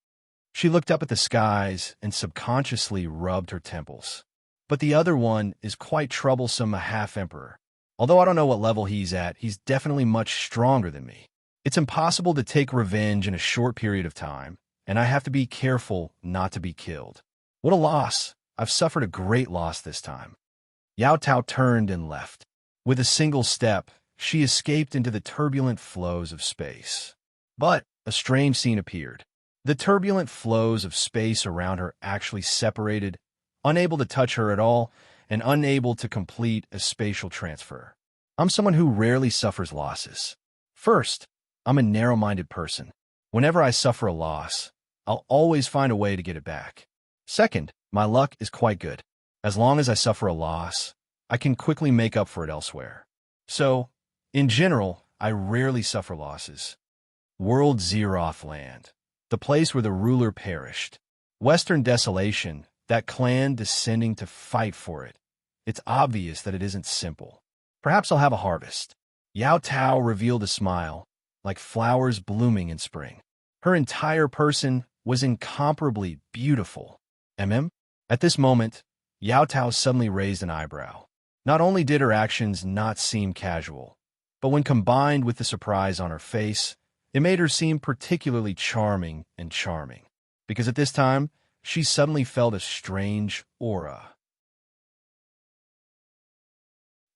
She looked up at the skies and subconsciously rubbed her temples. But the other one is quite troublesome, a half-emperor. Although I don't know what level he's at, he's definitely much stronger than me. It's impossible to take revenge in a short period of time, and I have to be careful not to be killed. What a loss! I've suffered a great loss this time. Yao Tao turned and left. With a single step, she escaped into the turbulent flows of space. But a strange scene appeared. The turbulent flows of space around her actually separated, unable to touch her at all, and unable to complete a spatial transfer. I'm someone who rarely suffers losses. First, I'm a narrow-minded person. Whenever I suffer a loss, I'll always find a way to get it back. Second, my luck is quite good. As long as I suffer a loss, I can quickly make up for it elsewhere. So, in general, I rarely suffer losses. World Zeroth land, the place where the ruler perished. Western desolation, that clan descending to fight for it. It's obvious that it isn't simple. Perhaps I'll have a harvest. Yao Tao revealed a smile, like flowers blooming in spring. Her entire person was incomparably beautiful. At this moment, Yao Tao suddenly raised an eyebrow. Not only did her actions not seem casual, but when combined with the surprise on her face, it made her seem particularly charming. Because at this time, she suddenly felt a strange aura.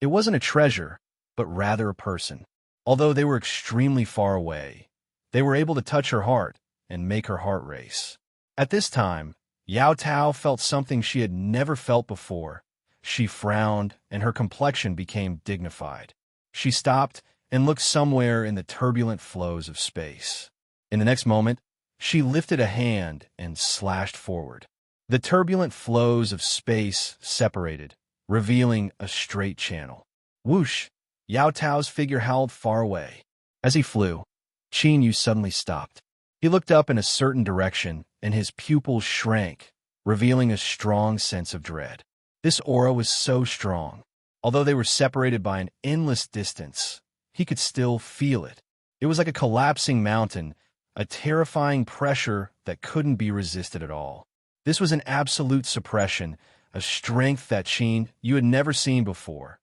It wasn't a treasure, but rather a person. Although they were extremely far away, they were able to touch her heart and make her heart race. At this time, Yao Tao felt something she had never felt before. She frowned, and her complexion became dignified. She stopped and looked somewhere in the turbulent flows of space. In the next moment, she lifted a hand and slashed forward. The turbulent flows of space separated, revealing a straight channel. Whoosh! Yao Tao's figure howled far away. As he flew, Qin Yu suddenly stopped. He looked up in a certain direction, and his pupils shrank, revealing a strong sense of dread. This aura was so strong. Although they were separated by an endless distance, he could still feel it. It was like a collapsing mountain, a terrifying pressure that couldn't be resisted at all. This was an absolute suppression, a strength that Qin Yu had never seen before.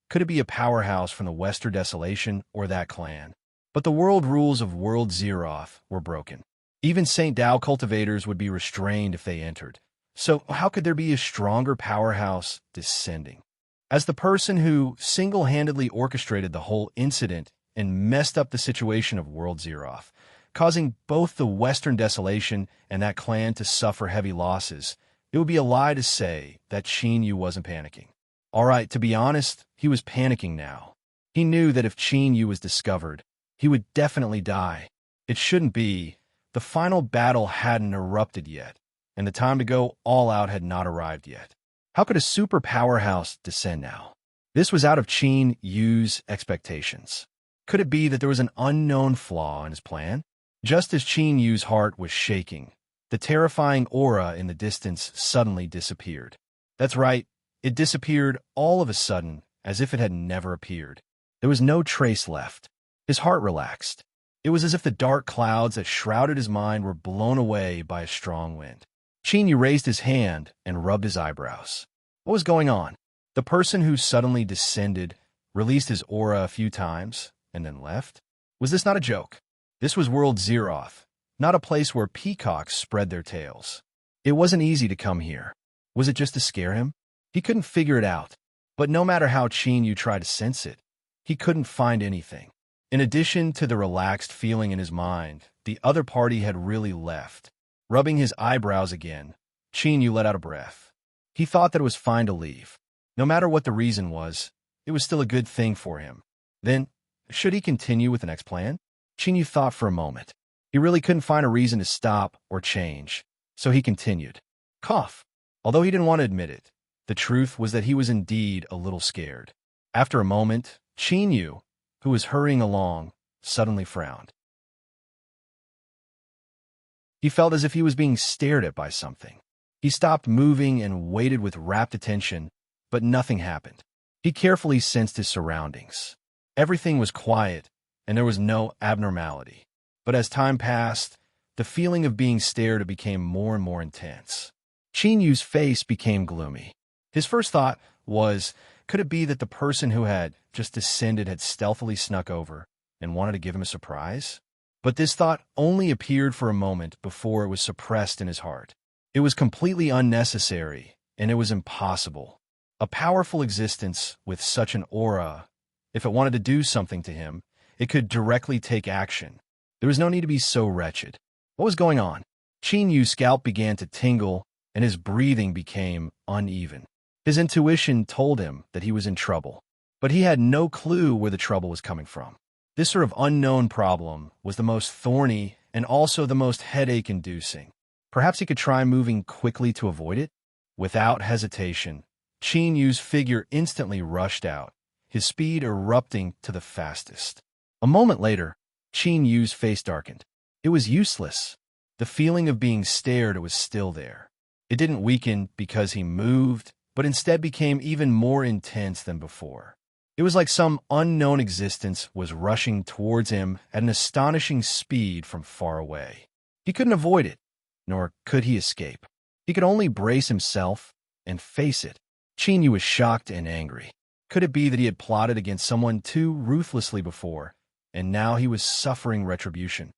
Could it be a powerhouse from the Western Desolation or that clan? But the world rules of World Zeroth were broken. Even St. Dao cultivators would be restrained if they entered. So how could there be a stronger powerhouse descending? As the person who single-handedly orchestrated the whole incident and messed up the situation of World Zeroth, causing both the Western Desolation and that clan to suffer heavy losses, it would be a lie to say that Qin Yu wasn't panicking. All right, to be honest, he was panicking now. He knew that if Qin Yu was discovered, he would definitely die. It shouldn't be. The final battle hadn't erupted yet, and the time to go all out had not arrived yet. How could a super powerhouse descend now? This was out of Qin Yu's expectations. Could it be that there was an unknown flaw in his plan? Just as Qin Yu's heart was shaking, the terrifying aura in the distance suddenly disappeared. That's right, it disappeared all of a sudden, as if it had never appeared. There was no trace left. His heart relaxed. It was as if the dark clouds that shrouded his mind were blown away by a strong wind. Qin Yu raised his hand and rubbed his eyebrows. What was going on? The person who suddenly descended released his aura a few times and then left? Was this not a joke? This was World Zeroth, not a place where peacocks spread their tails. It wasn't easy to come here. Was it just to scare him? He couldn't figure it out. But no matter how Qin Yu tried to sense it, he couldn't find anything. In addition to the relaxed feeling in his mind, the other party had really left. Rubbing his eyebrows again, Qin Yu let out a breath. He thought that it was fine to leave. No matter what the reason was, it was still a good thing for him. Then, should he continue with the next plan? Qin Yu thought for a moment. He really couldn't find a reason to stop or change, so he continued. Cough. Although he didn't want to admit it, the truth was that he was indeed a little scared. After a moment, Qin Yu, who was hurrying along, suddenly frowned. He felt as if he was being stared at by something. He stopped moving and waited with rapt attention, but nothing happened. He carefully sensed his surroundings. Everything was quiet, and there was no abnormality. But as time passed, the feeling of being stared at became more and more intense. Qin Yu's face became gloomy. His first thought was, could it be that the person who had just descended had stealthily snuck over and wanted to give him a surprise? But this thought only appeared for a moment before it was suppressed in his heart. It was completely unnecessary, and it was impossible. A powerful existence with such an aura, if it wanted to do something to him, it could directly take action. There was no need to be so wretched. What was going on? Qin Yu's scalp began to tingle, and his breathing became uneven. His intuition told him that he was in trouble, but he had no clue where the trouble was coming from. This sort of unknown problem was the most thorny and also the most headache-inducing. Perhaps he could try moving quickly to avoid it? Without hesitation, Qin Yu's figure instantly rushed out, his speed erupting to the fastest. A moment later, Qin Yu's face darkened. It was useless. The feeling of being stared at was still there. It didn't weaken because he moved, but instead became even more intense than before. It was like some unknown existence was rushing towards him at an astonishing speed from far away. He couldn't avoid it, nor could he escape. He could only brace himself and face it. Qin Yu was shocked and angry. Could it be that he had plotted against someone too ruthlessly before, and now he was suffering retribution?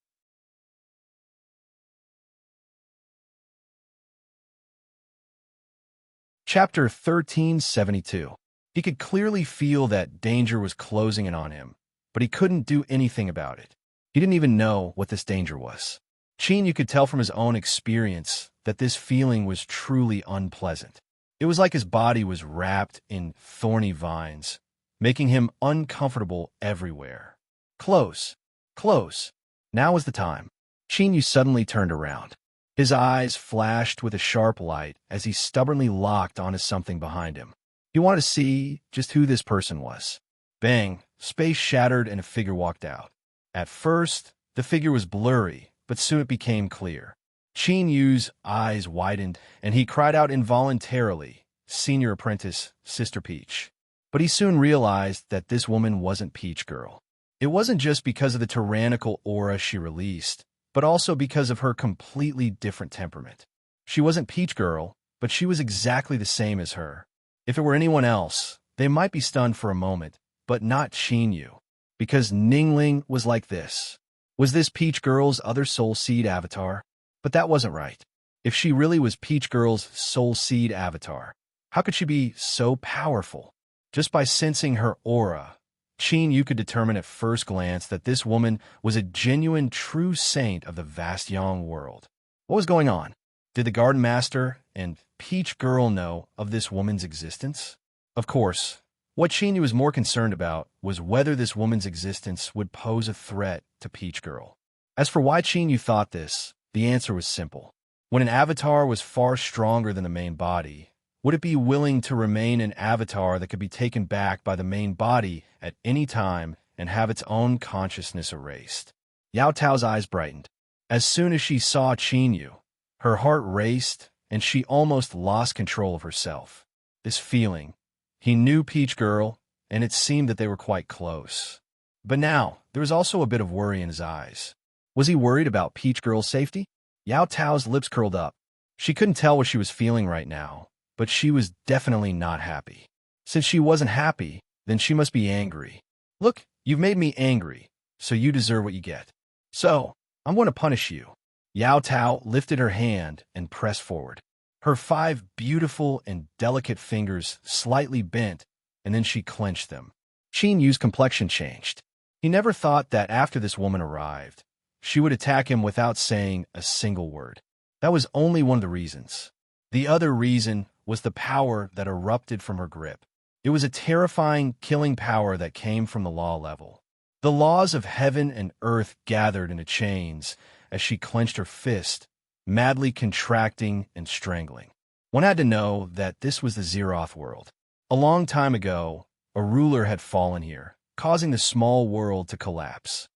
Chapter 1372. He could clearly feel that danger was closing in on him, but he couldn't do anything about it. He didn't even know what this danger was. Qin Yu could tell from his own experience that this feeling was truly unpleasant. It was like his body was wrapped in thorny vines, making him uncomfortable everywhere. Close, close. Now was the time. Qin Yu suddenly turned around. His eyes flashed with a sharp light as he stubbornly locked onto something behind him. He wanted to see just who this person was. Bang! Space shattered and a figure walked out. At first, the figure was blurry, but soon it became clear. Qin Yu's eyes widened, and he cried out involuntarily, "Senior apprentice, Sister Peach." But he soon realized that this woman wasn't Peach Girl. It wasn't just because of the tyrannical aura she released, but also because of her completely different temperament. She wasn't Peach Girl, but she was exactly the same as her. If it were anyone else, they might be stunned for a moment, but not Qin Yu, because Ningling was like this. Was this Peach Girl's other Soul Seed avatar? But that wasn't right. If she really was Peach Girl's Soul Seed avatar, how could she be so powerful? Just by sensing her aura, Qin Yu could determine at first glance that this woman was a genuine true saint of the vast Yang world. What was going on? Did the Garden Master and Peach Girl know of this woman's existence? Of course, what Chenyu was more concerned about was whether this woman's existence would pose a threat to Peach Girl. As for why Chenyu thought this, the answer was simple. When an avatar was far stronger than the main body, would it be willing to remain an avatar that could be taken back by the main body at any time and have its own consciousness erased? Yao Tao's eyes brightened. As soon as she saw Chenyu, her heart raced and she almost lost control of herself. This feeling, he knew Peach Girl, and it seemed that they were quite close. But now, there was also a bit of worry in his eyes. Was he worried about Peach Girl's safety? Yao Tao's lips curled up. She couldn't tell what she was feeling right now, but she was definitely not happy. Since she wasn't happy, then she must be angry. Look, you've made me angry, so you deserve what you get. So, I'm going to punish you. Yao Tao lifted her hand and pressed forward. Her 5 beautiful and delicate fingers slightly bent, and then she clenched them. Chenyu's complexion changed. He never thought that after this woman arrived, she would attack him without saying a single word. That was only one of the reasons. The other reason was the power that erupted from her grip. It was a terrifying, killing power that came from the law level. The laws of heaven and earth gathered into chains as she clenched her fist, madly contracting and strangling. One had to know that this was the Zeroth world. A long time ago, a ruler had fallen here, causing the small world to collapse.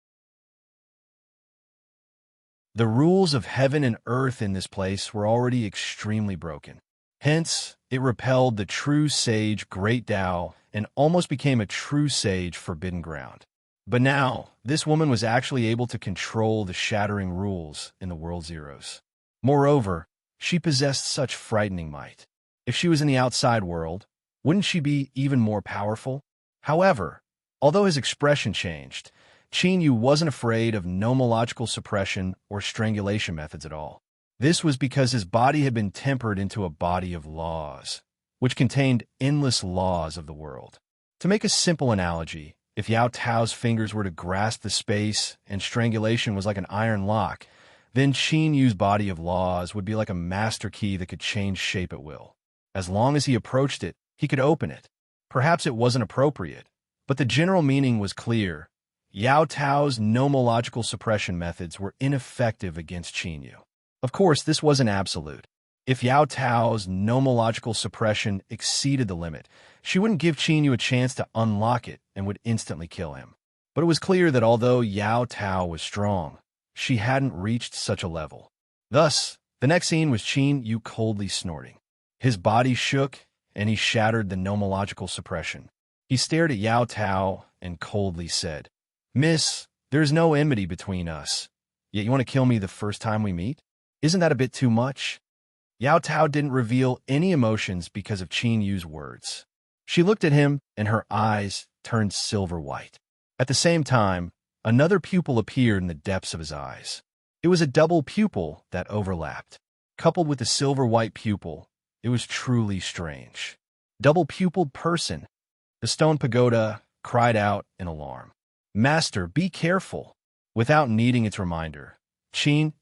The rules of heaven and earth in this place were already extremely broken. Hence, it repelled the true sage Great Tao and almost became a true sage Forbidden Ground. But now, this woman was actually able to control the shattering rules in the World Zeros. Moreover, she possessed such frightening might. If she was in the outside world, wouldn't she be even more powerful? However, although his expression changed, Chenyu wasn't afraid of nomological suppression or strangulation methods at all. This was because his body had been tempered into a body of laws, which contained endless laws of the world. To make a simple analogy, if Yao Tao's fingers were to grasp the space and strangulation was like an iron lock, then Chenyu's body of laws would be like a master key that could change shape at will. As long as he approached it, he could open it. Perhaps it wasn't appropriate, but the general meaning was clear. Yao Tao's nomological suppression methods were ineffective against Chenyu. Of course, this wasn't absolute. If Yao Tao's nomological suppression exceeded the limit, she wouldn't give Chenyu a chance to unlock it and would instantly kill him. But it was clear that although Yao Tao was strong, she hadn't reached such a level. Thus, the next scene was Chenyu coldly snorting. His body shook, and he shattered the nomological suppression. He stared at Yao Tao and coldly said, "Miss, there's no enmity between us, yet you want to kill me the first time we meet? Isn't that a bit too much?" Yao Tao didn't reveal any emotions because of Chenyu's words. She looked at him, and her eyes turned silver white. At the same time, another pupil appeared in the depths of his eyes. It was a double pupil that overlapped. Coupled with the silver-white pupil, it was truly strange. Double-pupiled person. The stone pagoda cried out in alarm. "Master, be careful." Without needing its reminder,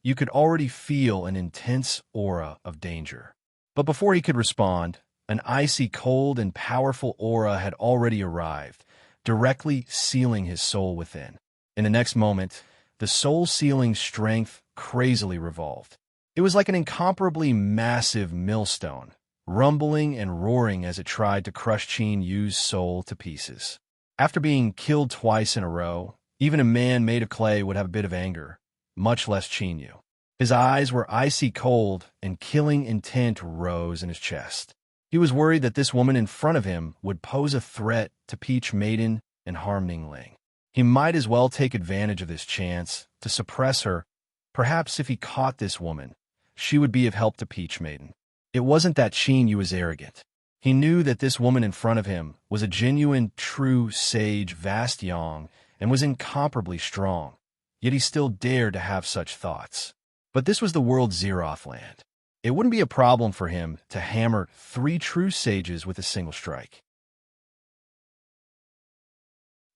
you could already feel an intense aura of danger. But before he could respond, an icy cold and powerful aura had already arrived, directly sealing his soul within. In the next moment, the soul-sealing strength crazily revolved. It was like an incomparably massive millstone, rumbling and roaring as it tried to crush Chenyu's soul to pieces. After being killed twice in a row, even a man made of clay would have a bit of anger, much less Chenyu. His eyes were icy cold, and killing intent rose in his chest. He was worried that this woman in front of him would pose a threat to Peach Maiden and harm Ningling. He might as well take advantage of this chance to suppress her. Perhaps if he caught this woman, she would be of help to Peach Maiden. It wasn't that Chenyu was arrogant. He knew that this woman in front of him was a genuine, true sage Vast Yang and was incomparably strong, yet he still dared to have such thoughts. But this was the world Zeroth land. It wouldn't be a problem for him to hammer 3 true sages with a single strike.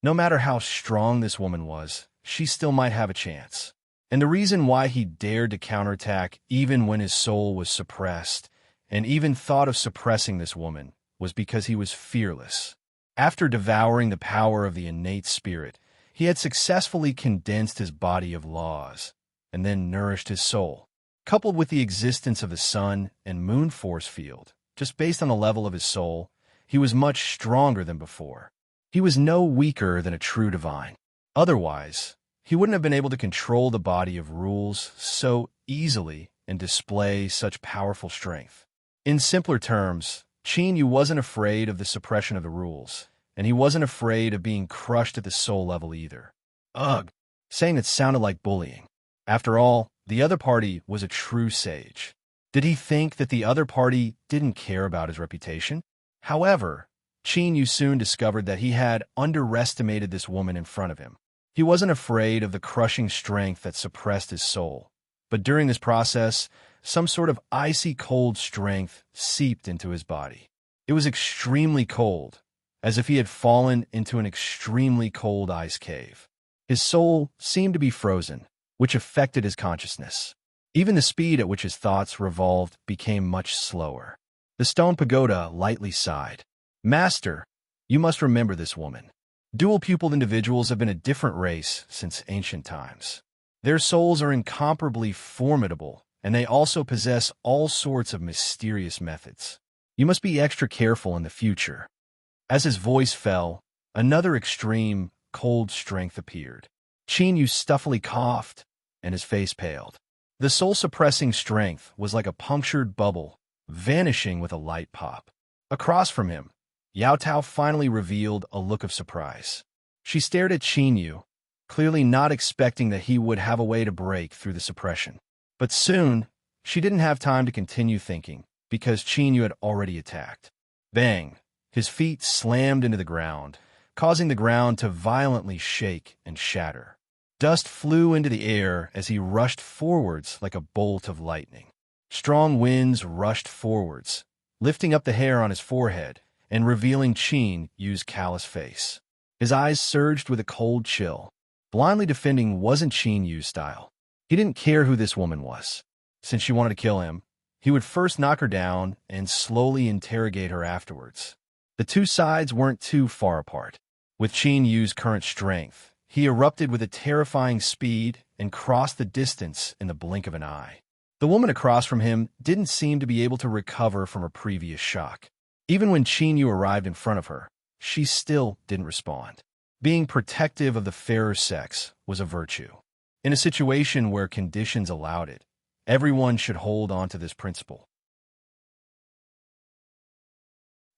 No matter how strong this woman was, she still might have a chance. And the reason why he dared to counterattack even when his soul was suppressed, and even thought of suppressing this woman, was because he was fearless. After devouring the power of the innate spirit, he had successfully condensed his body of laws and then nourished his soul. Coupled with the existence of the sun and moon force field, just based on the level of his soul, he was much stronger than before. He was no weaker than a true divine. Otherwise, he wouldn't have been able to control the body of rules so easily and display such powerful strength. In simpler terms, Qin Yu wasn't afraid of the suppression of the rules, and he wasn't afraid of being crushed at the soul level either. Ugh, saying it sounded like bullying. After all, the other party was a true sage. Did he think that the other party didn't care about his reputation? However, Qin Yu soon discovered that he had underestimated this woman in front of him. He wasn't afraid of the crushing strength that suppressed his soul, but during this process, some sort of icy cold strength seeped into his body. It was extremely cold, as if he had fallen into an extremely cold ice cave. His soul seemed to be frozen, which affected his consciousness. Even the speed at which his thoughts revolved became much slower. The stone pagoda lightly sighed. Master, you must remember this woman. Dual-pupiled individuals have been a different race since ancient times. Their souls are incomparably formidable, and they also possess all sorts of mysterious methods. You must be extra careful in the future. As his voice fell, another extreme, cold strength appeared. Qin Yu stuffily coughed, and his face paled. The soul-suppressing strength was like a punctured bubble, vanishing with a light pop. Across from him, Yao Tao finally revealed a look of surprise. She stared at Qin Yu, clearly not expecting that he would have a way to break through the suppression. But soon, she didn't have time to continue thinking, because Qin Yu had already attacked. Bang! His feet slammed into the ground, causing the ground to violently shake and shatter. Dust flew into the air as he rushed forwards like a bolt of lightning. Strong winds rushed forwards, lifting up the hair on his forehead and revealing Qin Yu's callous face. His eyes surged with a cold chill. Blindly defending wasn't Qin Yu's style. He didn't care who this woman was. Since she wanted to kill him, he would first knock her down and slowly interrogate her afterwards. The two sides weren't too far apart. With Qin Yu's current strength, he erupted with a terrifying speed and crossed the distance in the blink of an eye. The woman across from him didn't seem to be able to recover from her previous shock. Even when Qin Yu arrived in front of her, she still didn't respond. Being protective of the fairer sex was a virtue. In a situation where conditions allowed it, everyone should hold on to this principle.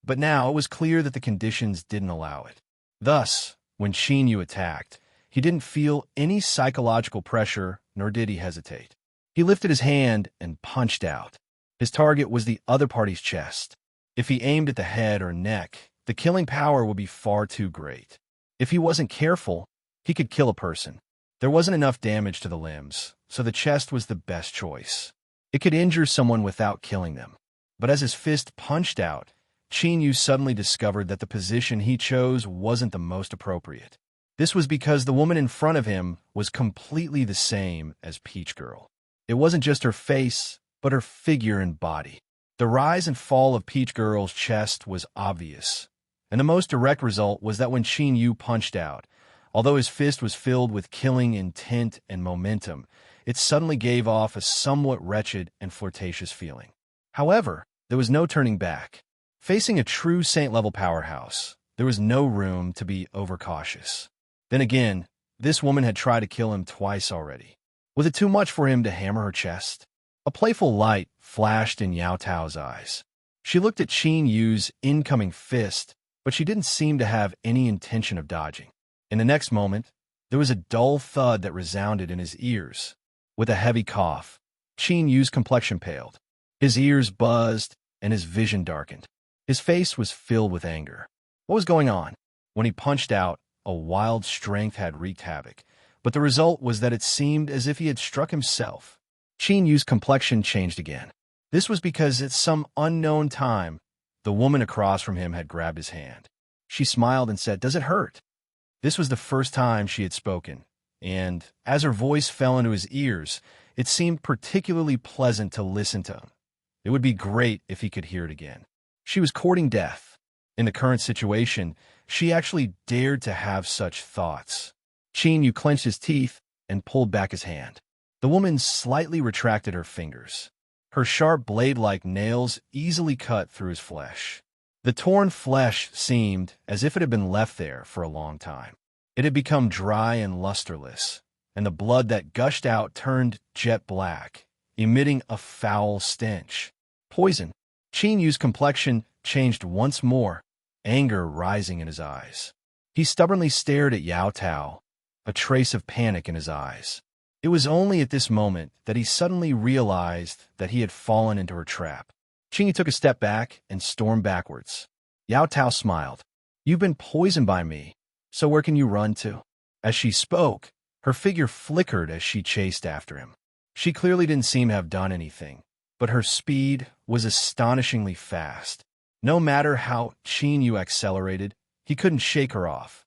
But now it was clear that the conditions didn't allow it. Thus, when Qin Yu attacked, he didn't feel any psychological pressure, nor did he hesitate. He lifted his hand and punched out. His target was the other party's chest. If he aimed at the head or neck, the killing power would be far too great. If he wasn't careful, he could kill a person. There wasn't enough damage to the limbs, so the chest was the best choice. It could injure someone without killing them. But as his fist punched out, Qin Yu suddenly discovered that the position he chose wasn't the most appropriate. This was because the woman in front of him was completely the same as Peach Girl. It wasn't just her face, but her figure and body. The rise and fall of Peach Girl's chest was obvious, and the most direct result was that when Qin Yu punched out, although his fist was filled with killing intent and momentum, it suddenly gave off a somewhat wretched and flirtatious feeling. However, there was no turning back. Facing a true saint-level powerhouse, there was no room to be overcautious. Then again, this woman had tried to kill him twice already. Was it too much for him to hammer her chest? A playful light flashed in Yao Tao's eyes. She looked at Qin Yu's incoming fist, but she didn't seem to have any intention of dodging. In the next moment, there was a dull thud that resounded in his ears. With a heavy cough, Qin Yu's complexion paled. His ears buzzed, and his vision darkened. His face was filled with anger. What was going on? When he punched out, a wild strength had wreaked havoc, but the result was that it seemed as if he had struck himself. Qin Yu's complexion changed again. This was because at some unknown time, the woman across from him had grabbed his hand. She smiled and said, "Does it hurt?" This was the first time she had spoken, and as her voice fell into his ears, it seemed particularly pleasant to listen to him. It would be great if he could hear it again. She was courting death. In the current situation, she actually dared to have such thoughts. Qin Yu clenched his teeth and pulled back his hand. The woman slightly retracted her fingers. Her sharp blade-like nails easily cut through his flesh. The torn flesh seemed as if it had been left there for a long time. It had become dry and lusterless, and the blood that gushed out turned jet black, emitting a foul stench. Poison. Qin Yu's complexion changed once more, anger rising in his eyes. He stubbornly stared at Yao Tao, a trace of panic in his eyes. It was only at this moment that he suddenly realized that he had fallen into her trap. Qin Yu took a step back and stormed backwards. Yao Tao smiled. "You've been poisoned by me, so where can you run to?" As she spoke, her figure flickered as she chased after him. She clearly didn't seem to have done anything, but her speed was astonishingly fast. No matter how Qin Yu accelerated, he couldn't shake her off.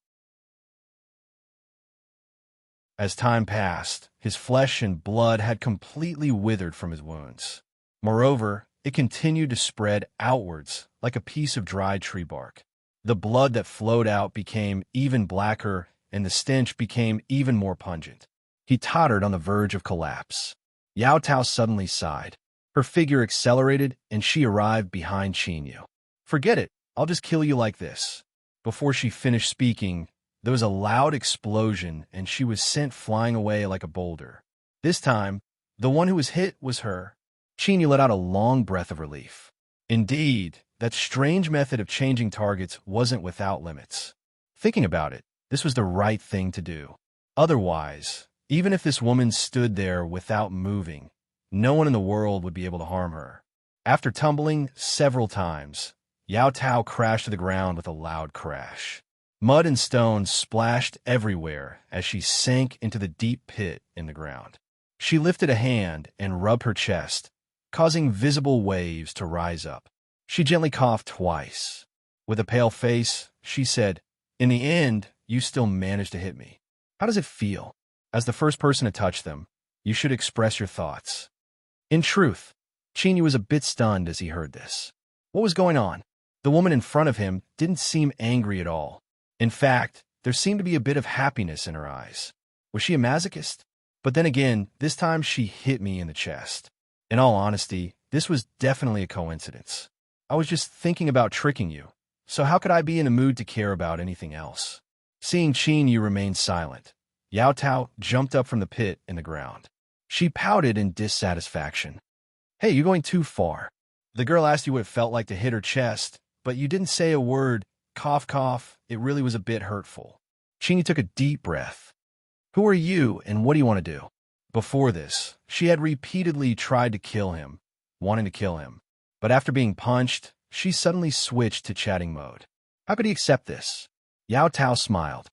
As time passed, his flesh and blood had completely withered from his wounds. Moreover, it continued to spread outwards like a piece of dried tree bark. The blood that flowed out became even blacker, and the stench became even more pungent. He tottered on the verge of collapse. Yao Tao suddenly sighed. Her figure accelerated, and she arrived behind Qin Yu. "Forget it. I'll just kill you like this." Before she finished speaking, there was a loud explosion, and she was sent flying away like a boulder. This time, the one who was hit was her. Qin Yu let out a long breath of relief. Indeed, that strange method of changing targets wasn't without limits. Thinking about it, this was the right thing to do. Otherwise, even if this woman stood there without moving, no one in the world would be able to harm her. After tumbling several times, Yao Tao crashed to the ground with a loud crash. Mud and stones splashed everywhere as she sank into the deep pit in the ground. She lifted a hand and rubbed her chest, causing visible waves to rise up. She gently coughed twice. With a pale face, she said, "In the end, you still managed to hit me. How does it feel?" As the first person to touch them, you should express your thoughts. In truth, Qin Yu was a bit stunned as he heard this. What was going on? The woman in front of him didn't seem angry at all. In fact, there seemed to be a bit of happiness in her eyes. Was she a masochist? But then again, this time she hit me in the chest. In all honesty, this was definitely a coincidence. I was just thinking about tricking you, so how could I be in a mood to care about anything else? Seeing Qin Yu remain silent, Yao Tao jumped up from the pit in the ground. She pouted in dissatisfaction. "Hey, you're going too far. The girl asked you what it felt like to hit her chest, but you didn't say a word. Cough, cough. It really was a bit hurtful." Qin Yu took a deep breath. "Who are you, and what do you want to do?" Before this, she had repeatedly tried to kill him, wanting to kill him. But after being punched, she suddenly switched to chatting mode. How could he accept this? Yao Tao smiled.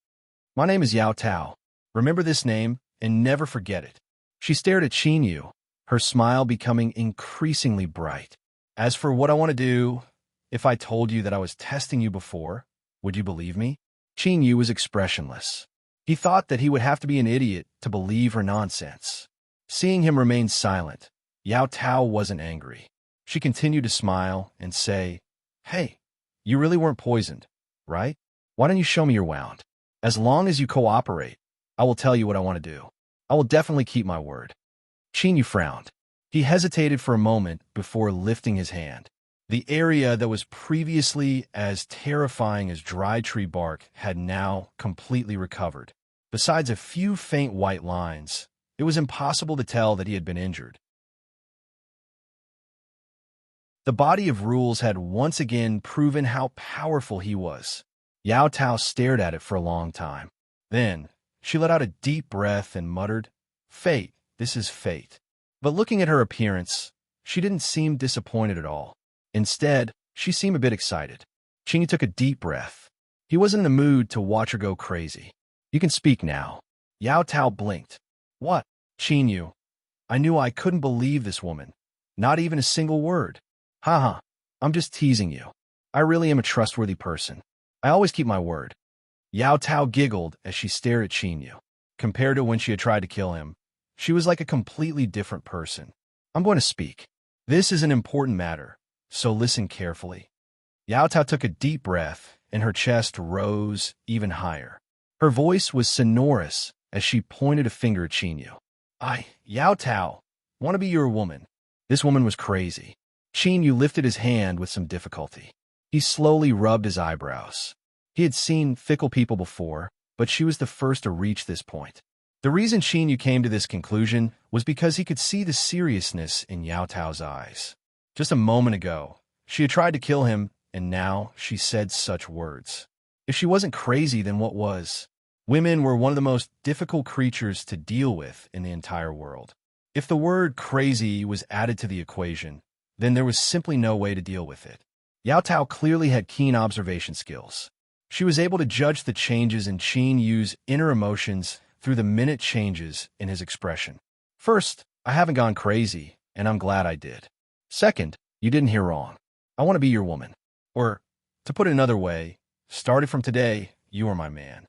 "My name is Yao Tao. Remember this name, and never forget it." She stared at Qin Yu, her smile becoming increasingly bright. "As for what I want to do, if I told you that I was testing you before, would you believe me?" Qin Yu was expressionless. He thought that he would have to be an idiot to believe her nonsense. Seeing him remain silent, Yao Tao wasn't angry. She continued to smile and say, "Hey, you really weren't poisoned, right? Why don't you show me your wound? As long as you cooperate, I will tell you what I want to do. I will definitely keep my word." Qin Yu frowned. He hesitated for a moment before lifting his hand. The area that was previously as terrifying as dry tree bark had now completely recovered. Besides a few faint white lines, it was impossible to tell that he had been injured. The body of rules had once again proven how powerful he was. Yao Tao stared at it for a long time. Then, she let out a deep breath and muttered, "Fate, this is fate." But looking at her appearance, she didn't seem disappointed at all. Instead, she seemed a bit excited. Qin Yu took a deep breath. He wasn't in the mood to watch her go crazy. "You can speak now." Yao Tao blinked. "What?" "Qin Yu, I knew I couldn't believe this woman. Not even a single word. Haha, I'm just teasing you. I really am a trustworthy person. I always keep my word." Yao Tao giggled as she stared at Qin Yu. Compared to when she had tried to kill him, she was like a completely different person. "I'm going to speak. This is an important matter, so listen carefully. Yao Tao took a deep breath, and her chest rose even higher. Her voice was sonorous as she pointed a finger at Qin. Yao Tao, want to be your woman. This woman was crazy. Qin lifted his hand with some difficulty. He slowly rubbed his eyebrows. He had seen fickle people before, but she was the first to reach this point. The reason Qin came to this conclusion was because he could see the seriousness in Yao Tao's eyes. Just a moment ago, she had tried to kill him, and now she said such words. If she wasn't crazy, then what was? Women were one of the most difficult creatures to deal with in the entire world. If the word crazy was added to the equation, then there was simply no way to deal with it. Yao Tao clearly had keen observation skills. She was able to judge the changes in Qin Yu's inner emotions through the minute changes in his expression. First, I haven't gone crazy, and I'm glad I did. Second, you didn't hear wrong. I want to be your woman. Or, to put it another way, starting from today, you are my man.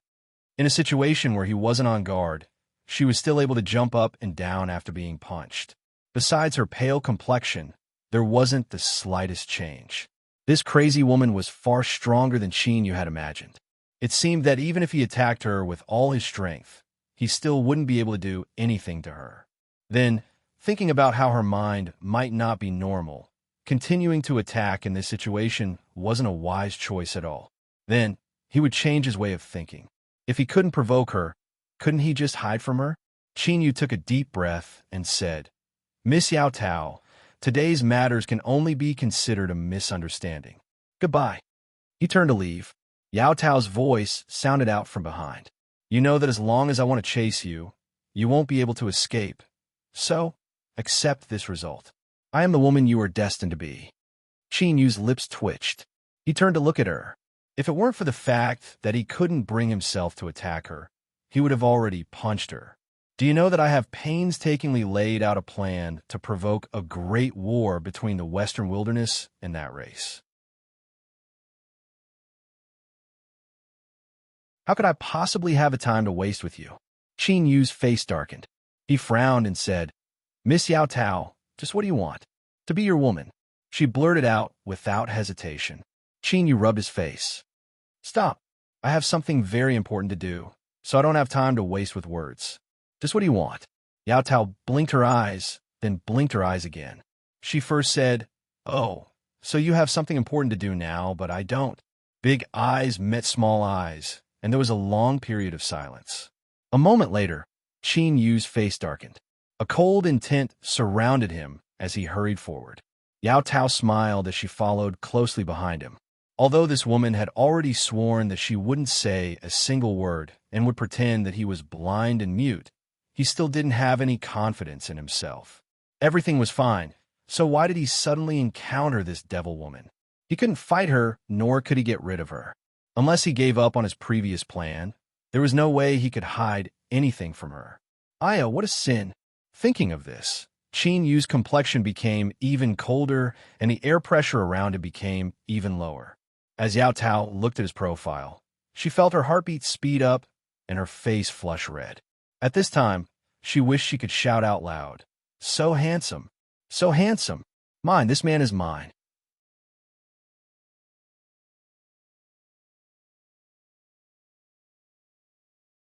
In a situation where he wasn't on guard, she was still able to jump up and down after being punched. Besides her pale complexion, there wasn't the slightest change. This crazy woman was far stronger than Qin Yu had imagined. It seemed that even if he attacked her with all his strength, he still wouldn't be able to do anything to her. Then, thinking about how her mind might not be normal, continuing to attack in this situation wasn't a wise choice at all. Then, he would change his way of thinking. If he couldn't provoke her, couldn't he just hide from her? Qin Yu took a deep breath and said, Miss Yao Tao, today's matters can only be considered a misunderstanding. Goodbye. He turned to leave. Yao Tao's voice sounded out from behind. You know that as long as I want to chase you, you won't be able to escape. So, accept this result. I am the woman you are destined to be. Qin Yu's lips twitched. He turned to look at her. If it weren't for the fact that he couldn't bring himself to attack her, he would have already punched her. Do you know that I have painstakingly laid out a plan to provoke a great war between the Western wilderness and that race? How could I possibly have a time to waste with you? Qin Yu's face darkened. He frowned and said, Miss Yao Tao, just what do you want? To be your woman. She blurted out without hesitation. Qin Yu rubbed his face. Stop. I have something very important to do, so I don't have time to waste with words. Just what do you want? Yao Tao blinked her eyes, then blinked her eyes again. She first said, Oh, so you have something important to do now, but I don't. Big eyes met small eyes, and there was a long period of silence. A moment later, Qin Yu's face darkened. A cold intent surrounded him as he hurried forward. Yao Tao smiled as she followed closely behind him. Although this woman had already sworn that she wouldn't say a single word and would pretend that he was blind and mute, he still didn't have any confidence in himself. Everything was fine, so why did he suddenly encounter this devil woman? He couldn't fight her, nor could he get rid of her. Unless he gave up on his previous plan, there was no way he could hide anything from her. Aya, what a sin. Thinking of this, Qin Yu's complexion became even colder, and the air pressure around him became even lower. As Yao Tao looked at his profile, she felt her heartbeat speed up and her face flush red. At this time, she wished she could shout out loud, So handsome! So handsome! Mine, this man is mine.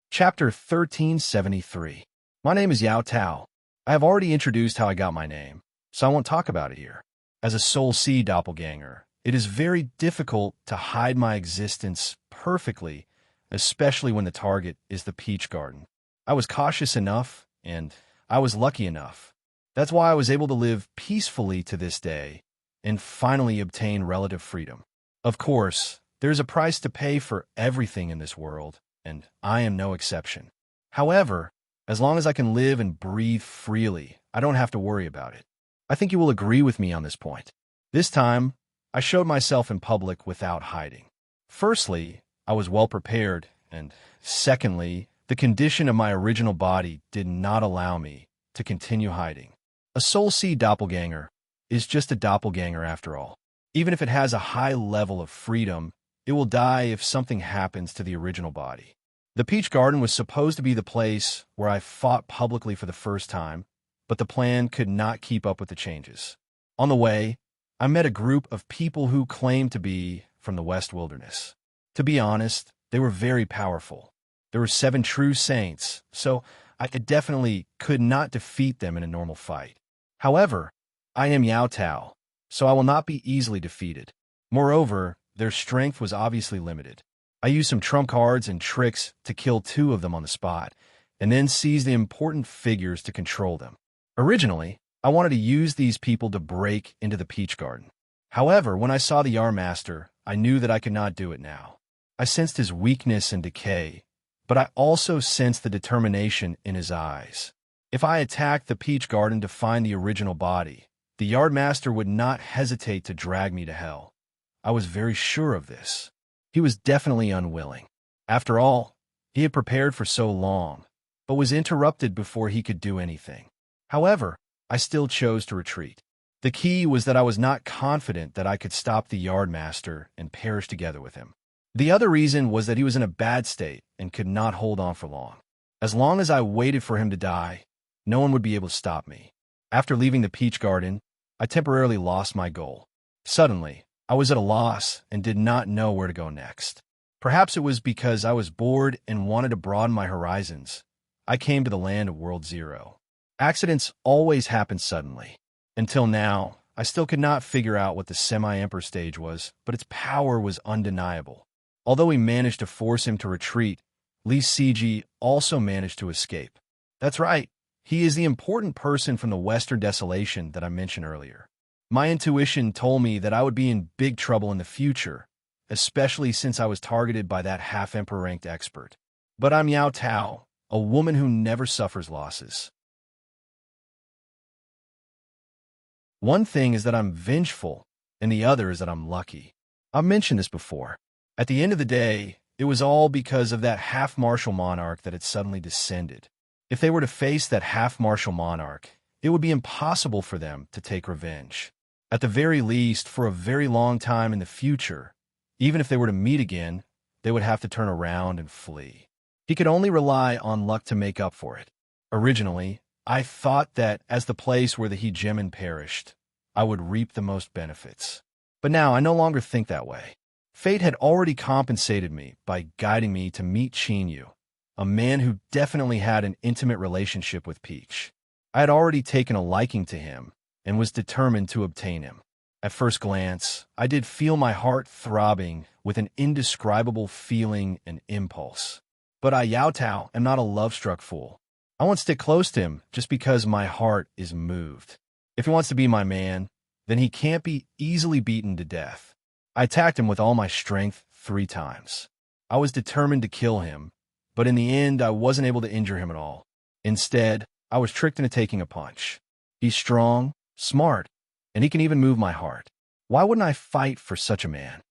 Chapter 1373. My name is Yao Tao. I have already introduced how I got my name, so I won't talk about it here. As a Soul Sea doppelganger, it is very difficult to hide my existence perfectly, especially when the target is the peach garden. I was cautious enough, and I was lucky enough. That's why I was able to live peacefully to this day and finally obtain relative freedom. Of course, there's a price to pay for everything in this world, and I am no exception. However, as long as I can live and breathe freely, I don't have to worry about it. I think you will agree with me on this point. This time, I showed myself in public without hiding. Firstly, I was well prepared, and secondly, the condition of my original body did not allow me to continue hiding. A Soul Sea doppelganger is just a doppelganger after all. Even if it has a high level of freedom, it will die if something happens to the original body. The Peach Garden was supposed to be the place where I fought publicly for the first time, but the plan could not keep up with the changes. On the way, I met a group of people who claimed to be from the West Wilderness. To be honest, they were very powerful. There were 7 true saints, so I definitely could not defeat them in a normal fight. However, I am Yao Tao, so I will not be easily defeated. Moreover, their strength was obviously limited. I used some trump cards and tricks to kill 2 of them on the spot, and then seize the important figures to control them. Originally, I wanted to use these people to break into the peach garden. However, when I saw the Yar Master, I knew that I could not do it now. I sensed his weakness and decay, but I also sensed the determination in his eyes. If I attacked the peach garden to find the original body, the Yard Master would not hesitate to drag me to hell. I was very sure of this. He was definitely unwilling. After all, he had prepared for so long, but was interrupted before he could do anything. However, I still chose to retreat. The key was that I was not confident that I could stop the Yard Master and perish together with him. The other reason was that he was in a bad state and could not hold on for long. As long as I waited for him to die, no one would be able to stop me. After leaving the peach garden, I temporarily lost my goal. Suddenly, I was at a loss and did not know where to go next. Perhaps it was because I was bored and wanted to broaden my horizons. I came to the land of World Zero. Accidents always happen suddenly. Until now, I still could not figure out what the Semi-Emperor stage was, but its power was undeniable. Although we managed to force him to retreat, Li Siji also managed to escape. That's right, he is the important person from the Western Desolation that I mentioned earlier. My intuition told me that I would be in big trouble in the future, especially since I was targeted by that half-emperor ranked expert. But I'm Yao Tao, a woman who never suffers losses. One thing is that I'm vengeful, and the other is that I'm lucky. I've mentioned this before. At the end of the day, it was all because of that half-martial monarch that had suddenly descended. If they were to face that half-martial monarch, it would be impossible for them to take revenge. At the very least, for a very long time in the future, even if they were to meet again, they would have to turn around and flee. He could only rely on luck to make up for it. Originally, I thought that as the place where the hegemon perished, I would reap the most benefits. But now I no longer think that way. Fate had already compensated me by guiding me to meet Chinyu, a man who definitely had an intimate relationship with Peach. I had already taken a liking to him and was determined to obtain him. At first glance, I did feel my heart throbbing with an indescribable feeling and impulse. But I, Yao Tao, am not a love-struck fool. I won't stick close to him just because my heart is moved. If he wants to be my man, then he can't be easily beaten to death. I attacked him with all my strength 3 times. I was determined to kill him, but in the end I wasn't able to injure him at all. Instead, I was tricked into taking a punch. He's strong, smart, and he can even move my heart. Why wouldn't I fight for such a man?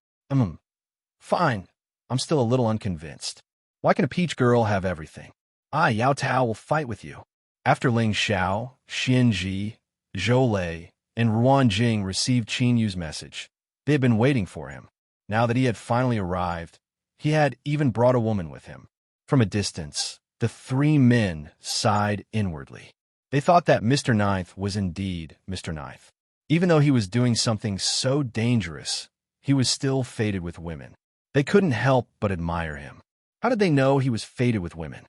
Fine. I'm still a little unconvinced. Why can a peach girl have everything? I, Yao Tao, will fight with you. After Ling Xiao, Xin Ji, Zhou Lei, and Ruan Jing received Qinyu's message, they had been waiting for him. Now that he had finally arrived, he had even brought a woman with him. From a distance, the 3 men sighed inwardly. They thought that Mr. Ninth was indeed Mr. Ninth. Even though he was doing something so dangerous, he was still fated with women. They couldn't help but admire him. How did they know he was fated with women?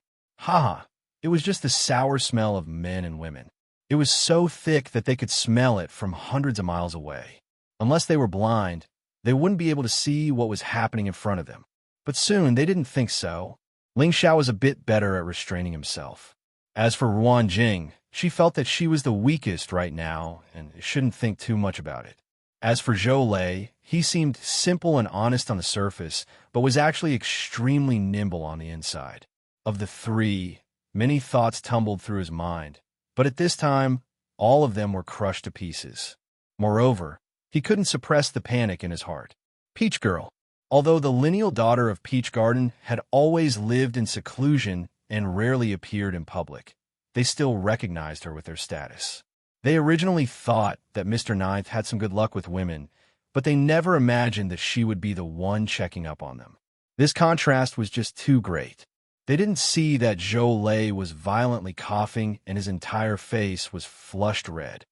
It was just the sour smell of men and women. It was so thick that they could smell it from hundreds of miles away. Unless they were blind, they wouldn't be able to see what was happening in front of them. But soon they didn't think so. Ling Xiao was a bit better at restraining himself. As for Ruan Jing, she felt that she was the weakest right now and shouldn't think too much about it. As for Zhou Lei, he seemed simple and honest on the surface, but was actually extremely nimble on the inside. Of the 3, many thoughts tumbled through his mind, but at this time, all of them were crushed to pieces. Moreover, he couldn't suppress the panic in his heart. Peach Girl. Although the lineal daughter of Peach Garden had always lived in seclusion and rarely appeared in public, they still recognized her with their status. They originally thought that Mr. Ninth had some good luck with women, but they never imagined that she would be the one checking up on them. This contrast was just too great. They didn't see that Zhou Lei was violently coughing and his entire face was flushed red.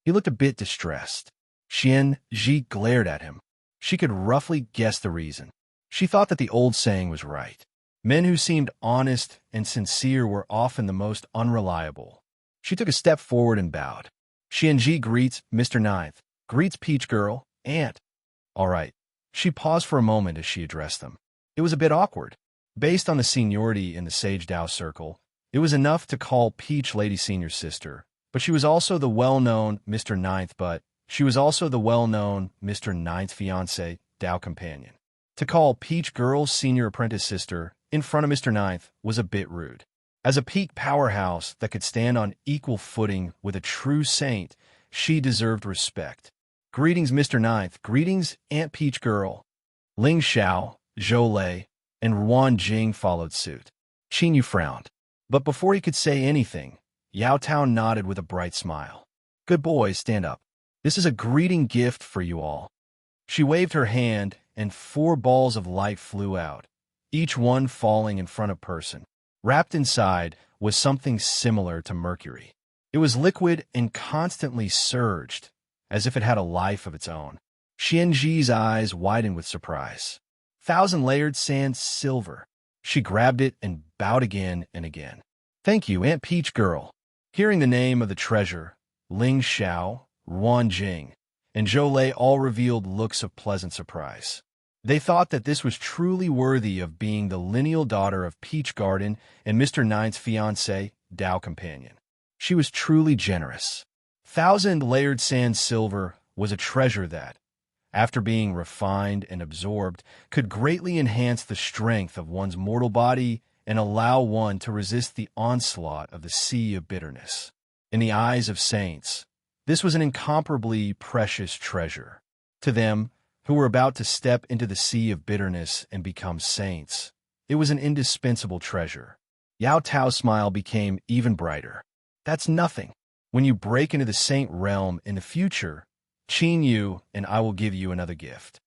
He looked a bit distressed. Xian Ji glared at him. She could roughly guess the reason. She thought that the old saying was right. Men who seemed honest and sincere were often the most unreliable. She took a step forward and bowed. Xianji greets Mr. Ninth, greets Peach Girl, Aunt. All right. She paused for a moment as she addressed them. It was a bit awkward. Based on the seniority in the Sage Dao circle, it was enough to call Peach Lady Senior's sister, but she was also the well-known Mr. Ninth fiancé, Dao companion. To call Peach Girl's senior apprentice sister in front of Mr. Ninth was a bit rude. As a peak powerhouse that could stand on equal footing with a true saint, she deserved respect. Greetings, Mr. Ninth. Greetings, Aunt Peach Girl. Ling Xiao, Zhou Lei, and Ruan Jing followed suit. Qin Yu frowned. But before he could say anything, Yao Tao nodded with a bright smile. Good boys, stand up. This is a greeting gift for you all. She waved her hand, and 4 balls of light flew out, each one falling in front of person. Wrapped inside was something similar to mercury. It was liquid and constantly surged, as if it had a life of its own. Xianji's eyes widened with surprise. 1,000-layered sand silver. She grabbed it and bowed again and again. Thank you, Aunt Peach Girl. Hearing the name of the treasure, Ling Xiao, Ruan Jing, and Zhou Lei all revealed looks of pleasant surprise. They thought that this was truly worthy of being the lineal daughter of Peach Garden and Mr. Ninth's fiancé, Dao companion. She was truly generous. 1,000-layered sand silver was a treasure that, after being refined and absorbed, could greatly enhance the strength of one's mortal body and allow one to resist the onslaught of the sea of bitterness. In the eyes of saints, this was an incomparably precious treasure. To them, who were about to step into the sea of bitterness and become saints, it was an indispensable treasure. Yao Tao's smile became even brighter. That's nothing. When you break into the saint realm in the future, Qin Yu and I will give you another gift.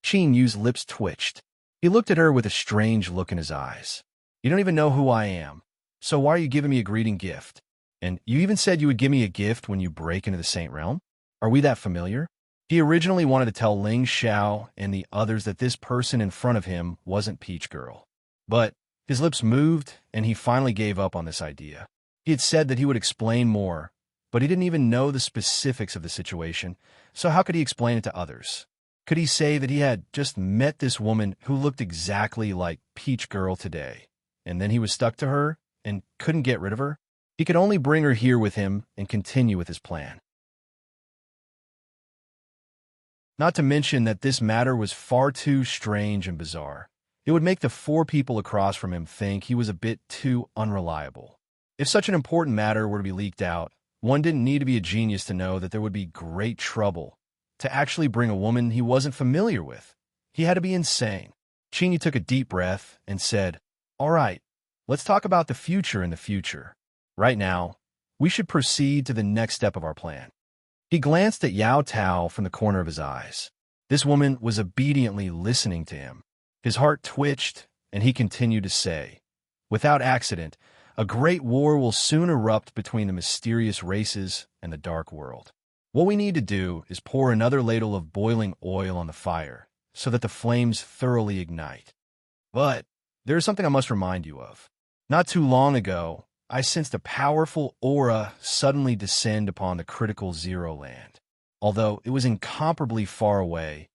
Qin Yu's lips twitched. He looked at her with a strange look in his eyes. You don't even know who I am, so why are you giving me a greeting gift? And you even said you would give me a gift when you break into the saint realm? Are we that familiar? He originally wanted to tell Ling Xiao and the others that this person in front of him wasn't Peach Girl. But his lips moved, and he finally gave up on this idea. He had said that he would explain more, but he didn't even know the specifics of the situation, so how could he explain it to others? Could he say that he had just met this woman who looked exactly like Peach Girl today, and then he was stuck to her and couldn't get rid of her? He could only bring her here with him and continue with his plan. Not to mention that this matter was far too strange and bizarre. It would make the 4 people across from him think he was a bit too unreliable. If such an important matter were to be leaked out, one didn't need to be a genius to know that there would be great trouble to actually bring a woman he wasn't familiar with. He had to be insane. Qin took a deep breath and said, All right, let's talk about the future in the future. Right now, we should proceed to the next step of our plan. He glanced at Yao Tao from the corner of his eyes. This woman was obediently listening to him. His heart twitched, and he continued to say, Without accident, a great war will soon erupt between the mysterious races and the dark world. What we need to do is pour another ladle of boiling oil on the fire so that the flames thoroughly ignite. But there is something I must remind you of. Not too long ago, I sensed a powerful aura suddenly descend upon the critical zero land. Although it was incomparably far away,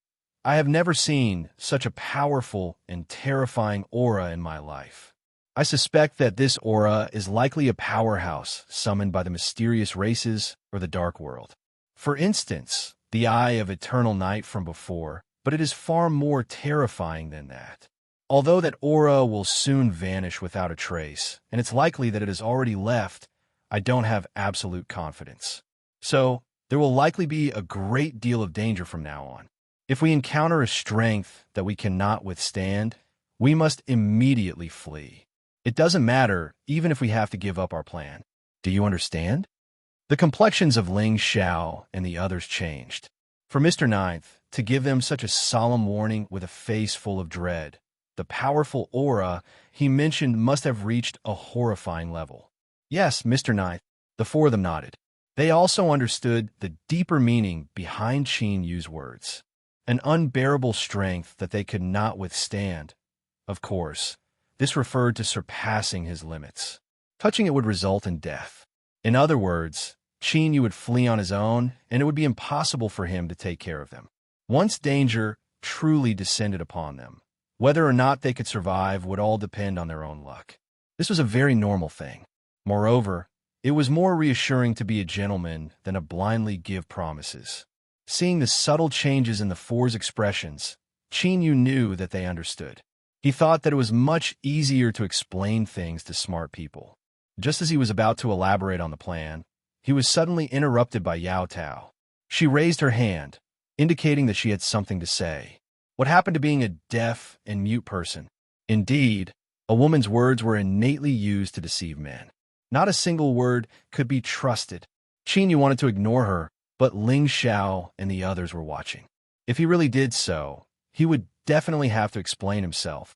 I have never seen such a powerful and terrifying aura in my life. I suspect that this aura is likely a powerhouse summoned by the mysterious races or the dark world. For instance, the Eye of Eternal Night from before, but it is far more terrifying than that. Although that aura will soon vanish without a trace, and it's likely that it has already left, I don't have absolute confidence. So, there will likely be a great deal of danger from now on. If we encounter a strength that we cannot withstand, we must immediately flee. It doesn't matter, even if we have to give up our plan. Do you understand? The complexions of Ling Xiao and the others changed. For Mr. Ninth, to give them such a solemn warning with a face full of dread, the powerful aura he mentioned must have reached a horrifying level. Yes, Mr. Ninth, the 4 of them nodded. They also understood the deeper meaning behind Qin Yu's words, an unbearable strength that they could not withstand. Of course, this referred to surpassing his limits. Touching it would result in death. In other words, Qin Yu would flee on his own, and it would be impossible for him to take care of them. Once danger truly descended upon them, whether or not they could survive would all depend on their own luck. This was a very normal thing. Moreover, it was more reassuring to be a gentleman than to blindly give promises. Seeing the subtle changes in the four's expressions, Qin Yu knew that they understood. He thought that it was much easier to explain things to smart people. Just as he was about to elaborate on the plan, he was suddenly interrupted by Yao Tao. She raised her hand, indicating that she had something to say. What happened to being a deaf and mute person? Indeed, a woman's words were innately used to deceive men. Not a single word could be trusted. Qin Yu wanted to ignore her, but Ling Xiao and the others were watching. If he really did so, he would definitely have to explain himself.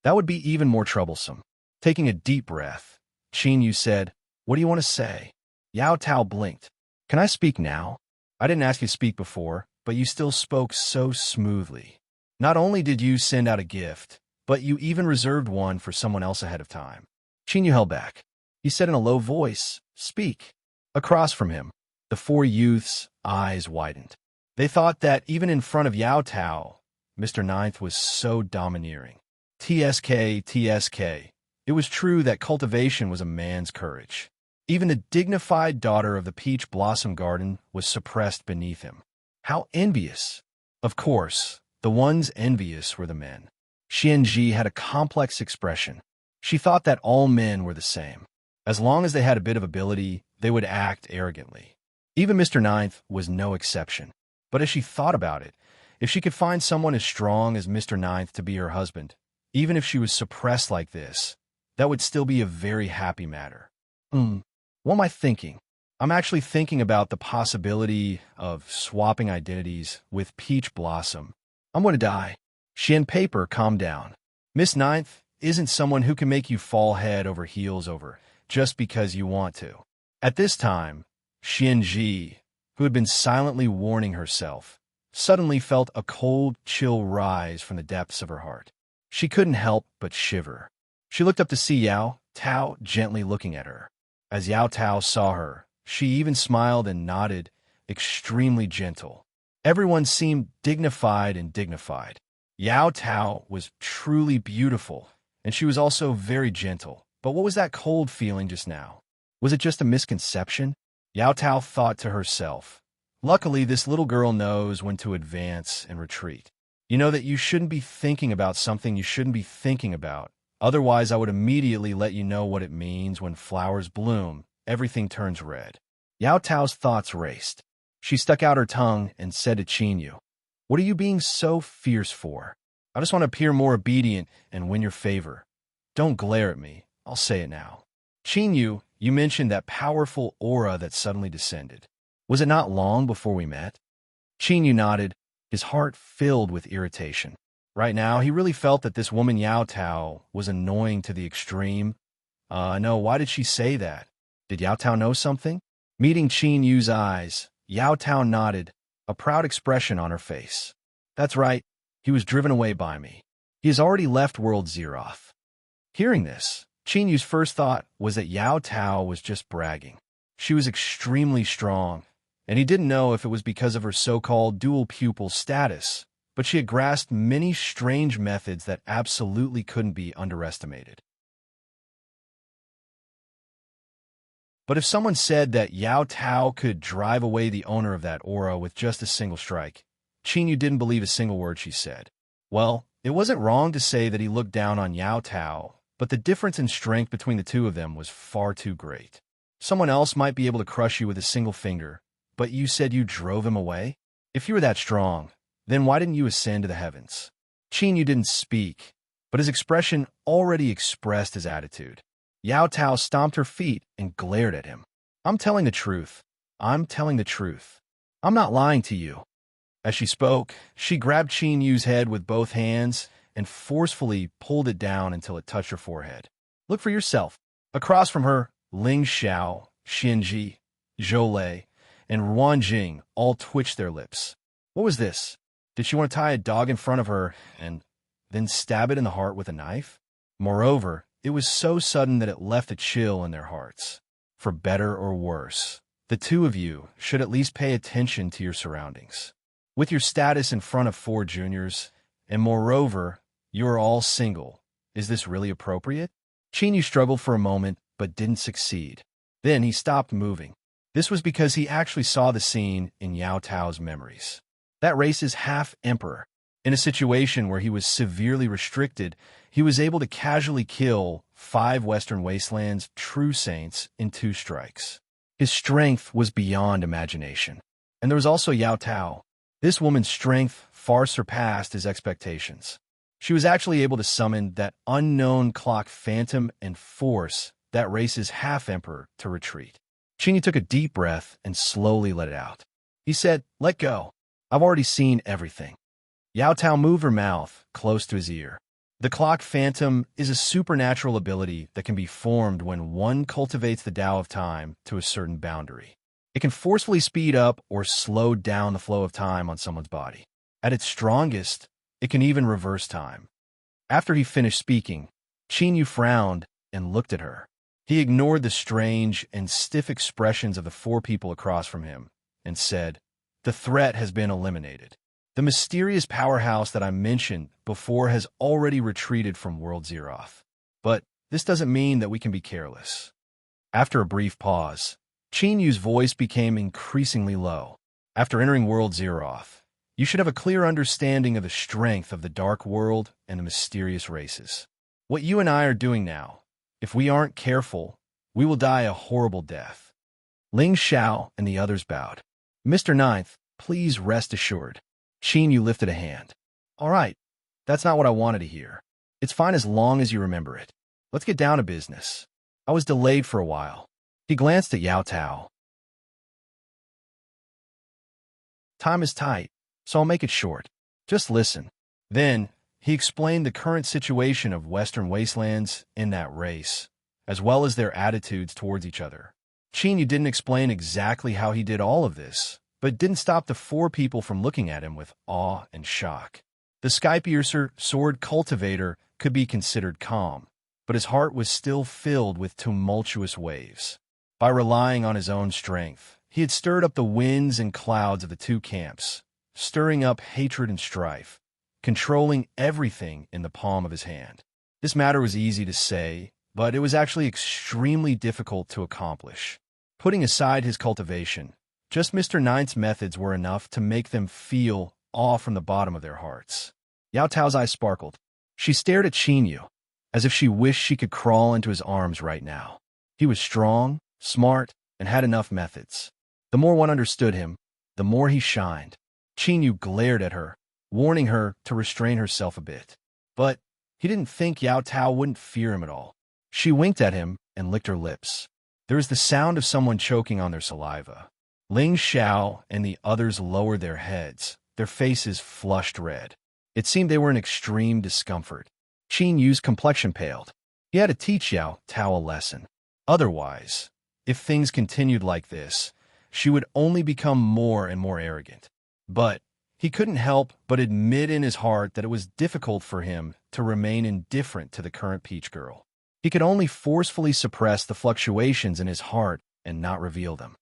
That would be even more troublesome. Taking a deep breath, Qin Yu said, "What do you want to say?" Yao Tao blinked. "Can I speak now? I didn't ask you to speak before, but you still spoke so smoothly. Not only did you send out a gift, but you even reserved one for someone else ahead of time." Qin Yu held back. He said in a low voice, "Speak." Across from him, the four youths' eyes widened. They thought that even in front of Yao Tao, Mr. Ninth was so domineering. TSK, TSK. It was true that cultivation was a man's courage. Even the dignified daughter of the peach blossom garden was suppressed beneath him. How envious! Of course, the ones envious were the men. Xianji had a complex expression. She thought that all men were the same. As long as they had a bit of ability, they would act arrogantly. Even Mr. Ninth was no exception. But as she thought about it, if she could find someone as strong as Mr. Ninth to be her husband, even if she was suppressed like this, that would still be a very happy matter. What am I thinking? I'm actually thinking about the possibility of swapping identities with Peach Blossom. I'm going to die. Xian Paper calmed down. Miss Ninth isn't someone who can make you fall head over heels over just because you want to. At this time, Xian Ji, who had been silently warning herself, suddenly felt a cold chill rise from the depths of her heart. She couldn't help but shiver. She looked up to see Yao Tao gently looking at her. As Yao Tao saw her, she even smiled and nodded, extremely gentle. Everyone seemed dignified and dignified. Yao Tao was truly beautiful, and she was also very gentle. But what was that cold feeling just now? Was it just a misconception? Yao Tao thought to herself. Luckily, this little girl knows when to advance and retreat. You know that you shouldn't be thinking about something you shouldn't be thinking about. Otherwise, I would immediately let you know what it means when flowers bloom, everything turns red. Yao Tao's thoughts raced. She stuck out her tongue and said to Qin Yu, "What are you being so fierce for? I just want to appear more obedient and win your favor. Don't glare at me. I'll say it now. Qin Yu, you mentioned that powerful aura that suddenly descended. Was it not long before we met?" Qin Yu nodded, his heart filled with irritation. Right now, he really felt that this woman Yao Tao was annoying to the extreme. No, why did she say that? Did Yao Tao know something? Meeting Qin Yu's eyes, Yao Tao nodded, a proud expression on her face. That's right, he was driven away by me. He has already left World Zeroth. Hearing this, Qin Yu's first thought was that Yao Tao was just bragging. She was extremely strong, and he didn't know if it was because of her so-called dual pupil status, but she had grasped many strange methods that absolutely couldn't be underestimated. But if someone said that Yao Tao could drive away the owner of that aura with just a single strike, Qin Yu didn't believe a single word she said. Well, it wasn't wrong to say that he looked down on Yao Tao, but the difference in strength between the two of them was far too great. Someone else might be able to crush you with a single finger, but you said you drove him away? If you were that strong, then why didn't you ascend to the heavens? Qin Yu didn't speak, but his expression already expressed his attitude. Yao Tao stomped her feet and glared at him. I'm telling the truth. I'm telling the truth. I'm not lying to you. As she spoke, she grabbed Qin Yu's head with both hands and forcefully pulled it down until it touched her forehead. Look for yourself. Across from her, Ling Xiao, Xianji, Zhou Lei, and Ruan Jing all twitched their lips. What was this? Did she want to tie a dog in front of her and then stab it in the heart with a knife? Moreover, it was so sudden that it left a chill in their hearts. For better or worse, the two of you should at least pay attention to your surroundings. With your status in front of 4 juniors, and moreover, you are all single, is this really appropriate? Qingyu struggled for a moment, but didn't succeed. Then he stopped moving. This was because he actually saw the scene in Yao Tao's memories. That race's half-emperor. In a situation where he was severely restricted, he was able to casually kill 5 Western Wastelands true saints in 2 strikes. His strength was beyond imagination. And there was also Yao Tao. This woman's strength far surpassed his expectations. She was actually able to summon that unknown clock phantom and force that race's half-emperor to retreat. Qingyu took a deep breath and slowly let it out. He said, "Let go. I've already seen everything." Yao Tao moved her mouth close to his ear. The clock phantom is a supernatural ability that can be formed when one cultivates the Tao of time to a certain boundary. It can forcefully speed up or slow down the flow of time on someone's body. At its strongest, it can even reverse time. After he finished speaking, Qingyu frowned and looked at her. He ignored the strange and stiff expressions of the 4 people across from him and said, "The threat has been eliminated. The mysterious powerhouse that I mentioned before has already retreated from World Zeroth. But this doesn't mean that we can be careless." After a brief pause, Qinyu's voice became increasingly low. "After entering World Zeroth, you should have a clear understanding of the strength of the Dark World and the mysterious races. What you and I are doing now, if we aren't careful, we will die a horrible death." Ling Xiao and the others bowed. "Mr. Ninth, please rest assured." Qingyu lifted a hand. "All right, that's not what I wanted to hear. It's fine as long as you remember it. Let's get down to business. I was delayed for a while." He glanced at Yao Tao. "Time is tight, so I'll make it short. Just listen." Then, he explained the current situation of Western Wastelands in that race, as well as their attitudes towards each other. Qingyu didn't explain exactly how he did all of this, but it didn't stop the 4 people from looking at him with awe and shock. The Skypiercer sword cultivator could be considered calm, but his heart was still filled with tumultuous waves. By relying on his own strength, he had stirred up the winds and clouds of the 2 camps, stirring up hatred and strife, controlling everything in the palm of his hand. This matter was easy to say, but it was actually extremely difficult to accomplish. Putting aside his cultivation, just Mr. Ninth's methods were enough to make them feel awe from the bottom of their hearts. Yao Tao's eyes sparkled. She stared at Qingyu, as if she wished she could crawl into his arms right now. He was strong, smart, and had enough methods. The more one understood him, the more he shined. Qingyu glared at her, warning her to restrain herself a bit. But he didn't think Yao Tao wouldn't fear him at all. She winked at him and licked her lips. There was the sound of someone choking on their saliva. Ling Xiao and the others lowered their heads, their faces flushed red. It seemed they were in extreme discomfort. Qinyu's complexion paled. He had to teach Yao Tao a lesson. Otherwise, if things continued like this, she would only become more and more arrogant. But he couldn't help but admit in his heart that it was difficult for him to remain indifferent to the current Peach Girl. He could only forcefully suppress the fluctuations in his heart and not reveal them.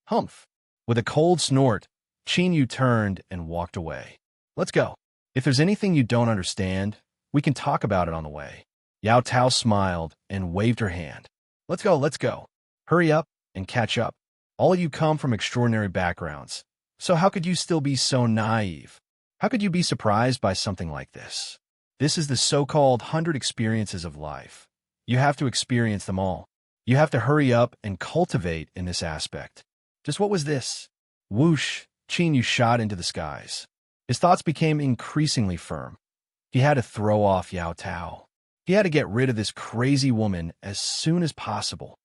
Humph! With a cold snort, Qingyu turned and walked away. "Let's go. If there's anything you don't understand, we can talk about it on the way." Yao Tao smiled and waved her hand. Let's go, let's go. Hurry up and catch up. All of you come from extraordinary backgrounds. So how could you still be so naive? How could you be surprised by something like this? This is the so-called 100 experiences of life. You have to experience them all. You have to hurry up and cultivate in this aspect. Just what was this? Whoosh, Qingyu shot into the skies. His thoughts became increasingly firm. He had to throw off Yao Tao. He had to get rid of this crazy woman as soon as possible.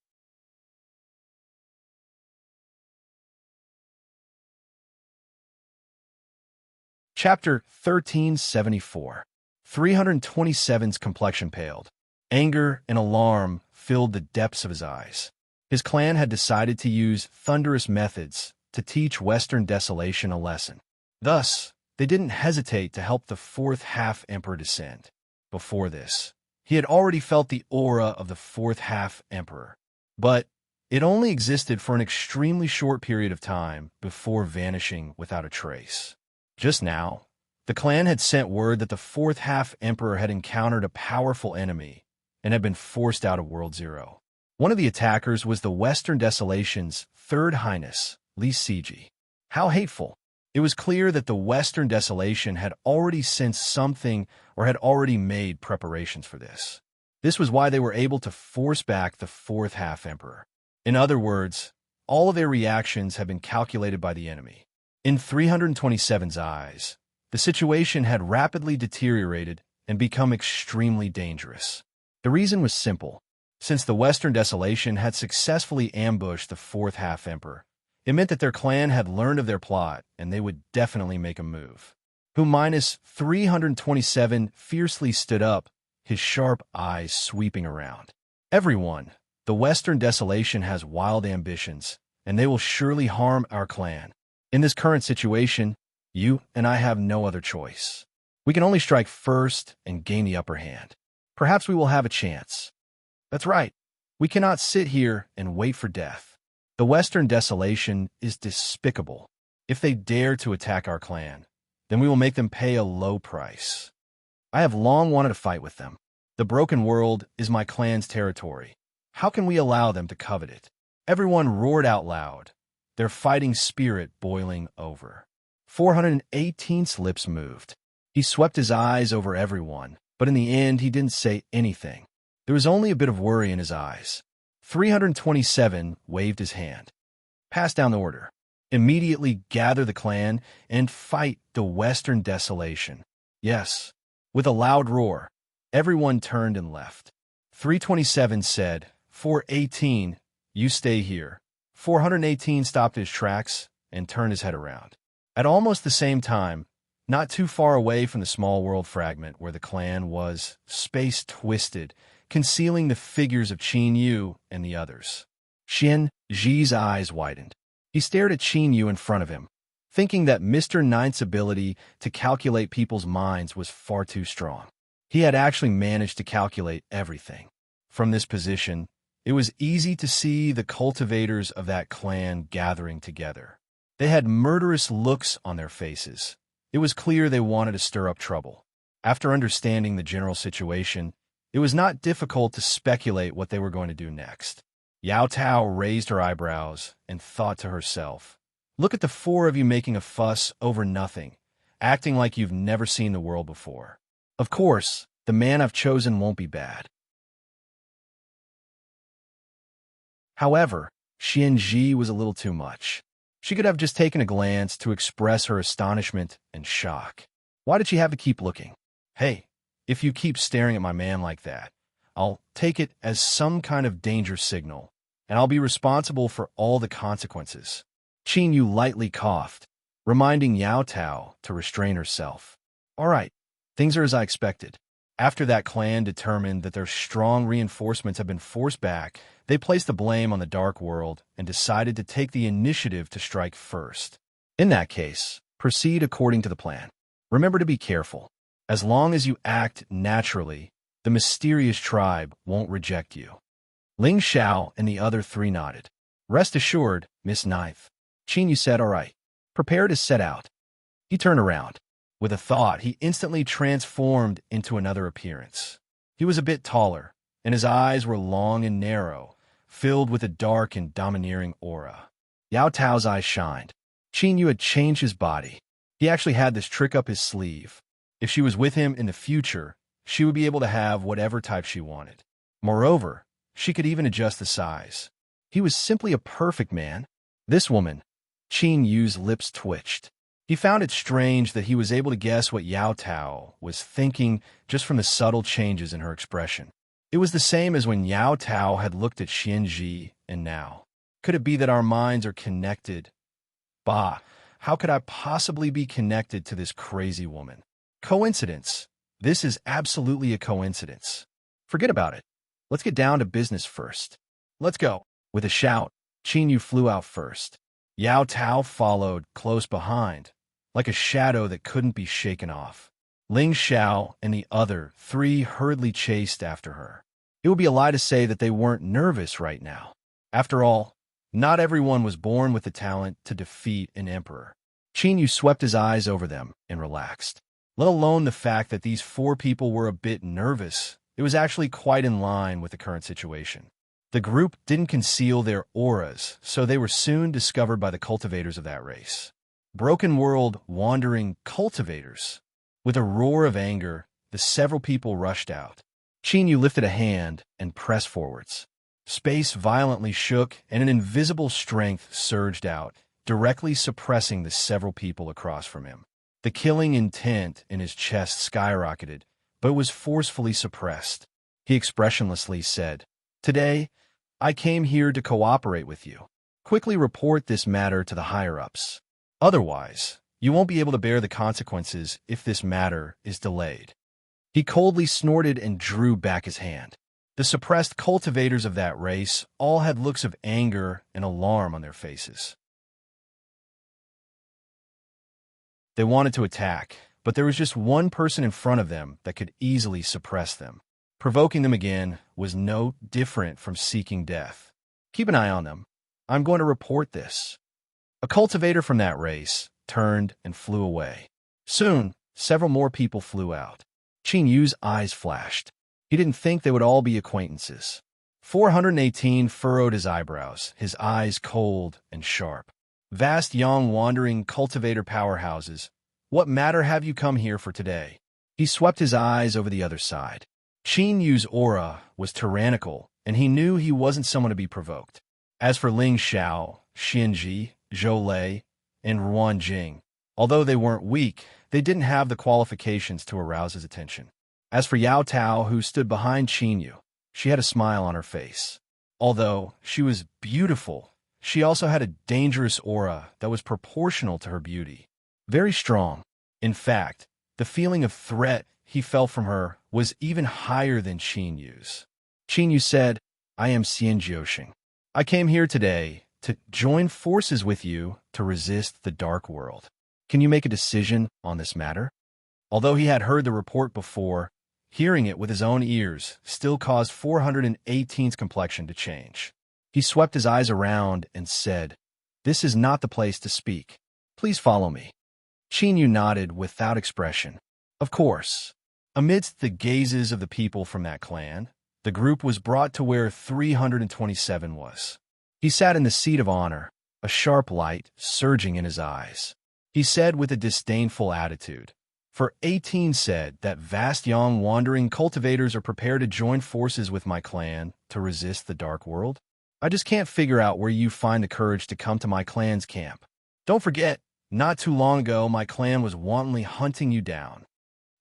Chapter 1374. 327's complexion paled. Anger and alarm filled the depths of his eyes. His clan had decided to use thunderous methods to teach Western Desolation a lesson. Thus, they didn't hesitate to help the fourth half-emperor descend. Before this, he had already felt the aura of the fourth half-emperor, but it only existed for an extremely short period of time before vanishing without a trace. Just now, the clan had sent word that the fourth half-emperor had encountered a powerful enemy and had been forced out of World Zero. One of the attackers was the Western Desolation's Third Highness, Li Siji. How hateful! It was clear that the Western Desolation had already sensed something or had already made preparations for this. This was why they were able to force back the fourth half-emperor. In other words, all of their reactions had been calculated by the enemy. In 327's eyes, the situation had rapidly deteriorated and become extremely dangerous. The reason was simple. Since the Western Desolation had successfully ambushed the fourth half-emperor, it meant that their clan had learned of their plot, and they would definitely make a move. Who 327 fiercely stood up, his sharp eyes sweeping around. Everyone, the Western Desolation has wild ambitions, and they will surely harm our clan. In this current situation, you and I have no other choice. We can only strike first and gain the upper hand. Perhaps we will have a chance. That's right. We cannot sit here and wait for death. The Western Desolation is despicable. If they dare to attack our clan, then we will make them pay a low price. I have long wanted to fight with them. The broken world is my clan's territory. How can we allow them to covet it? Everyone roared out loud, their fighting spirit boiling over. 418's lips moved. He swept his eyes over everyone, but in the end he didn't say anything. There was only a bit of worry in his eyes. 327 waved his hand. Pass down the order. Immediately gather the clan and fight the Western Desolation. Yes. With a loud roar, everyone turned and left. 327 said, 418, you stay here. 418 stopped his tracks and turned his head around. At almost the same time, not too far away from the small world fragment where the clan was, space twisted, concealing the figures of Qin Yu and the others. Xian Zhi's eyes widened. He stared at Qin Yu in front of him, thinking that Mr. Ninth's ability to calculate people's minds was far too strong. He had actually managed to calculate everything. From this position, it was easy to see the cultivators of that clan gathering together. They had murderous looks on their faces. It was clear they wanted to stir up trouble. After understanding the general situation, it was not difficult to speculate what they were going to do next. Yao Tao raised her eyebrows and thought to herself, look at the four of you making a fuss over nothing, acting like you've never seen the world before. Of course, the man I've chosen won't be bad. However, Xianji was a little too much. She could have just taken a glance to express her astonishment and shock. Why did she have to keep looking? Hey, if you keep staring at my man like that, I'll take it as some kind of danger signal, and I'll be responsible for all the consequences. Qin Yu lightly coughed, reminding Yao Tao to restrain herself. All right, things are as I expected. After that clan determined that their strong reinforcements had been forced back, they placed the blame on the Dark World and decided to take the initiative to strike first. In that case, proceed according to the plan. Remember to be careful. As long as you act naturally, the mysterious tribe won't reject you. Ling Xiao and the other three nodded. Rest assured, Miss Ninth. Qin Yu said, all right. Prepare to set out. He turned around. With a thought, he instantly transformed into another appearance. He was a bit taller, and his eyes were long and narrow, filled with a dark and domineering aura. Yao Tao's eyes shined. Qin Yu had changed his body. He actually had this trick up his sleeve. If she was with him in the future, she would be able to have whatever type she wanted. Moreover, she could even adjust the size. He was simply a perfect man. This woman, Qin Yu's lips twitched. He found it strange that he was able to guess what Yao Tao was thinking just from the subtle changes in her expression. It was the same as when Yao Tao had looked at Xianji and now. Could it be that our minds are connected? Bah, how could I possibly be connected to this crazy woman? Coincidence. This is absolutely a coincidence. Forget about it. Let's get down to business first. Let's go. With a shout, Qin Yu flew out first. Yao Tao followed close behind, like a shadow that couldn't be shaken off. Ling Xiao and the other three hurriedly chased after her. It would be a lie to say that they weren't nervous right now. After all, not everyone was born with the talent to defeat an emperor. Qin Yu swept his eyes over them and relaxed. Let alone the fact that these four people were a bit nervous, it was actually quite in line with the current situation. The group didn't conceal their auras, so they were soon discovered by the cultivators of that race. Broken world wandering cultivators. With a roar of anger, the several people rushed out. Qin Yu lifted a hand and pressed forwards. Space violently shook, and an invisible strength surged out, directly suppressing the several people across from him. The killing intent in his chest skyrocketed, but was forcefully suppressed. He expressionlessly said, "Today, I came here to cooperate with you. Quickly report this matter to the higher-ups. Otherwise, you won't be able to bear the consequences if this matter is delayed." He coldly snorted and drew back his hand. The suppressed cultivators of that race all had looks of anger and alarm on their faces. They wanted to attack, but there was just one person in front of them that could easily suppress them. Provoking them again was no different from seeking death. Keep an eye on them. I'm going to report this. A cultivator from that race turned and flew away. Soon, several more people flew out. Qin Yu's eyes flashed. He didn't think they would all be acquaintances. 418 furrowed his eyebrows, his eyes cold and sharp. Vast young wandering cultivator powerhouses, what matter have you come here for today? He swept his eyes over the other side. Qin Yu's aura was tyrannical, and he knew he wasn't someone to be provoked. As for Ling Xiao, Xianji, Zhou Lei, and Ruan Jing, although they weren't weak, they didn't have the qualifications to arouse his attention. As for Yao Tao, who stood behind Qin Yu, she had a smile on her face. Although she was beautiful, she also had a dangerous aura that was proportional to her beauty. Very strong. In fact, the feeling of threat he felt from her was even higher than Qin Yu's. Qin Yu said, "I am Xian Jiuxing. I came here today to join forces with you to resist the dark world. Can you make a decision on this matter?" Although he had heard the report before, hearing it with his own ears still caused 418's complexion to change. He swept his eyes around and said, "This is not the place to speak. Please follow me." Qin Yu nodded without expression. Of course. Amidst the gazes of the people from that clan, the group was brought to where 327 was. He sat in the seat of honor, a sharp light surging in his eyes. He said with a disdainful attitude, "For 18 said that vast young wandering cultivators are prepared to join forces with my clan to resist the dark world. I just can't figure out where you find the courage to come to my clan's camp. Don't forget, not too long ago my clan was wantonly hunting you down."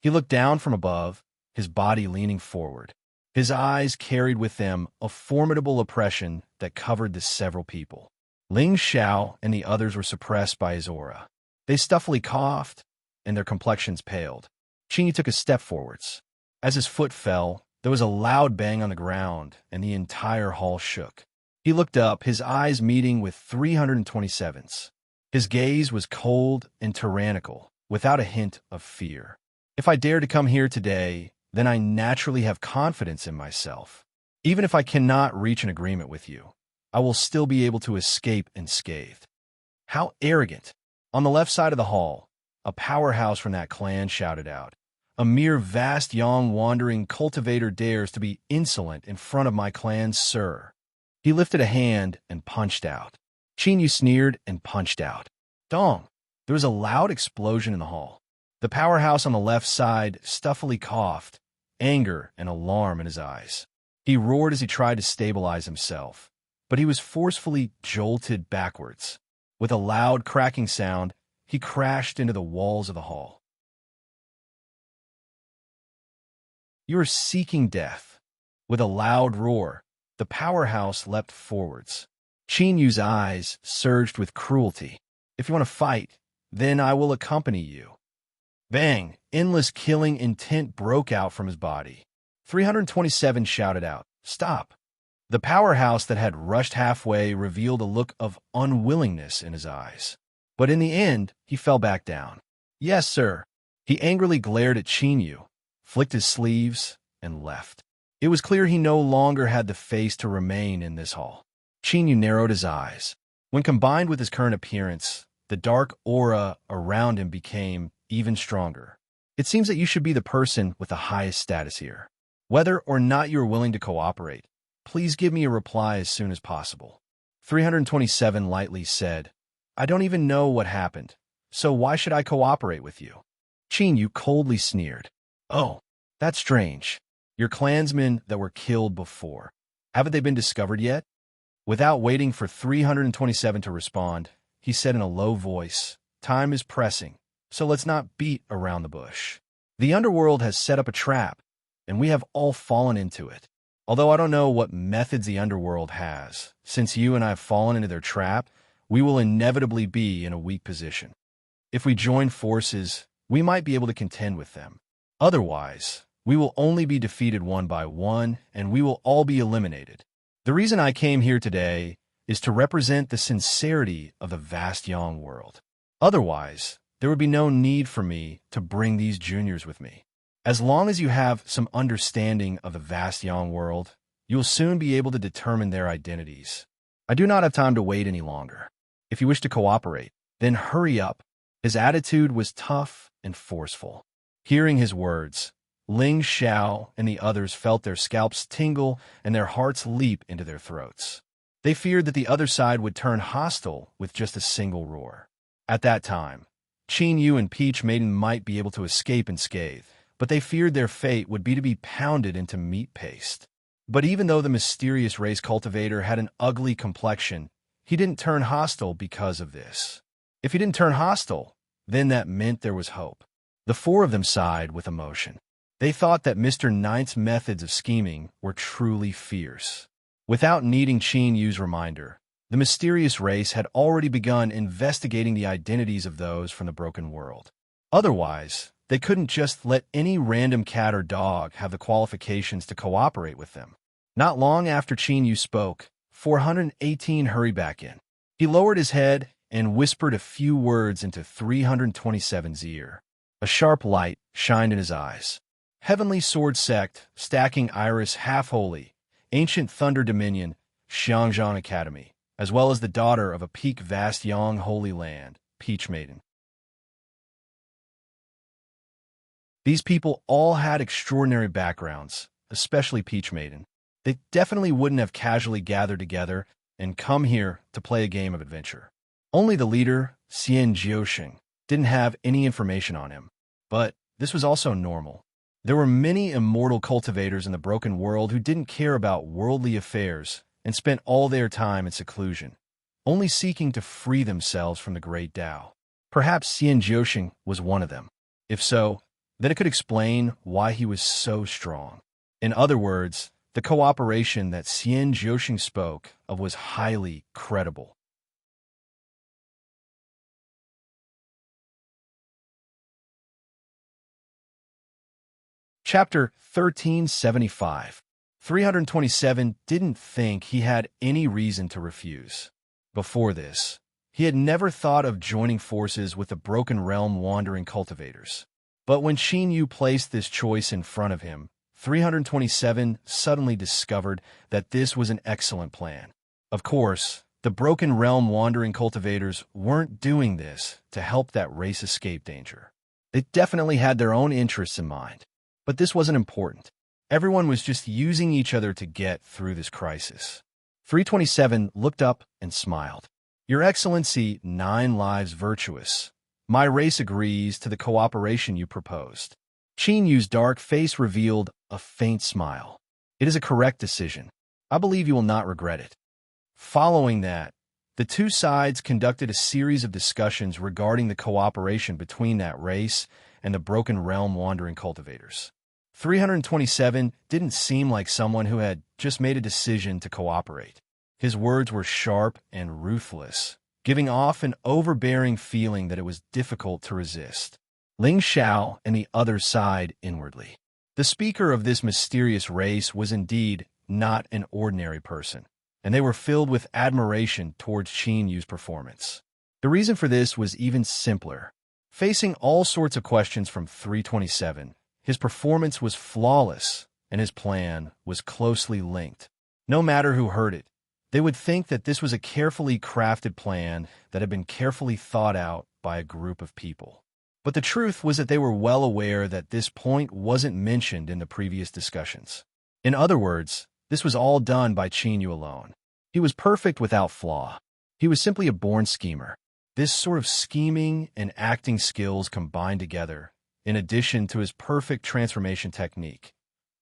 He looked down from above, his body leaning forward. His eyes carried with them a formidable oppression that covered the several people. Ling Xiao and the others were suppressed by his aura. They stuffily coughed, and their complexions paled. Qin Yu took a step forwards. As his foot fell, there was a loud bang on the ground, and the entire hall shook. He looked up, his eyes meeting with 327's. His gaze was cold and tyrannical, without a hint of fear. "If I dare to come here today, then I naturally have confidence in myself. Even if I cannot reach an agreement with you, I will still be able to escape unscathed." How arrogant! On the left side of the hall, a powerhouse from that clan shouted out, "A mere vast young wandering cultivator dares to be insolent in front of my clan, sir." He lifted a hand and punched out. Qin Yu sneered and punched out. Dong! There was a loud explosion in the hall. The powerhouse on the left side stuffily coughed, anger and alarm in his eyes. He roared as he tried to stabilize himself, but he was forcefully jolted backwards. With a loud cracking sound, he crashed into the walls of the hall. "You are seeking death." With a loud roar, the powerhouse leapt forwards. Qin Yu's eyes surged with cruelty. "If you want to fight, then I will accompany you." Bang! Endless killing intent broke out from his body. 327 shouted out, "Stop!" The powerhouse that had rushed halfway revealed a look of unwillingness in his eyes. But in the end, he fell back down. "Yes, sir." He angrily glared at Chinyu, flicked his sleeves, and left. It was clear he no longer had the face to remain in this hall. Chinyu narrowed his eyes. When combined with his current appearance, the dark aura around him became even stronger. "It seems that you should be the person with the highest status here. Whether or not you are willing to cooperate, please give me a reply as soon as possible." 327 lightly said, "I don't even know what happened, so why should I cooperate with you?" Chinyu coldly sneered. "Oh, that's strange. Your clansmen that were killed before. Haven't they been discovered yet?" Without waiting for 327 to respond, he said in a low voice, "Time is pressing, so let's not beat around the bush. The underworld has set up a trap, and we have all fallen into it. Although I don't know what methods the underworld has, since you and I have fallen into their trap, we will inevitably be in a weak position. If we join forces, we might be able to contend with them. Otherwise, we will only be defeated one by one, and we will all be eliminated. The reason I came here today is to represent the sincerity of the vast young world. Otherwise, there would be no need for me to bring these juniors with me. As long as you have some understanding of the vast young world, you will soon be able to determine their identities. I do not have time to wait any longer. If you wish to cooperate, then hurry up." His attitude was tough and forceful. Hearing his words, Ling Xiao and the others felt their scalps tingle and their hearts leap into their throats. They feared that the other side would turn hostile with just a single roar. At that time, Chinyu and Peach Maiden might be able to escape unscathed, but they feared their fate would be to be pounded into meat paste. But even though the mysterious race cultivator had an ugly complexion, he didn't turn hostile because of this. If he didn't turn hostile, then that meant there was hope. The four of them sighed with emotion. They thought that Mr. Ninth's methods of scheming were truly fierce. Without needing Chinyu's reminder, the mysterious race had already begun investigating the identities of those from the broken world. Otherwise, they couldn't just let any random cat or dog have the qualifications to cooperate with them. Not long after Chinyu spoke, 418 hurried back in. He lowered his head and whispered a few words into 327's ear. A sharp light shined in his eyes. Heavenly Sword Sect, Stacking Iris Half-Holy, Ancient Thunder Dominion, Xiangzhang Academy, as well as the daughter of a peak vast Yang Holy Land, Peach Maiden. These people all had extraordinary backgrounds, especially Peach Maiden. They definitely wouldn't have casually gathered together and come here to play a game of adventure. Only the leader, Xian Jiuxing, didn't have any information on him. But this was also normal. There were many immortal cultivators in the broken world who didn't care about worldly affairs and spent all their time in seclusion, only seeking to free themselves from the great Tao. Perhaps Xian Jiuxing was one of them. If so, then it could explain why he was so strong. In other words, the cooperation that Xian Jiuxing spoke of was highly credible. Chapter 1375. 327 didn't think he had any reason to refuse. Before this, he had never thought of joining forces with the Broken Realm wandering cultivators. But when Xinyu placed this choice in front of him, 327 suddenly discovered that this was an excellent plan. Of course, the Broken Realm wandering cultivators weren't doing this to help that race escape danger. They definitely had their own interests in mind. But this wasn't important. Everyone was just using each other to get through this crisis. 327 looked up and smiled. "Your Excellency, 9 lives virtuous. My race agrees to the cooperation you proposed." Chinyu's dark face revealed a faint smile. "It is a correct decision. I believe you will not regret it." Following that, the two sides conducted a series of discussions regarding the cooperation between that race and the Broken Realm wandering cultivators. 327 didn't seem like someone who had just made a decision to cooperate. His words were sharp and ruthless, giving off an overbearing feeling that it was difficult to resist. Ling Xiao and the others sighed inwardly. The speaker of this mysterious race was indeed not an ordinary person, and they were filled with admiration towards Qin Yu's performance. The reason for this was even simpler. Facing all sorts of questions from 327, his performance was flawless, and his plan was closely linked. No matter who heard it, they would think that this was a carefully crafted plan that had been carefully thought out by a group of people. But the truth was that they were well aware that this point wasn't mentioned in the previous discussions. In other words, this was all done by Qin Yu alone. He was perfect without flaw. He was simply a born schemer. This sort of scheming and acting skills combined together, in addition to his perfect transformation technique.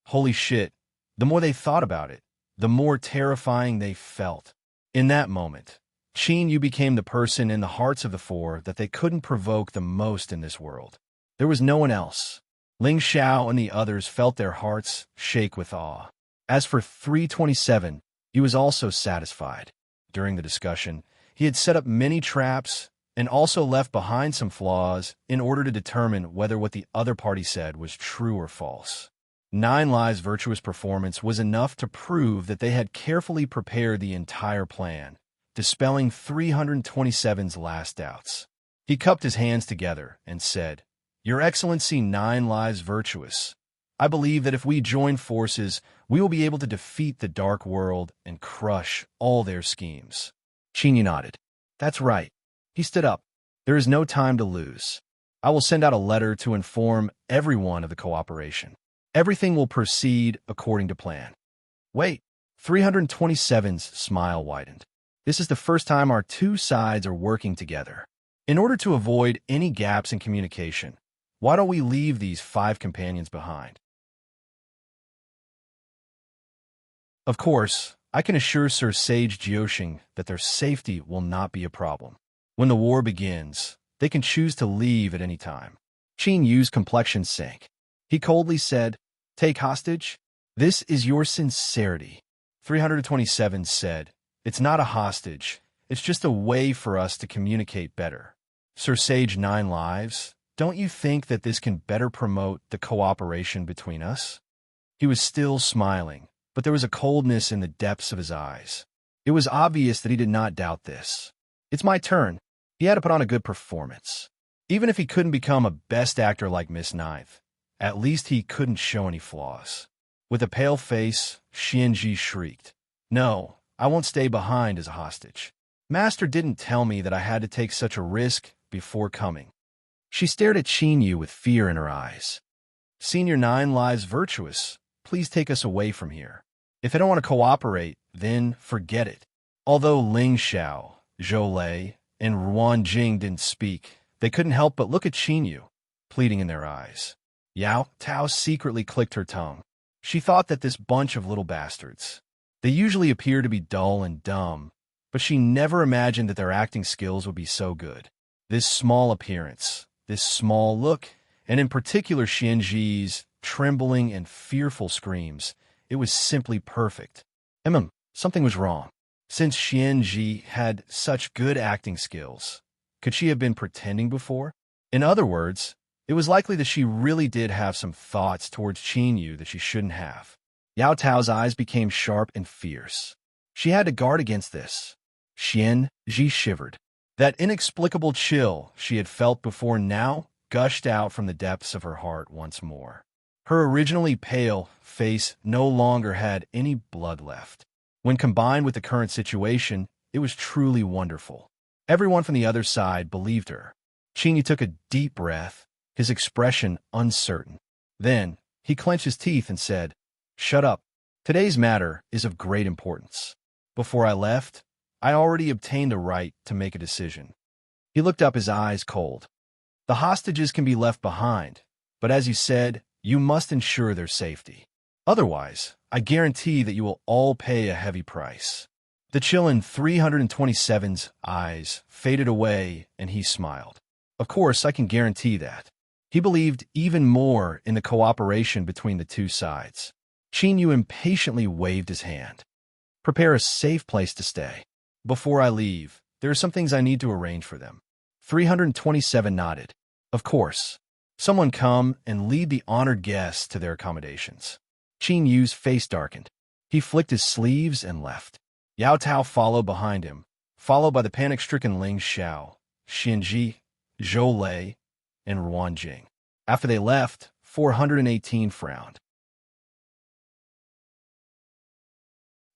Holy shit, the more they thought about it, the more terrifying they felt. In that moment, Qin Yu became the person in the hearts of the four that they couldn't provoke the most in this world. There was no one else. Ling Xiao and the others felt their hearts shake with awe. As for 327, he was also satisfied. During the discussion, he had set up many traps and also left behind some flaws in order to determine whether what the other party said was true or false. Nine Lives' virtuous performance was enough to prove that they had carefully prepared the entire plan, dispelling 327's last doubts. He cupped his hands together and said, "Your Excellency, Nine Lives Virtuous, I believe that if we join forces, we will be able to defeat the Dark World and crush all their schemes." Qin Yu nodded. "That's right." He stood up. "There is no time to lose. I will send out a letter to inform everyone of the cooperation. Everything will proceed according to plan." "Wait." 327's smile widened. "This is the first time our two sides are working together. In order to avoid any gaps in communication, why don't we leave these 5 companions behind? Of course, I can assure Sir Sage Jiuxing that their safety will not be a problem. When the war begins, they can choose to leave at any time." Qin Yu's complexion sank. He coldly said, "Take hostage? This is your sincerity." 327 said, "It's not a hostage. It's just a way for us to communicate better. Sir Sage Nine Lives, don't you think that this can better promote the cooperation between us?" He was still smiling, but there was a coldness in the depths of his eyes. It was obvious that he did not doubt this. "It's my turn." He had to put on a good performance. Even if he couldn't become a best actor like Miss Ninth, at least he couldn't show any flaws. With a pale face, Xianji shrieked, "No, I won't stay behind as a hostage. Master didn't tell me that I had to take such a risk before coming." She stared at Qin Yu with fear in her eyes. "Senior Nine Lives Virtuous, please take us away from here. If I don't want to cooperate, then forget it." Although Ling Xiao, Zhou Lei, and Ruan Jing didn't speak, they couldn't help but look at Qin Yu, pleading in their eyes. Yao Tao secretly clicked her tongue. She thought that this bunch of little bastards. They usually appear to be dull and dumb, but she never imagined that their acting skills would be so good. This small appearance, this small look, and in particular Xianji's trembling and fearful screams, it was simply perfect. Something was wrong. Since Xianji had such good acting skills, could she have been pretending before? In other words, it was likely that she really did have some thoughts towards Qin Yu that she shouldn't have. Yao Tao's eyes became sharp and fierce. She had to guard against this. Xianji shivered. That inexplicable chill she had felt before now gushed out from the depths of her heart once more. Her originally pale face no longer had any blood left. When combined with the current situation, it was truly wonderful. Everyone from the other side believed her. Qin Yu took a deep breath, his expression uncertain. Then, he clenched his teeth and said, "Shut up. Today's matter is of great importance. Before I left, I already obtained the right to make a decision." He looked up, his eyes cold. "The hostages can be left behind, but as you said, you must ensure their safety. Otherwise, I guarantee that you will all pay a heavy price." The chill in 327's eyes faded away, and he smiled. "Of course, I can guarantee that." He believed even more in the cooperation between the two sides. Qin Yu impatiently waved his hand. "Prepare a safe place to stay. Before I leave, there are some things I need to arrange for them." 327 nodded. "Of course. Someone come and lead the honored guests to their accommodations." Qin Yu's face darkened. He flicked his sleeves and left. Yao Tao followed behind him, followed by the panic-stricken Ling Xiao, Xianji, Zhou Lei, and Ruan Jing. After they left, 418 frowned.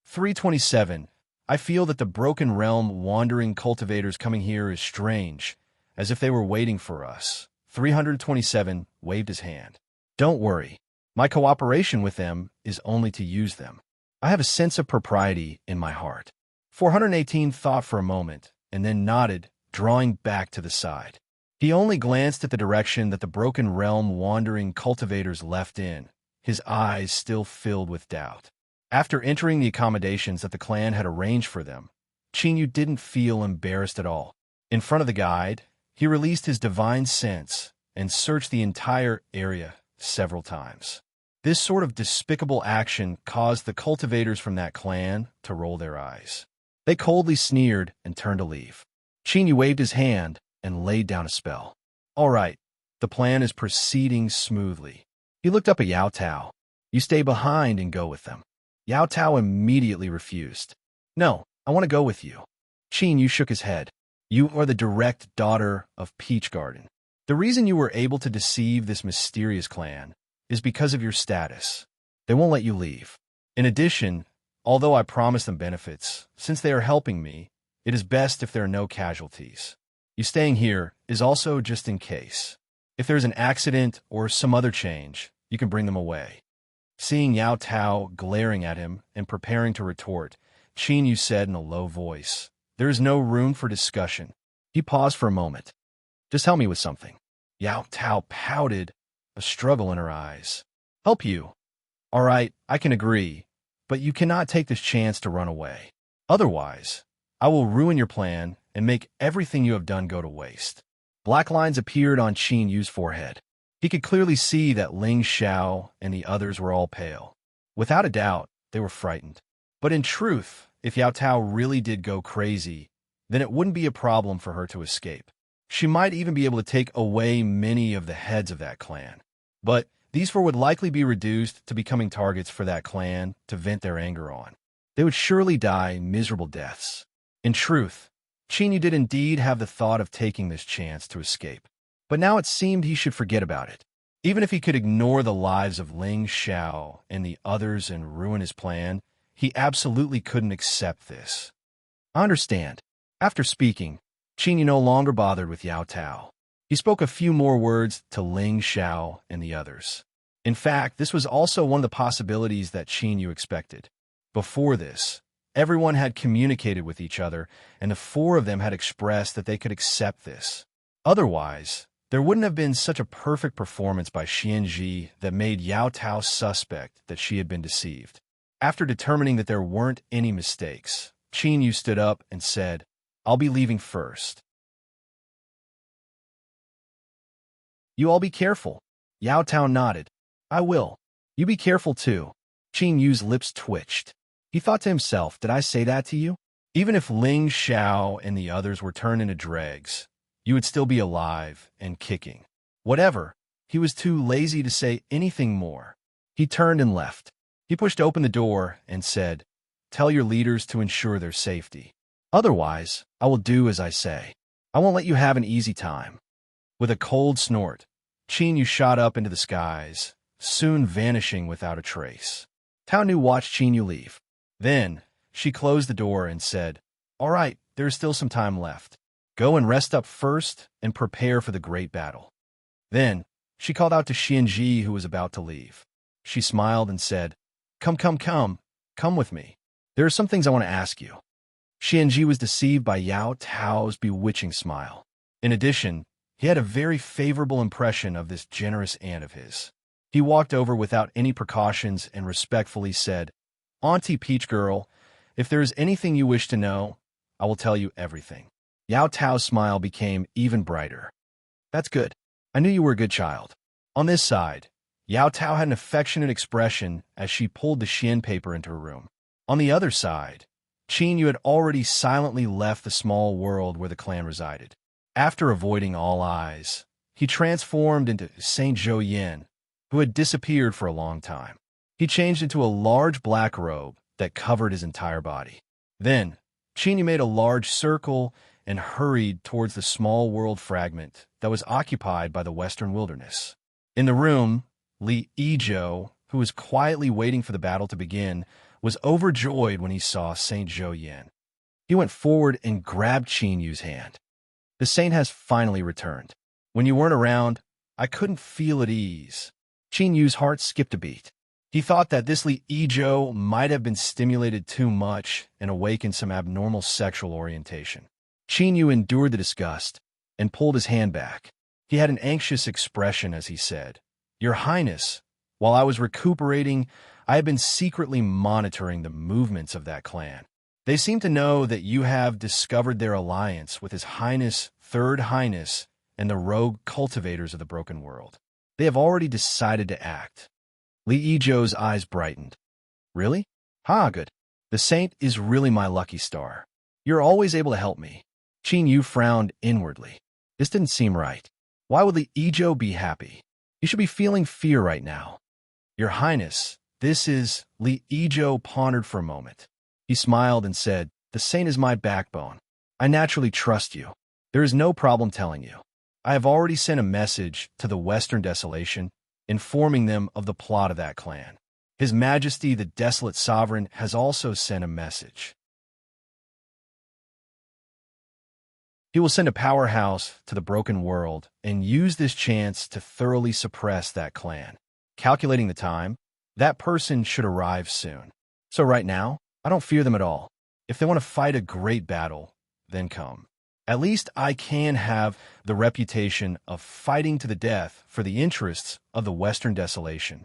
327. I feel that the broken realm wandering cultivators coming here is strange, as if they were waiting for us. 327 waved his hand. Don't worry. My cooperation with them is only to use them. I have a sense of propriety in my heart. 418 thought for a moment, and then nodded, drawing back to the side. He only glanced at the direction that the broken realm wandering cultivators left in, his eyes still filled with doubt. After entering the accommodations that the clan had arranged for them, Qingyu didn't feel embarrassed at all. In front of the guide, he released his divine sense and searched the entire area several times. This sort of despicable action caused the cultivators from that clan to roll their eyes. They coldly sneered and turned to leave. Qingyu waved his hand and laid down a spell. All right, the plan is proceeding smoothly. He looked up at Yao Tao. You stay behind and go with them. Yao Tao immediately refused. No, I want to go with you. Qingyu shook his head. You are the direct daughter of Peach Garden. The reason you were able to deceive this mysterious clan is because of your status. They won't let you leave. In addition, although I promise them benefits, since they are helping me, it is best if there are no casualties. You staying here is also just in case. If there's an accident or some other change, you can bring them away. Seeing Yao Tao glaring at him and preparing to retort, Qingyu said in a low voice, There is no room for discussion. He paused for a moment. Just help me with something. Yao Tao pouted, a struggle in her eyes. Help you? All right, I can agree, but you cannot take this chance to run away. Otherwise, I will ruin your plan and make everything you have done go to waste. Black lines appeared on Qinyu's forehead. He could clearly see that Ling Xiao and the others were all pale. Without a doubt, they were frightened. But in truth, if Yao Tao really did go crazy, then it wouldn't be a problem for her to escape. She might even be able to take away many of the heads of that clan. But these four would likely be reduced to becoming targets for that clan to vent their anger on. They would surely die miserable deaths. In truth, Qingyu did indeed have the thought of taking this chance to escape. But now it seemed he should forget about it. Even if he could ignore the lives of Ling Xiao and the others and ruin his plan, he absolutely couldn't accept this. I understand. After speaking, Qingyu no longer bothered with Yao Tao. He spoke a few more words to Ling Xiao and the others. In fact, this was also one of the possibilities that Qingyu expected. Before this, everyone had communicated with each other, and the four of them had expressed that they could accept this. Otherwise, there wouldn't have been such a perfect performance by Xianji that made Yao Tao suspect that she had been deceived. After determining that there weren't any mistakes, Qingyu stood up and said, I'll be leaving first. You all be careful. Yao Tao nodded. I will. You be careful too. Qingyu's lips twitched. He thought to himself, did I say that to you? Even if Ling Xiao and the others were turned into dregs, you would still be alive and kicking. Whatever, he was too lazy to say anything more. He turned and left. He pushed open the door and said, Tell your leaders to ensure their safety. Otherwise, I will do as I say. I won't let you have an easy time. With a cold snort, Qingyu shot up into the skies, soon vanishing without a trace. Tao Nu watched Qingyu leave. Then, she closed the door and said, All right, there is still some time left. Go and rest up first and prepare for the great battle. Then, she called out to Xianji, who was about to leave. She smiled and said, Come with me. There are some things I want to ask you. Xianji was deceived by Yao Tao's bewitching smile. In addition, he had a very favorable impression of this generous aunt of his. He walked over without any precautions and respectfully said, Auntie Peach Girl, if there is anything you wish to know, I will tell you everything. Yao Tao's smile became even brighter. That's good. I knew you were a good child. On this side, Yao Tao had an affectionate expression as she pulled the Xian paper into her room. On the other side, Qingyu had already silently left the small world where the clan resided. After avoiding all eyes, he transformed into Saint Zhou Yin, who had disappeared for a long time. He changed into a large black robe that covered his entire body. Then, Cheney made a large circle and hurried towards the small world fragment that was occupied by the western wilderness. In the room, Li Ezhou, who was quietly waiting for the battle to begin, was overjoyed when he saw Saint Zhou Yan. He went forward and grabbed Qin Yu's hand. The saint has finally returned. When you weren't around, I couldn't feel at ease. Qin Yu's heart skipped a beat. He thought that this Li Ezhou might have been stimulated too much and awakened some abnormal sexual orientation. Qin Yu endured the disgust and pulled his hand back. He had an anxious expression as he said, "Your Highness, while I was recuperating, I have been secretly monitoring the movements of that clan. They seem to know that you have discovered their alliance with His Highness, Third Highness, and the rogue cultivators of the broken world. They have already decided to act." Li Ezhou's eyes brightened. "Really? Good. The saint is really my lucky star. You're always able to help me." Qin Yu frowned inwardly. This didn't seem right. Why would Li Ezhou be happy? You should be feeling fear right now. "Your Highness, this is..." Li Ezhou pondered for a moment. He smiled and said, "The saint is my backbone. I naturally trust you. There is no problem telling you. I have already sent a message to the Western Desolation, informing them of the plot of that clan. His Majesty, the Desolate Sovereign, has also sent a message. He will send a powerhouse to the broken world and use this chance to thoroughly suppress that clan. Calculating the time, that person should arrive soon. So right now, I don't fear them at all. If they want to fight a great battle, then come. At least I can have the reputation of fighting to the death for the interests of the Western Desolation."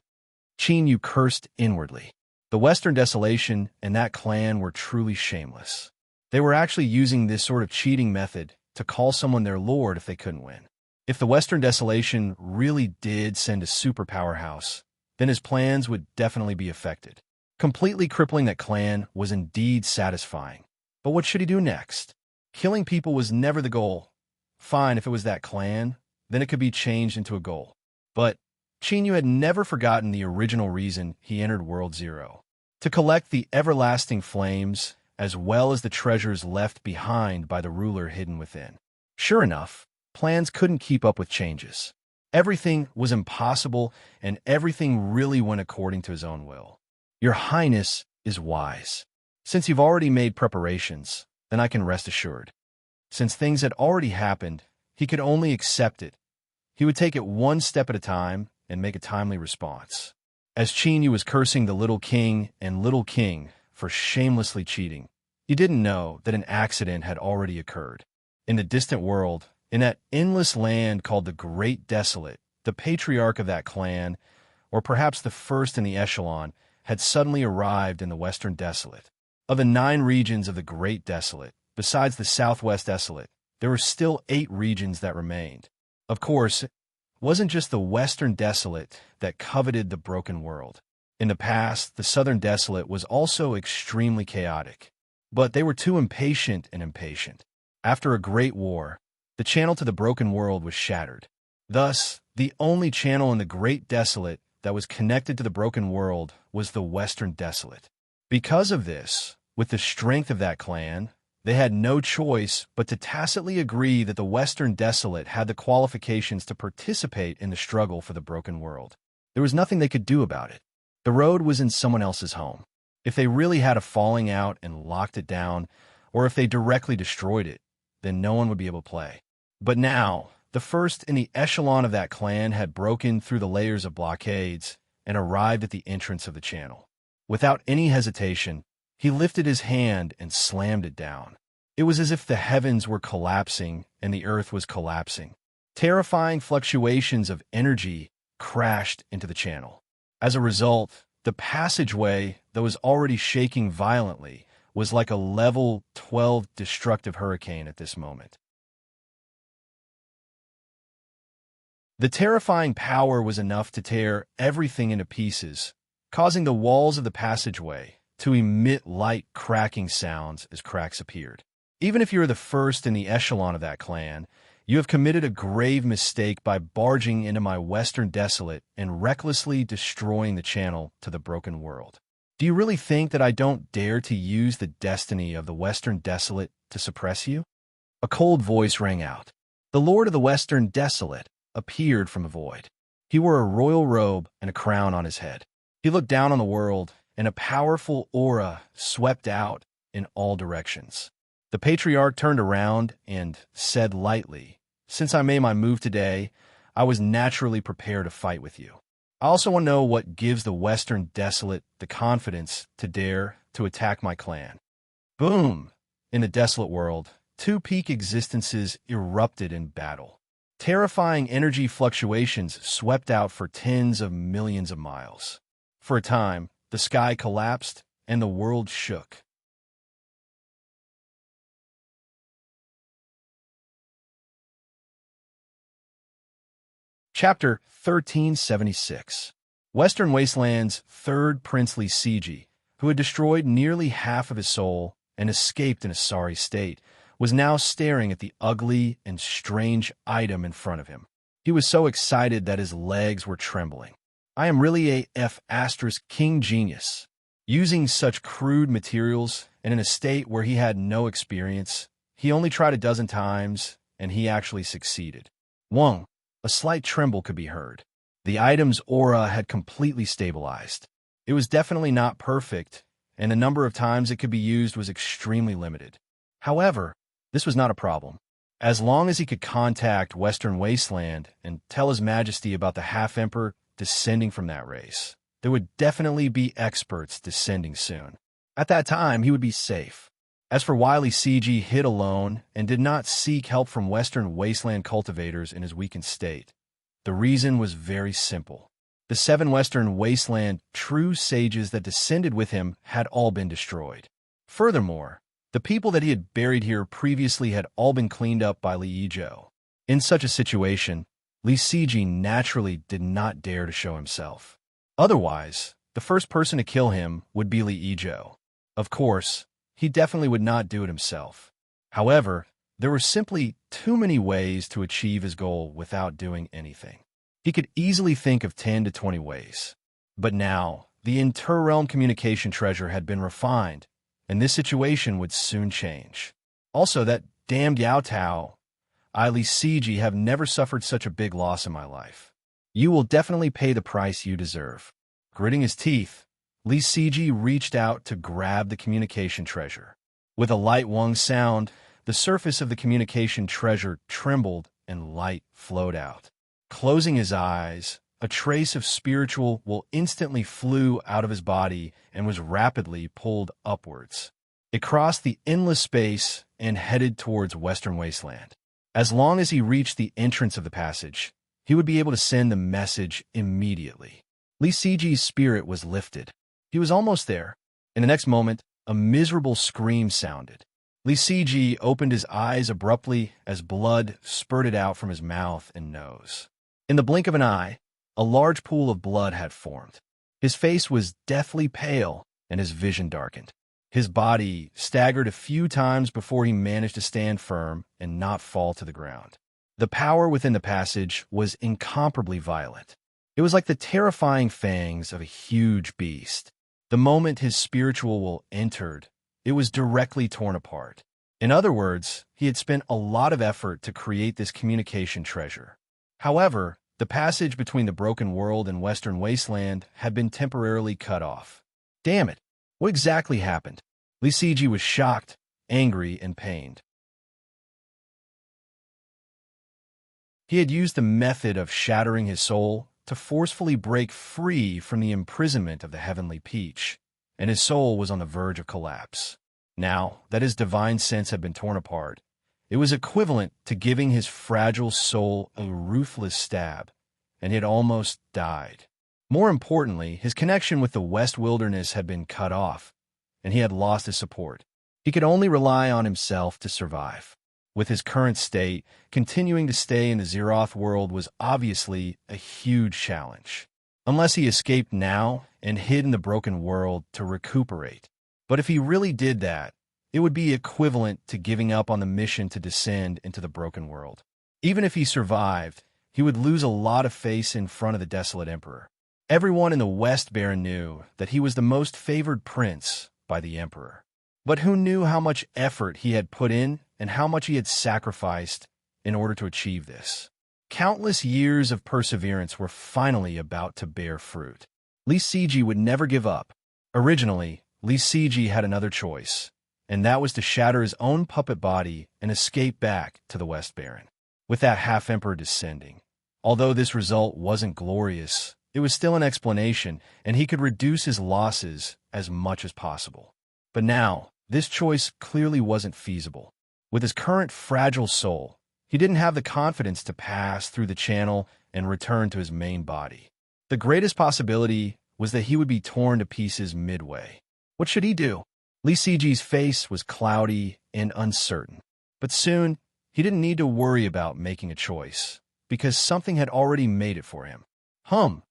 Qin Yu cursed inwardly. The Western Desolation and that clan were truly shameless. They were actually using this sort of cheating method to call someone their lord if they couldn't win. If the Western Desolation really did send a superpower house, then his plans would definitely be affected. Completely crippling that clan was indeed satisfying. But what should he do next? Killing people was never the goal. Fine, if it was that clan, then it could be changed into a goal. But Qin Yu had never forgotten the original reason he entered World Zero: to collect the everlasting flames as well as the treasures left behind by the ruler hidden within. Sure enough, plans couldn't keep up with changes. Everything was impossible, and everything really went according to his own will. "Your Highness is wise. Since you've already made preparations, then I can rest assured." Since things had already happened, he could only accept it. He would take it one step at a time and make a timely response. As Qin Yu was cursing the little king and little king for shamelessly cheating, he didn't know that an accident had already occurred. In the distant world, in that endless land called the Great Desolate, the patriarch of that clan, or perhaps the first in the echelon, had suddenly arrived in the Western Desolate. Of the 9 regions of the Great Desolate, besides the Southwest Desolate, there were still 8 regions that remained. Of course, it wasn't just the Western Desolate that coveted the broken world. In the past, the Southern Desolate was also extremely chaotic. But they were too impatient. After a great war, the channel to the broken world was shattered. Thus, the only channel in the Great Desolate that was connected to the broken world was the Western Desolate. Because of this, with the strength of that clan, they had no choice but to tacitly agree that the Western Desolate had the qualifications to participate in the struggle for the broken world. There was nothing they could do about it. The road was in someone else's home. If they really had a falling out and locked it down, or if they directly destroyed it, then no one would be able to play. But now, the first in the echelon of that clan had broken through the layers of blockades and arrived at the entrance of the channel. Without any hesitation, he lifted his hand and slammed it down. It was as if the heavens were collapsing and the earth was collapsing. Terrifying fluctuations of energy crashed into the channel. As a result, the passageway that was already shaking violently was like a level 12 destructive hurricane at this moment. The terrifying power was enough to tear everything into pieces, causing the walls of the passageway to emit light cracking sounds as cracks appeared. Even if you are the first in the echelon of that clan, you have committed a grave mistake by barging into my Western Desolate and recklessly destroying the channel to the broken world. Do you really think that I don't dare to use the destiny of the Western Desolate to suppress you? A cold voice rang out. The Lord of the Western Desolate appeared from the void. He wore a royal robe and a crown on his head. He looked down on the world, and a powerful aura swept out in all directions. The patriarch turned around and said lightly, "Since I made my move today, I was naturally prepared to fight with you. I also want to know what gives the Western Desolate the confidence to dare to attack my clan." Boom! In the desolate world, two peak existences erupted in battle. Terrifying energy fluctuations swept out for tens of millions of miles. For a time, the sky collapsed and the world shook. Chapter 1376. Western Wasteland's third princely Siji, who had destroyed nearly half of his soul and escaped in a sorry state, was now staring at the ugly and strange item in front of him. He was so excited that his legs were trembling. I am really a F** king genius. Using such crude materials and in a state where he had no experience, he only tried a dozen times, and he actually succeeded. Wong, a slight tremble could be heard. The item's aura had completely stabilized. It was definitely not perfect, and the number of times it could be used was extremely limited. However, this was not a problem. As long as he could contact Western Wasteland and tell His Majesty about the half-emperor descending from that race, there would definitely be experts descending soon. At that time, he would be safe. As for Wily CG hid alone and did not seek help from Western Wasteland cultivators in his weakened state. The reason was very simple. The 7 Western Wasteland true sages that descended with him had all been destroyed. Furthermore, the people that he had buried here previously had all been cleaned up by Li Yijo. In such a situation, Li Siji naturally did not dare to show himself. Otherwise, the first person to kill him would be Li Yijo. Of course, he definitely would not do it himself. However, there were simply too many ways to achieve his goal without doing anything. He could easily think of 10 to 20 ways. But now, the inter-realm communication treasure had been refined, and this situation would soon change. Also, that damned Yao Tao, Li Siji, have never suffered such a big loss in my life. You will definitely pay the price you deserve. Gritting his teeth, Li Siji reached out to grab the communication treasure. With a light Wang sound, the surface of the communication treasure trembled and light flowed out. Closing his eyes, a trace of spiritual will instantly flew out of his body and was rapidly pulled upwards. It crossed the endless space and headed towards Western Wasteland. As long as he reached the entrance of the passage, he would be able to send the message immediately. Li Siji's spirit was lifted. He was almost there. In the next moment, a miserable scream sounded. Li Siji opened his eyes abruptly as blood spurted out from his mouth and nose. In the blink of an eye, a large pool of blood had formed. His face was deathly pale and his vision darkened. His body staggered a few times before he managed to stand firm and not fall to the ground. The power within the passage was incomparably violent. It was like the terrifying fangs of a huge beast. The moment his spiritual will entered, it was directly torn apart. In other words, he had spent a lot of effort to create this communication treasure. However, the passage between the broken world and Western Wasteland had been temporarily cut off. Damn it! What exactly happened? Li Siji was shocked, angry, and pained. He had used the method of shattering his soul to forcefully break free from the imprisonment of the heavenly peach, and his soul was on the verge of collapse. Now that his divine sense had been torn apart, it was equivalent to giving his fragile soul a ruthless stab, and he had almost died. More importantly, his connection with the West Wilderness had been cut off, and he had lost his support. He could only rely on himself to survive. With his current state, continuing to stay in the Zeroth world was obviously a huge challenge. Unless he escaped now and hid in the broken world to recuperate. But if he really did that, it would be equivalent to giving up on the mission to descend into the broken world. Even if he survived, he would lose a lot of face in front of the Desolate Emperor. Everyone in the West Baron knew that he was the most favored prince by the emperor. But who knew how much effort he had put in and how much he had sacrificed in order to achieve this? Countless years of perseverance were finally about to bear fruit. Li Siji would never give up. Originally, Li Siji had another choice, and that was to shatter his own puppet body and escape back to the West Baron, with that half-emperor descending. Although this result wasn't glorious, it was still an explanation, and he could reduce his losses as much as possible. But now, this choice clearly wasn't feasible. With his current fragile soul, he didn't have the confidence to pass through the channel and return to his main body. The greatest possibility was that he would be torn to pieces midway. What should he do? Li Siji's face was cloudy and uncertain. But soon, he didn't need to worry about making a choice, because something had already made it for him. Hum.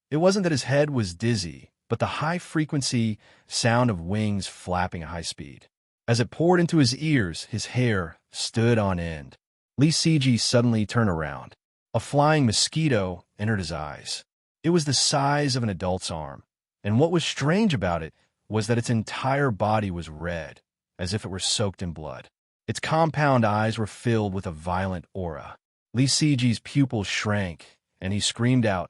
It wasn't that his head was dizzy, but the high-frequency sound of wings flapping at high speed. As it poured into his ears, his hair stood on end. Li Siji suddenly turned around. A flying mosquito entered his eyes. It was the size of an adult's arm, and what was strange about it was that its entire body was red, as if it were soaked in blood. Its compound eyes were filled with a violent aura. Li Siji's pupils shrank, and he screamed out,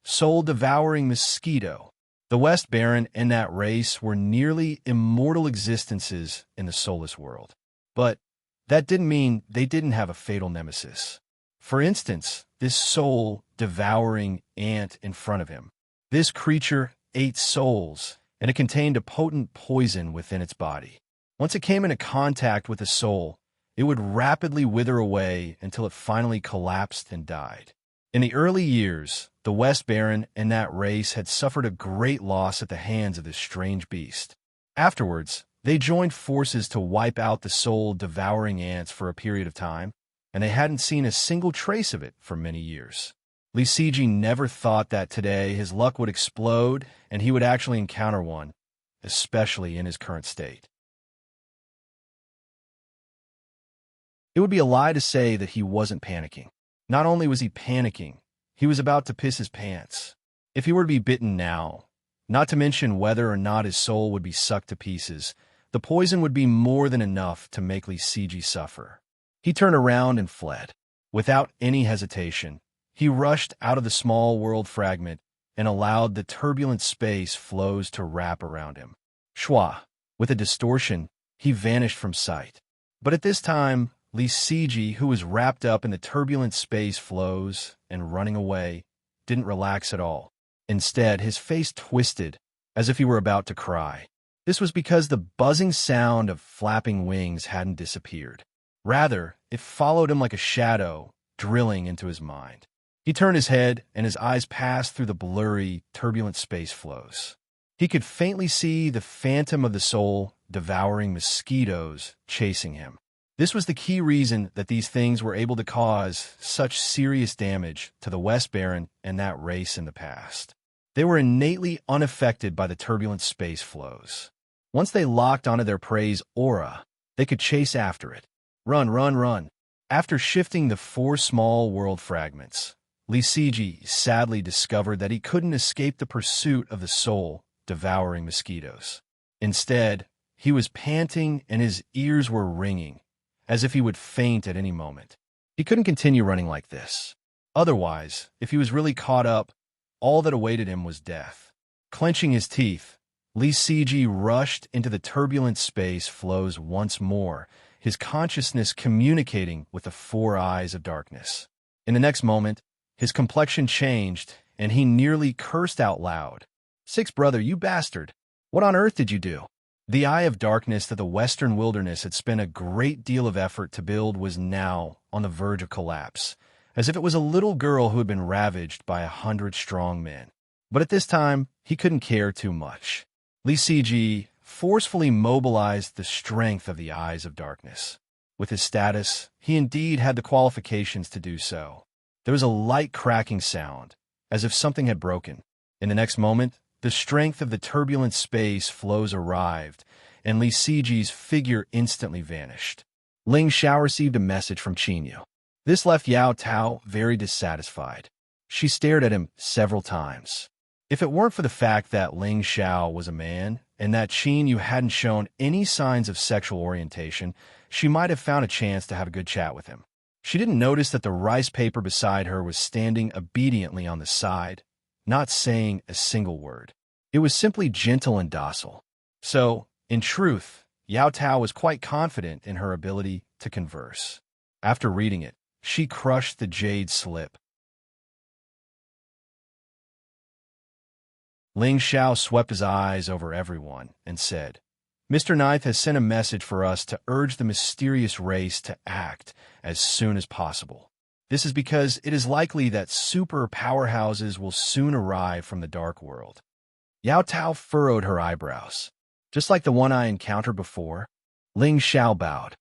"Soul-devouring mosquito!" The West Baron and that race were nearly immortal existences in the soulless world. But that didn't mean they didn't have a fatal nemesis. For instance, this soul-devouring ant in front of him. This creature ate souls, and it contained a potent poison within its body. Once it came into contact with a soul, it would rapidly wither away until it finally collapsed and died. In the early years, the West Baron and that race had suffered a great loss at the hands of this strange beast. Afterwards, they joined forces to wipe out the soul-devouring ants for a period of time, and they hadn't seen a single trace of it for many years. Li Siji never thought that today his luck would explode and he would actually encounter one, especially in his current state. It would be a lie to say that he wasn't panicking. Not only was he panicking, he was about to piss his pants. If he were to be bitten now, not to mention whether or not his soul would be sucked to pieces, the poison would be more than enough to make Li Siji suffer. He turned around and fled. Without any hesitation, he rushed out of the small world fragment and allowed the turbulent space flows to wrap around him. Schwa! With a distortion, he vanished from sight. But at this time, Li Siji, who was wrapped up in the turbulent space flows and running away, didn't relax at all. Instead, his face twisted as if he were about to cry. This was because the buzzing sound of flapping wings hadn't disappeared. Rather, it followed him like a shadow, drilling into his mind. He turned his head, and his eyes passed through the blurry, turbulent space flows. He could faintly see the phantom of the soul-devouring mosquitoes chasing him. This was the key reason that these things were able to cause such serious damage to the West Baron and that race in the past. They were innately unaffected by the turbulent space flows. Once they locked onto their prey's aura, they could chase after it. Run. After shifting the 4 small world fragments, Li Siji sadly discovered that he couldn't escape the pursuit of the soul-devouring mosquitoes. Instead, he was panting and his ears were ringing, as if he would faint at any moment. He couldn't continue running like this. Otherwise, if he was really caught up, all that awaited him was death. Clenching his teeth, Li Siji rushed into the turbulent space flows once more, his consciousness communicating with the 4 eyes of darkness. In the next moment, his complexion changed, and he nearly cursed out loud. "Six brother, you bastard! What on earth did you do?" The eye of darkness that the western wilderness had spent a great deal of effort to build was now on the verge of collapse, as if it was a little girl who had been ravaged by 100 strong men. But at this time, he couldn't care too much. Li Siji forcefully mobilized the strength of the eyes of darkness. With his status, he indeed had the qualifications to do so. There was a light cracking sound, as if something had broken. In the next moment, the strength of the turbulent space flows arrived, and Li Siji's figure instantly vanished. Ling Xiao received a message from Qin Yu. This left Yao Tao very dissatisfied. She stared at him several times. If it weren't for the fact that Ling Xiao was a man, and that Qin Yu hadn't shown any signs of sexual orientation, she might have found a chance to have a good chat with him. She didn't notice that the rice paper beside her was standing obediently on the side, not saying a single word. It was simply gentle and docile. So, in truth, Yao Tao was quite confident in her ability to converse. After reading it, she crushed the jade slip. Ling Xiao swept his eyes over everyone and said, Mr. Ninth has sent a message for us to urge the mysterious race to act as soon as possible. This is because it is likely that super powerhouses will soon arrive from the dark world. Yao Tao furrowed her eyebrows. Just like the one I encountered before, Ling Xiao bowed.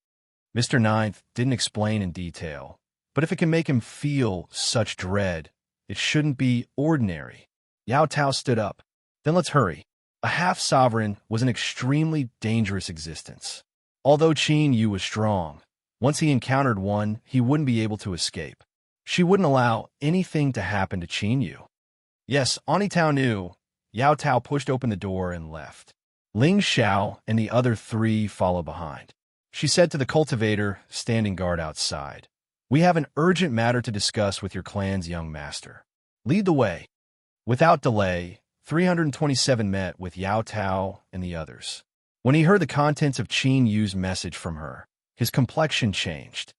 Mr. Ninth didn't explain in detail, but if it can make him feel such dread, it shouldn't be ordinary. Yao Tao stood up. Then let's hurry. A half-sovereign was an extremely dangerous existence. Although Qin Yu was strong, once he encountered one, he wouldn't be able to escape. She wouldn't allow anything to happen to Qin Yu. Yes, Ani Tao knew. Yao Tao pushed open the door and left. Ling Xiao and the other three followed behind. She said to the cultivator, standing guard outside, We have an urgent matter to discuss with your clan's young master. Lead the way. Without delay, 327 met with Yao Tao and the others. When he heard the contents of Qin Yu's message from her, his complexion changed.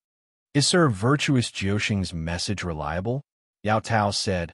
Is Sir Virtuous Jiuxing's message reliable? Yao Tao said,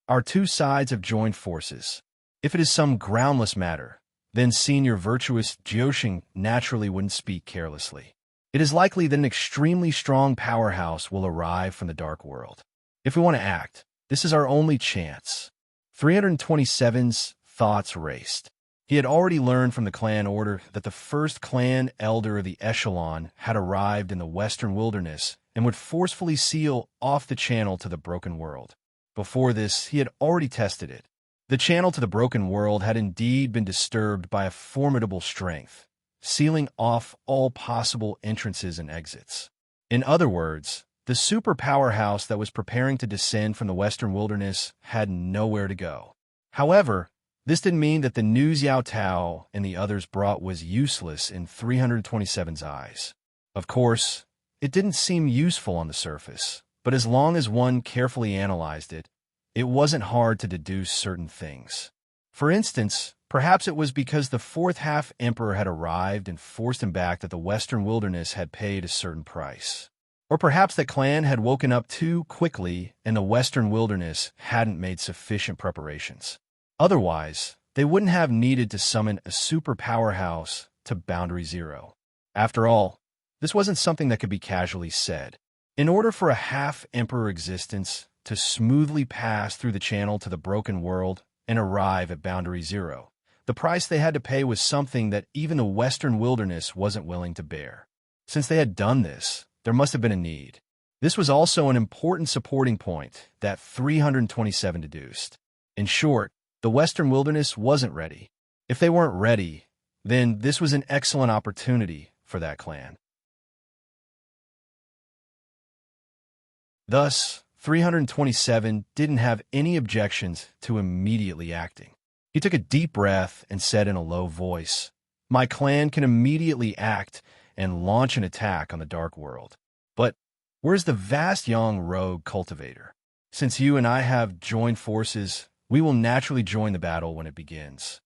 Our two sides have joined forces. If it is some groundless matter, then Senior Virtuous Jiuxing naturally wouldn't speak carelessly. It is likely that an extremely strong powerhouse will arrive from the dark world. If we want to act, this is our only chance. 327's thoughts raced. He had already learned from the clan order that the first clan elder of the echelon had arrived in the western wilderness and would forcefully seal off the channel to the broken world. Before this, he had already tested it. The channel to the broken world had indeed been disturbed by a formidable strength, sealing off all possible entrances and exits. In other words, the super powerhouse that was preparing to descend from the western wilderness had nowhere to go. However, this didn't mean that the news Yao Tao and the others brought was useless in 327's eyes. Of course, it didn't seem useful on the surface, but as long as one carefully analyzed it, it wasn't hard to deduce certain things. For instance, perhaps it was because the fourth half-emperor had arrived and forced him back that the western wilderness had paid a certain price. Or perhaps the clan had woken up too quickly and the western wilderness hadn't made sufficient preparations. Otherwise, they wouldn't have needed to summon a super powerhouse to Boundary Zero. After all, this wasn't something that could be casually said. In order for a half-emperor existence to smoothly pass through the channel to the broken world and arrive at Boundary Zero, the price they had to pay was something that even the western wilderness wasn't willing to bear. Since they had done this, there must have been a need. This was also an important supporting point that 327 deduced. In short, the western wilderness wasn't ready. If they weren't ready, then this was an excellent opportunity for that clan. Thus, 327 didn't have any objections to immediately acting. He took a deep breath and said in a low voice, My clan can immediately act and launch an attack on the dark world. But where's the vast young rogue cultivator? Since you and I have joined forces, we will naturally join the battle when it begins.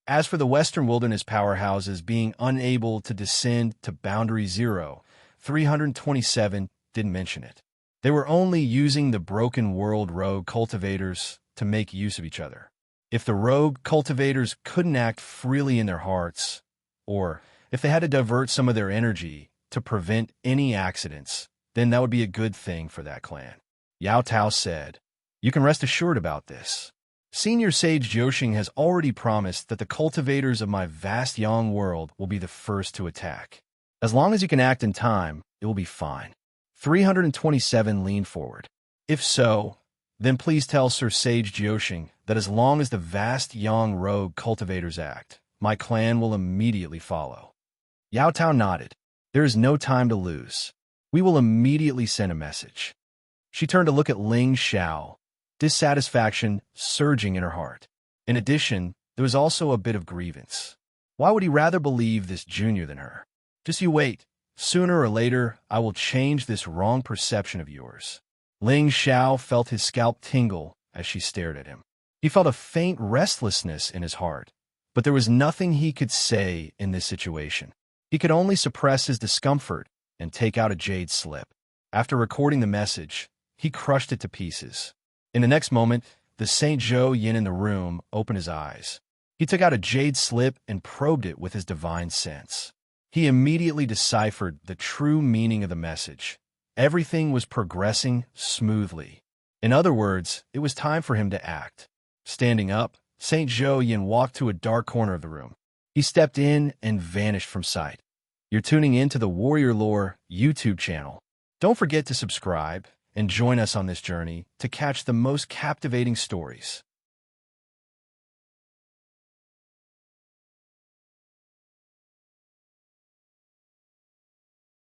As for the western wilderness powerhouses being unable to descend to Boundary Zero, 327 didn't mention it. They were only using the broken world rogue cultivators to make use of each other. If the rogue cultivators couldn't act freely in their hearts, or if they had to divert some of their energy to prevent any accidents, then that would be a good thing for that clan. Yao Tao said, You can rest assured about this. Senior Sage Jiuxing has already promised that the cultivators of my vast young world will be the first to attack. As long as you can act in time, it will be fine. 327 leaned forward. If so, then please tell Sir Sage Jiuxing that as long as the vast young rogue cultivators act, my clan will immediately follow. Yao Tao nodded. There is no time to lose. We will immediately send a message. She turned to look at Ling Xiao. dissatisfaction surging in her heart. In addition, there was also a bit of grievance. Why would he rather believe this junior than her? Just you wait. Sooner or later, I will change this wrong perception of yours. Ling Xiao felt his scalp tingle as she stared at him. He felt a faint restlessness in his heart, but there was nothing he could say in this situation. He could only suppress his discomfort and take out a jade slip. After recording the message, he crushed it to pieces. In the next moment, the Saint Zhou Yin in the room opened his eyes. He took out a jade slip and probed it with his divine sense. He immediately deciphered the true meaning of the message. Everything was progressing smoothly. In other words, it was time for him to act. Standing up, Saint Zhou Yin walked to a dark corner of the room. He stepped in and vanished from sight. You're tuning in to the Warrior Lore YouTube channel. Don't forget to subscribe and join us on this journey to catch the most captivating stories.